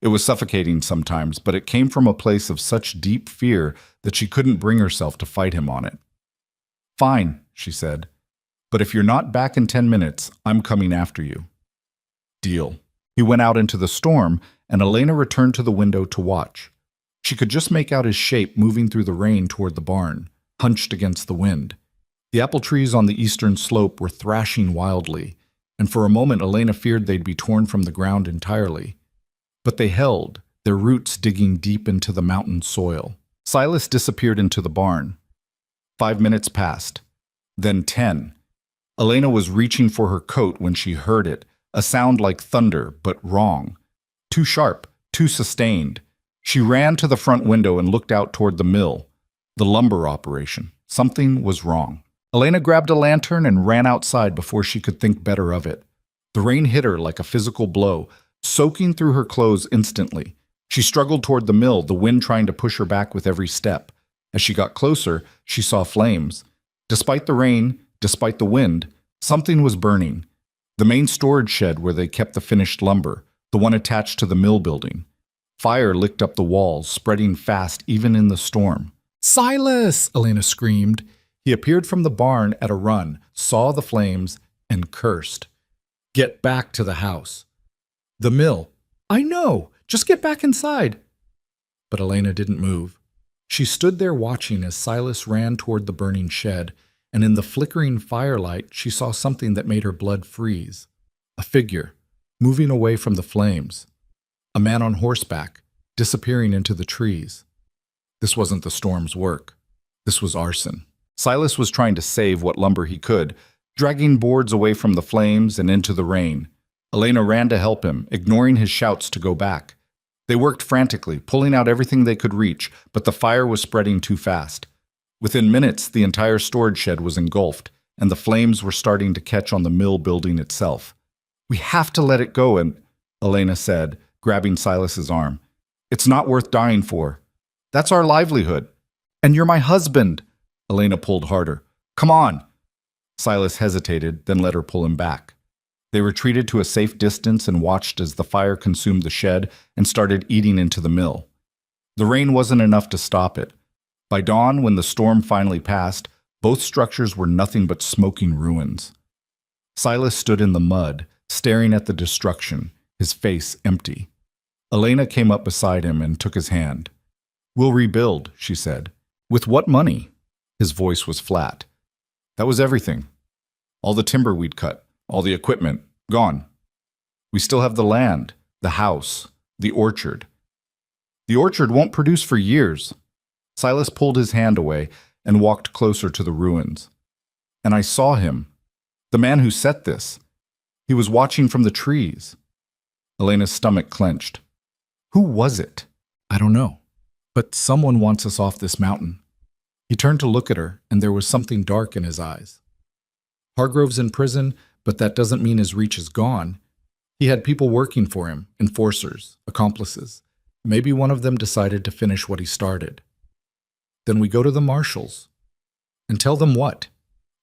It was suffocating sometimes, but it came from a place of such deep fear that she couldn't bring herself to fight him on it. Fine, she said. But if you're not back in 10 minutes, I'm coming after you. Deal. He went out into the storm, and Elena returned to the window to watch. She could just make out his shape moving through the rain toward the barn, hunched against the wind. The apple trees on the eastern slope were thrashing wildly, and for a moment Elena feared they'd be torn from the ground entirely. But they held, their roots digging deep into the mountain soil. Silas disappeared into the barn. 5 minutes passed. Then 10. Elena was reaching for her coat when she heard it, a sound like thunder, but wrong. Too sharp, too sustained. She ran to the front window and looked out toward the mill, the lumber operation. Something was wrong. Elena grabbed a lantern and ran outside before she could think better of it. The rain hit her like a physical blow, soaking through her clothes instantly. She struggled toward the mill, the wind trying to push her back with every step. As she got closer, she saw flames. Despite the rain, despite the wind, something was burning. The main storage shed where they kept the finished lumber, the one attached to the mill building. Fire licked up the walls, spreading fast even in the storm. "Silas!" Elena screamed. He appeared from the barn at a run, saw the flames, and cursed. "Get back to the house." "The mill." "I know. Just get back inside." But Elena didn't move. She stood there watching as Silas ran toward the burning shed, and in the flickering firelight she saw something that made her blood freeze. A figure, moving away from the flames. A man on horseback, disappearing into the trees. This wasn't the storm's work. This was arson. Silas was trying to save what lumber he could, dragging boards away from the flames and into the rain. Elena ran to help him, ignoring his shouts to go back. They worked frantically, pulling out everything they could reach, but the fire was spreading too fast. Within minutes, the entire storage shed was engulfed, and the flames were starting to catch on the mill building itself. "We have to let it go," Elena said, grabbing Silas's arm. "It's not worth dying for. That's our livelihood. And you're my husband." Elena pulled harder. "Come on." Silas hesitated, then let her pull him back. They retreated to a safe distance and watched as the fire consumed the shed and started eating into the mill. The rain wasn't enough to stop it. By dawn, when the storm finally passed, both structures were nothing but smoking ruins. Silas stood in the mud, staring at the destruction, his face empty. Elena came up beside him and took his hand. "We'll rebuild," she said. "With what money?" His voice was flat. "That was everything. All the timber we'd cut, all the equipment, gone. We still have the land, the house, the orchard. The orchard won't produce for years." Silas pulled his hand away and walked closer to the ruins. "And I saw him, the man who set this. He was watching from the trees." Elena's stomach clenched. "Who was it?" "I don't know. But someone wants us off this mountain." He turned to look at her, and there was something dark in his eyes. "Hargrove's in prison, but that doesn't mean his reach is gone. He had people working for him, enforcers, accomplices. Maybe one of them decided to finish what he started. Then we go to the marshals. And tell them what?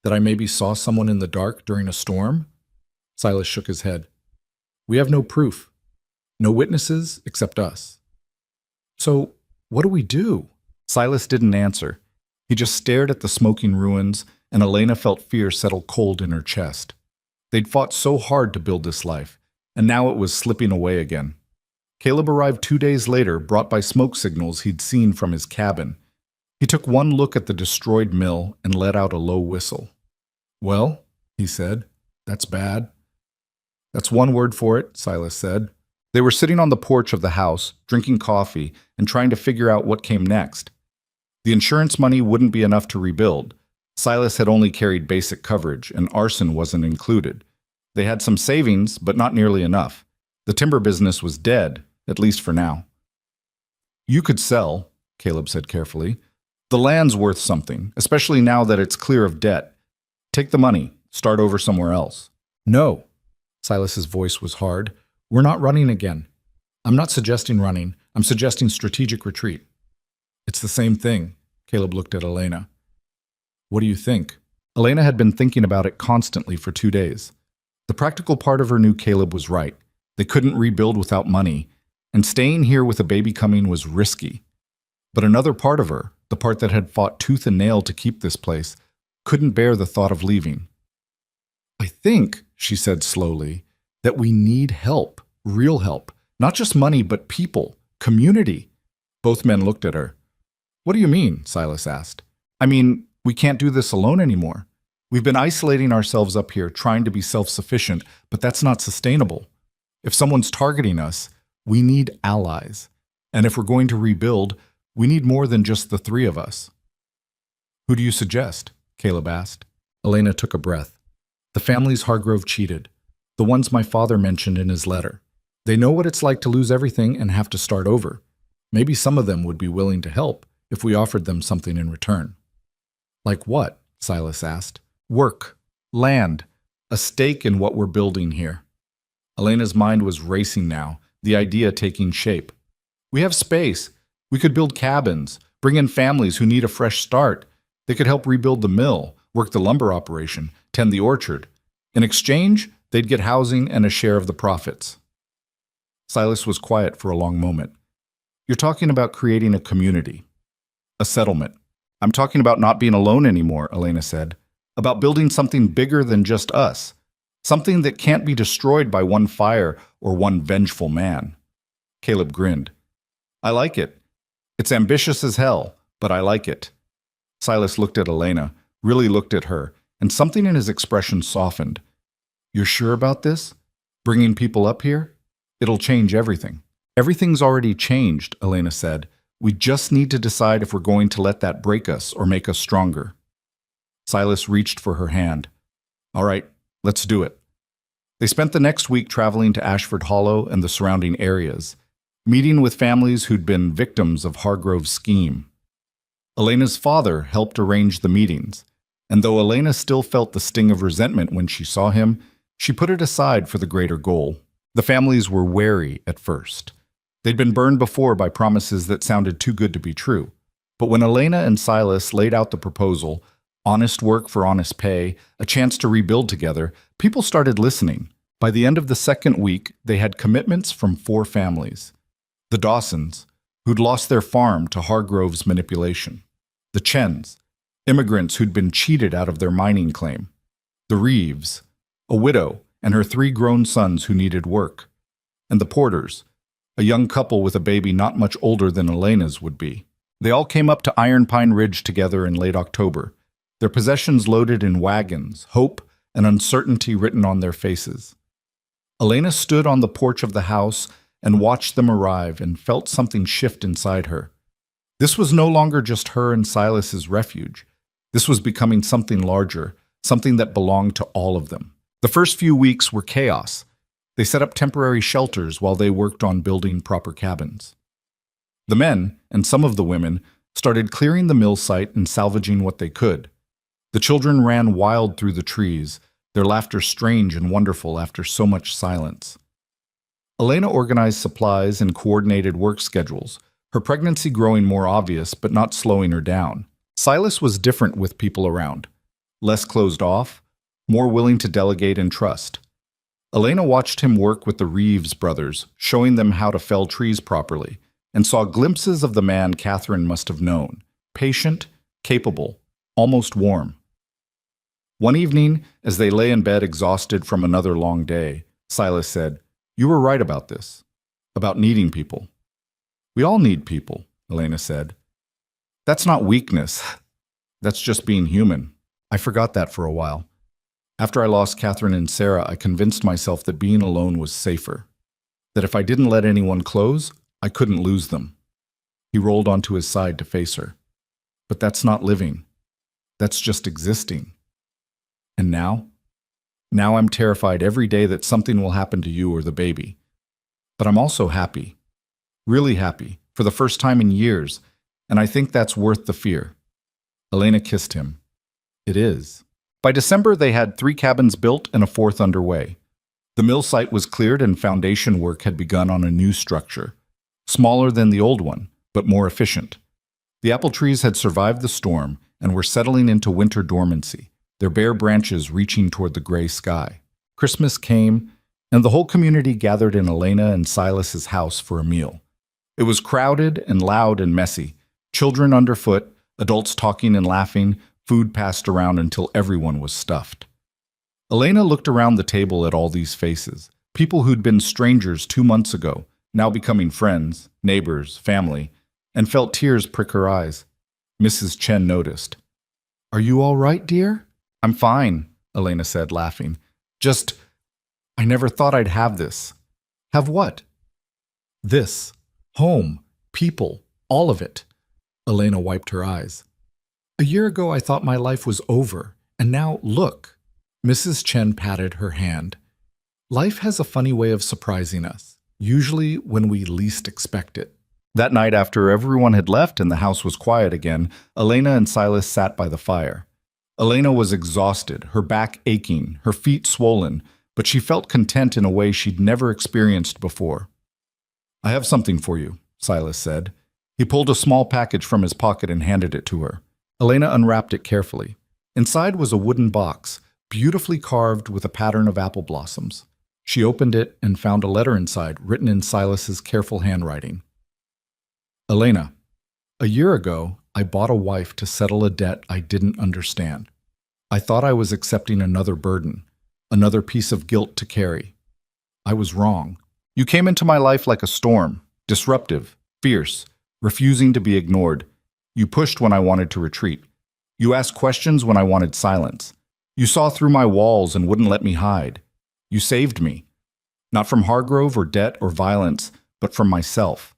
That I maybe saw someone in the dark during a storm?" Silas shook his head. "We have no proof. No witnesses except us." "So, what do we do?" Silas didn't answer. He just stared at the smoking ruins, and Elena felt fear settle cold in her chest. They'd fought so hard to build this life, and now it was slipping away again. Caleb arrived 2 days later, brought by smoke signals he'd seen from his cabin. He took one look at the destroyed mill and let out a low whistle. "Well," he said, "that's bad." "That's one word for it," Silas said. They were sitting on the porch of the house, drinking coffee, and trying to figure out what came next. The insurance money wouldn't be enough to rebuild. Silas had only carried basic coverage, and arson wasn't included. They had some savings, but not nearly enough. The timber business was dead, at least for now. "You could sell," Caleb said carefully. The land's worth something, especially now that it's clear of debt. Take the money, start over somewhere else. No. Silas's voice was hard. We're not running again. I'm not suggesting running. I'm suggesting strategic retreat. It's the same thing. Caleb looked at Elena. What do you think? Elena had been thinking about it constantly for 2 days. The practical part of her knew Caleb was right. They couldn't rebuild without money, and staying here with a baby coming was risky. But another part of her, the part that had fought tooth and nail to keep this place, couldn't bear the thought of leaving. I think, she said slowly, that we need help, real help. Not just money, but people, community. Both men looked at her. What do you mean? Silas asked. I mean, we can't do this alone anymore. We've been isolating ourselves up here, trying to be self-sufficient, but that's not sustainable. If someone's targeting us, we need allies. And if we're going to rebuild, we need more than just the 3 of us. Who do you suggest? Caleb asked. Elena took a breath. The families Hargrove cheated. The ones my father mentioned in his letter. They know what it's like to lose everything and have to start over. Maybe some of them would be willing to help if we offered them something in return. Like what? Silas asked. Work, land, a stake in what we're building here. Elena's mind was racing now, the idea taking shape. We have space. We could build cabins, bring in families who need a fresh start. They could help rebuild the mill, work the lumber operation, tend the orchard. In exchange, they'd get housing and a share of the profits. Silas was quiet for a long moment. You're talking about creating a community, a settlement. I'm talking about not being alone anymore, Elena said. About building something bigger than just us. Something that can't be destroyed by one fire or one vengeful man. Caleb grinned. I like it. It's ambitious as hell, but I like it. Silas looked at Elena, really looked at her, and something in his expression softened. You're sure about this? Bringing people up here? It'll change everything. Everything's already changed, Elena said. We just need to decide if we're going to let that break us or make us stronger. Silas reached for her hand. All right, let's do it. They spent the next week traveling to Ashford Hollow and the surrounding areas, meeting with families who'd been victims of Hargrove's scheme. Elena's father helped arrange the meetings, and though Elena still felt the sting of resentment when she saw him, she put it aside for the greater goal. The families were wary at first. They'd been burned before by promises that sounded too good to be true. But when Elena and Silas laid out the proposal, honest work for honest pay, a chance to rebuild together, people started listening. By the end of the second week, they had commitments from 4 families. The Dawsons, who'd lost their farm to Hargrove's manipulation. The Chens, immigrants who'd been cheated out of their mining claim. The Reeves, a widow and her 3 grown sons who needed work. And the Porters, a young couple with a baby not much older than Elena's would be. They all came up to Iron Pine Ridge together in late October, their possessions loaded in wagons, hope and uncertainty written on their faces. Elena stood on the porch of the house and watched them arrive and felt something shift inside her. This was no longer just her and Silas's refuge. This was becoming something larger, something that belonged to all of them. The first few weeks were chaos. They set up temporary shelters while they worked on building proper cabins. The men, and some of the women, started clearing the mill site and salvaging what they could. The children ran wild through the trees, their laughter strange and wonderful after so much silence. Elena organized supplies and coordinated work schedules, her pregnancy growing more obvious but not slowing her down. Silas was different with people around, less closed off, more willing to delegate and trust. Elena watched him work with the Reeves brothers, showing them how to fell trees properly, and saw glimpses of the man Catherine must have known, patient, capable, almost warm. One evening, as they lay in bed exhausted from another long day, Silas said, "You were right about this, about needing people." "We all need people," Elena said. "That's not weakness. That's just being human." I forgot that for a while. After I lost Catherine and Sarah, I convinced myself that being alone was safer, that if I didn't let anyone close, I couldn't lose them. He rolled onto his side to face her. But that's not living. That's just existing. And now? Now I'm terrified every day that something will happen to you or the baby. But I'm also happy. Really happy, for the first time in years, and I think that's worth the fear." Elena kissed him. "It is." By December, they had 3 cabins built and a 4th underway. The mill site was cleared and foundation work had begun on a new structure, smaller than the old one, but more efficient. The apple trees had survived the storm and were settling into winter dormancy, their bare branches reaching toward the gray sky. Christmas came, and the whole community gathered in Elena and Silas's house for a meal. It was crowded and loud and messy, children underfoot, adults talking and laughing, food passed around until everyone was stuffed. Elena looked around the table at all these faces, people who'd been strangers 2 months ago, now becoming friends, neighbors, family, and felt tears prick her eyes. Mrs. Chen noticed. "Are you all right, dear?" "I'm fine," Elena said, laughing. I never thought I'd have this." "Have what?" "This. Home. People. All of it." Elena wiped her eyes. "A year ago I thought my life was over, and now look." Mrs. Chen patted her hand. "Life has a funny way of surprising us, usually when we least expect it." That night, after everyone had left and the house was quiet again, Elena and Silas sat by the fire. Elena was exhausted, her back aching, her feet swollen, but she felt content in a way she'd never experienced before. "I have something for you," Silas said. He pulled a small package from his pocket and handed it to her. Elena unwrapped it carefully. Inside was a wooden box, beautifully carved with a pattern of apple blossoms. She opened it and found a letter inside, written in Silas's careful handwriting. "Elena, a year ago, I bought a wife to settle a debt I didn't understand. I thought I was accepting another burden, another piece of guilt to carry. I was wrong. You came into my life like a storm, disruptive, fierce, refusing to be ignored. You pushed when I wanted to retreat. You asked questions when I wanted silence. You saw through my walls and wouldn't let me hide. You saved me, not from Hargrove or debt or violence, but from myself.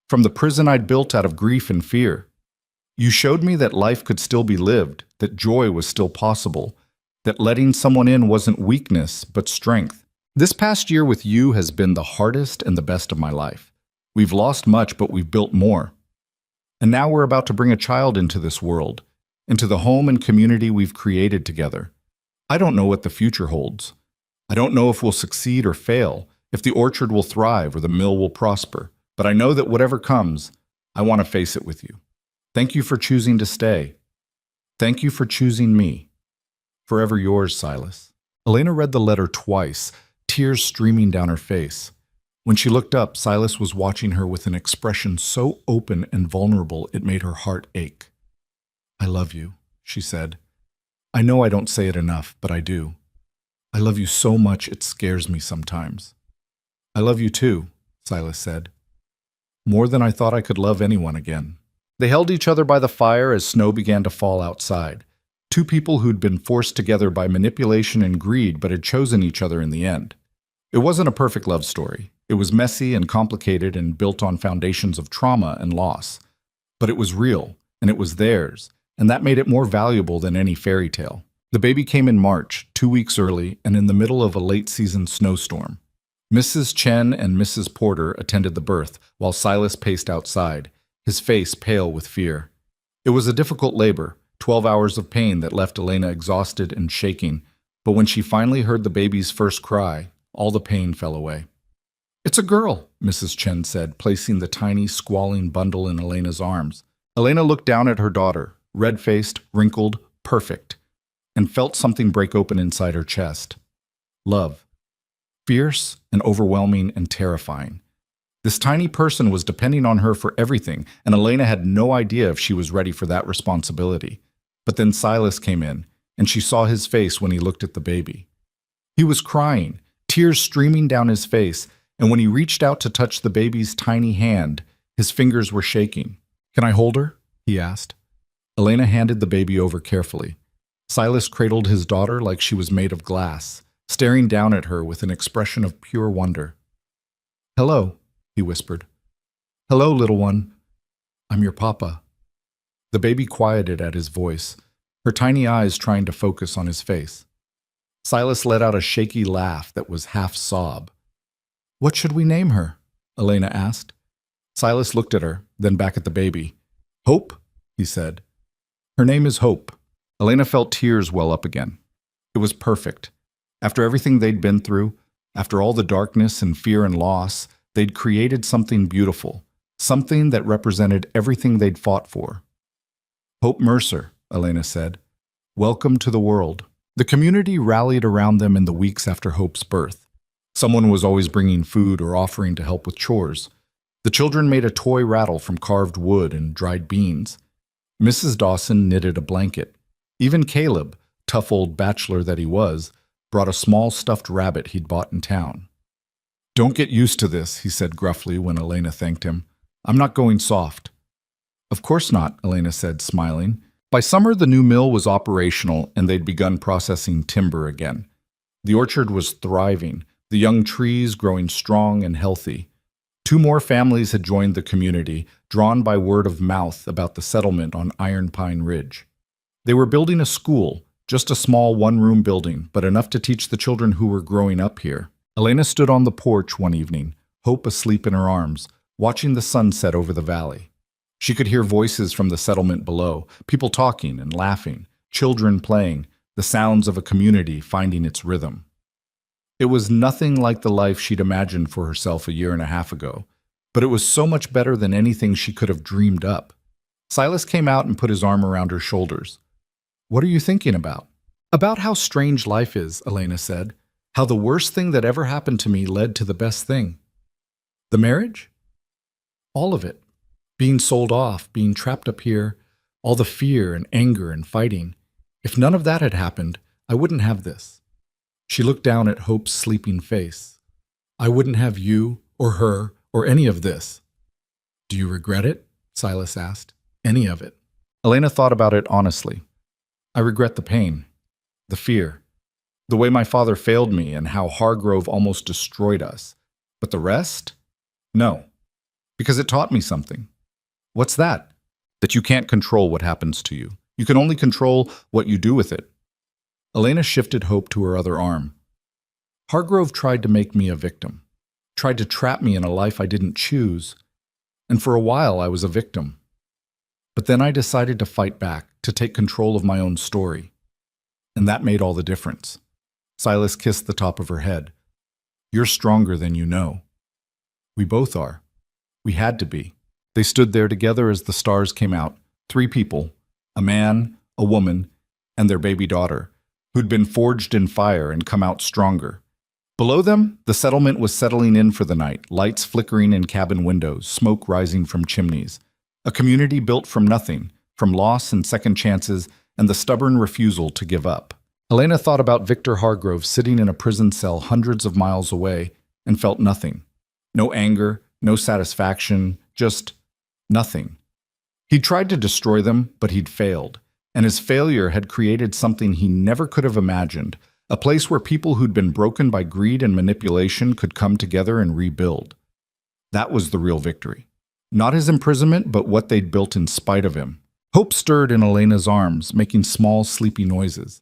From the prison I'd built out of grief and fear. You showed me that life could still be lived, that joy was still possible, that letting someone in wasn't weakness, but strength. This past year with you has been the hardest and the best of my life. We've lost much, but we've built more. And now we're about to bring a child into this world, into the home and community we've created together. I don't know what the future holds. I don't know if we'll succeed or fail, if the orchard will thrive or the mill will prosper. But I know that whatever comes, I want to face it with you. Thank you for choosing to stay. Thank you for choosing me. Forever yours, Silas." Elena read the letter twice, tears streaming down her face. When she looked up, Silas was watching her with an expression so open and vulnerable it made her heart ache. "I love you," she said. "I know I don't say it enough, but I do. I love you so much it scares me sometimes." "I love you too," Silas said. "More than I thought I could love anyone again." They held each other by the fire as snow began to fall outside. 2 people who'd been forced together by manipulation and greed but had chosen each other in the end. It wasn't a perfect love story. It was messy and complicated and built on foundations of trauma and loss. But it was real, and it was theirs, and that made it more valuable than any fairy tale. The baby came in March, 2 weeks early, and in the middle of a late-season snowstorm. Mrs. Chen and Mrs. Porter attended the birth, while Silas paced outside, his face pale with fear. It was a difficult labor, 12 hours of pain that left Elena exhausted and shaking, but when she finally heard the baby's first cry, all the pain fell away. "It's a girl," Mrs. Chen said, placing the tiny, squalling bundle in Elena's arms. Elena looked down at her daughter, red-faced, wrinkled, perfect, and felt something break open inside her chest. Love. Fierce and overwhelming and terrifying. This tiny person was depending on her for everything, and Elena had no idea if she was ready for that responsibility. But then Silas came in, and she saw his face when he looked at the baby. He was crying, tears streaming down his face, and when he reached out to touch the baby's tiny hand, his fingers were shaking. "Can I hold her?" he asked. Elena handed the baby over carefully. Silas cradled his daughter like she was made of glass, staring down at her with an expression of pure wonder. "Hello," he whispered. "Hello, little one. I'm your papa." The baby quieted at his voice, her tiny eyes trying to focus on his face. Silas let out a shaky laugh that was half sob. "What should we name her?" Elena asked. Silas looked at her, then back at the baby. Hope, he said. Her name is Hope. Elena felt tears well up again. It was perfect. After everything they'd been through, after all the darkness and fear and loss, they'd created something beautiful, something that represented everything they'd fought for. Hope Mercer, Elena said. Welcome to the world. The community rallied around them in the weeks after Hope's birth. Someone was always bringing food or offering to help with chores. The children made a toy rattle from carved wood and dried beans. Mrs. Dawson knitted a blanket. Even Caleb, tough old bachelor that he was, brought a small stuffed rabbit he'd bought in town. Don't get used to this, he said gruffly when Elena thanked him. I'm not going soft. Of course not, Elena said, smiling. By summer, the new mill was operational and they'd begun processing timber again. The orchard was thriving, the young trees growing strong and healthy. 2 more families had joined the community, drawn by word of mouth about the settlement on Iron Pine Ridge. They were building a school, just a small one-room building, but enough to teach the children who were growing up here. Elena stood on the porch one evening, Hope asleep in her arms, watching the sunset over the valley. She could hear voices from the settlement below, people talking and laughing, children playing, the sounds of a community finding its rhythm. It was nothing like the life she'd imagined for herself a year and a half ago, but it was so much better than anything she could have dreamed up. Silas came out and put his arm around her shoulders. What are you thinking about? About how strange life is, Elena said. How the worst thing that ever happened to me led to the best thing. The marriage? All of it. Being sold off, being trapped up here, all the fear and anger and fighting. If none of that had happened, I wouldn't have this. She looked down at Hope's sleeping face. I wouldn't have you or her or any of this. Do you regret it? Silas asked. Any of it. Elena thought about it honestly. I regret the pain, the fear, the way my father failed me and how Hargrove almost destroyed us. But the rest? No, because it taught me something. What's that? That you can't control what happens to you. You can only control what you do with it. Elena shifted Hope to her other arm. Hargrove tried to make me a victim, tried to trap me in a life I didn't choose, and for a while I was a victim. But then I decided to fight back, to take control of my own story. And that made all the difference. Silas kissed the top of her head. You're stronger than you know. We both are. We had to be. They stood there together as the stars came out. 3 people, a man, a woman, and their baby daughter, who'd been forged in fire and come out stronger. Below them, the settlement was settling in for the night, lights flickering in cabin windows, smoke rising from chimneys. A community built from nothing, from loss and second chances and the stubborn refusal to give up. Elena thought about Victor Hargrove sitting in a prison cell hundreds of miles away and felt nothing. No anger, no satisfaction, just nothing. He'd tried to destroy them, but he'd failed. And his failure had created something he never could have imagined, a place where people who'd been broken by greed and manipulation could come together and rebuild. That was the real victory. Not his imprisonment, but what they'd built in spite of him. Hope stirred in Elena's arms, making small, sleepy noises.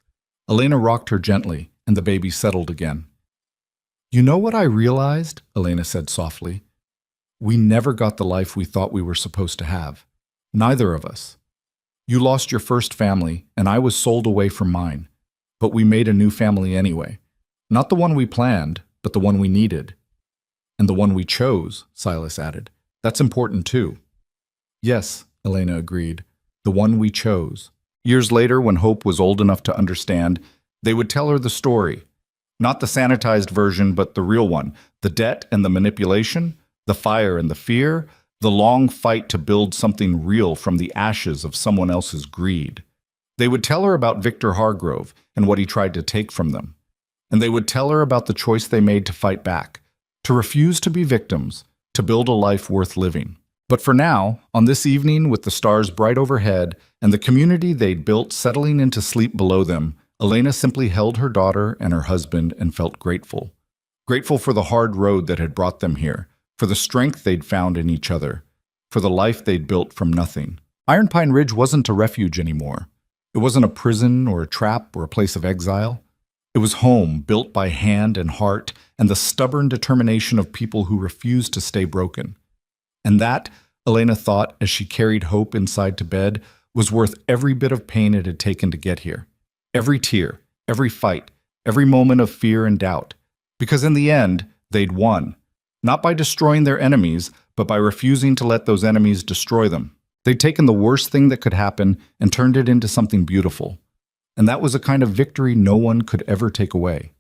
Elena rocked her gently, and the baby settled again. You know what I realized? Elena said softly. We never got the life we thought we were supposed to have. Neither of us. You lost your first family, and I was sold away from mine. But we made a new family anyway. Not the one we planned, but the one we needed. And the one we chose, Silas added. That's important too. Yes, Elena agreed. The one we chose. Years later, when Hope was old enough to understand, they would tell her the story. Not the sanitized version, but the real one. The debt and the manipulation, the fire and the fear, the long fight to build something real from the ashes of someone else's greed. They would tell her about Victor Hargrove and what he tried to take from them. And they would tell her about the choice they made to fight back, to refuse to be victims, to build a life worth living. But for now, on this evening with the stars bright overhead and the community they'd built settling into sleep below them, Elena simply held her daughter and her husband and felt grateful. Grateful for the hard road that had brought them here, for the strength they'd found in each other, for the life they'd built from nothing. Iron Pine Ridge wasn't a refuge anymore. It wasn't a prison or a trap or a place of exile. It was home, built by hand and heart and the stubborn determination of people who refused to stay broken. And that, Elena thought as she carried Hope inside to bed, was worth every bit of pain it had taken to get here. Every tear, every fight, every moment of fear and doubt. Because in the end, they'd won. Not by destroying their enemies, but by refusing to let those enemies destroy them. They'd taken the worst thing that could happen and turned it into something beautiful. And that was a kind of victory no one could ever take away.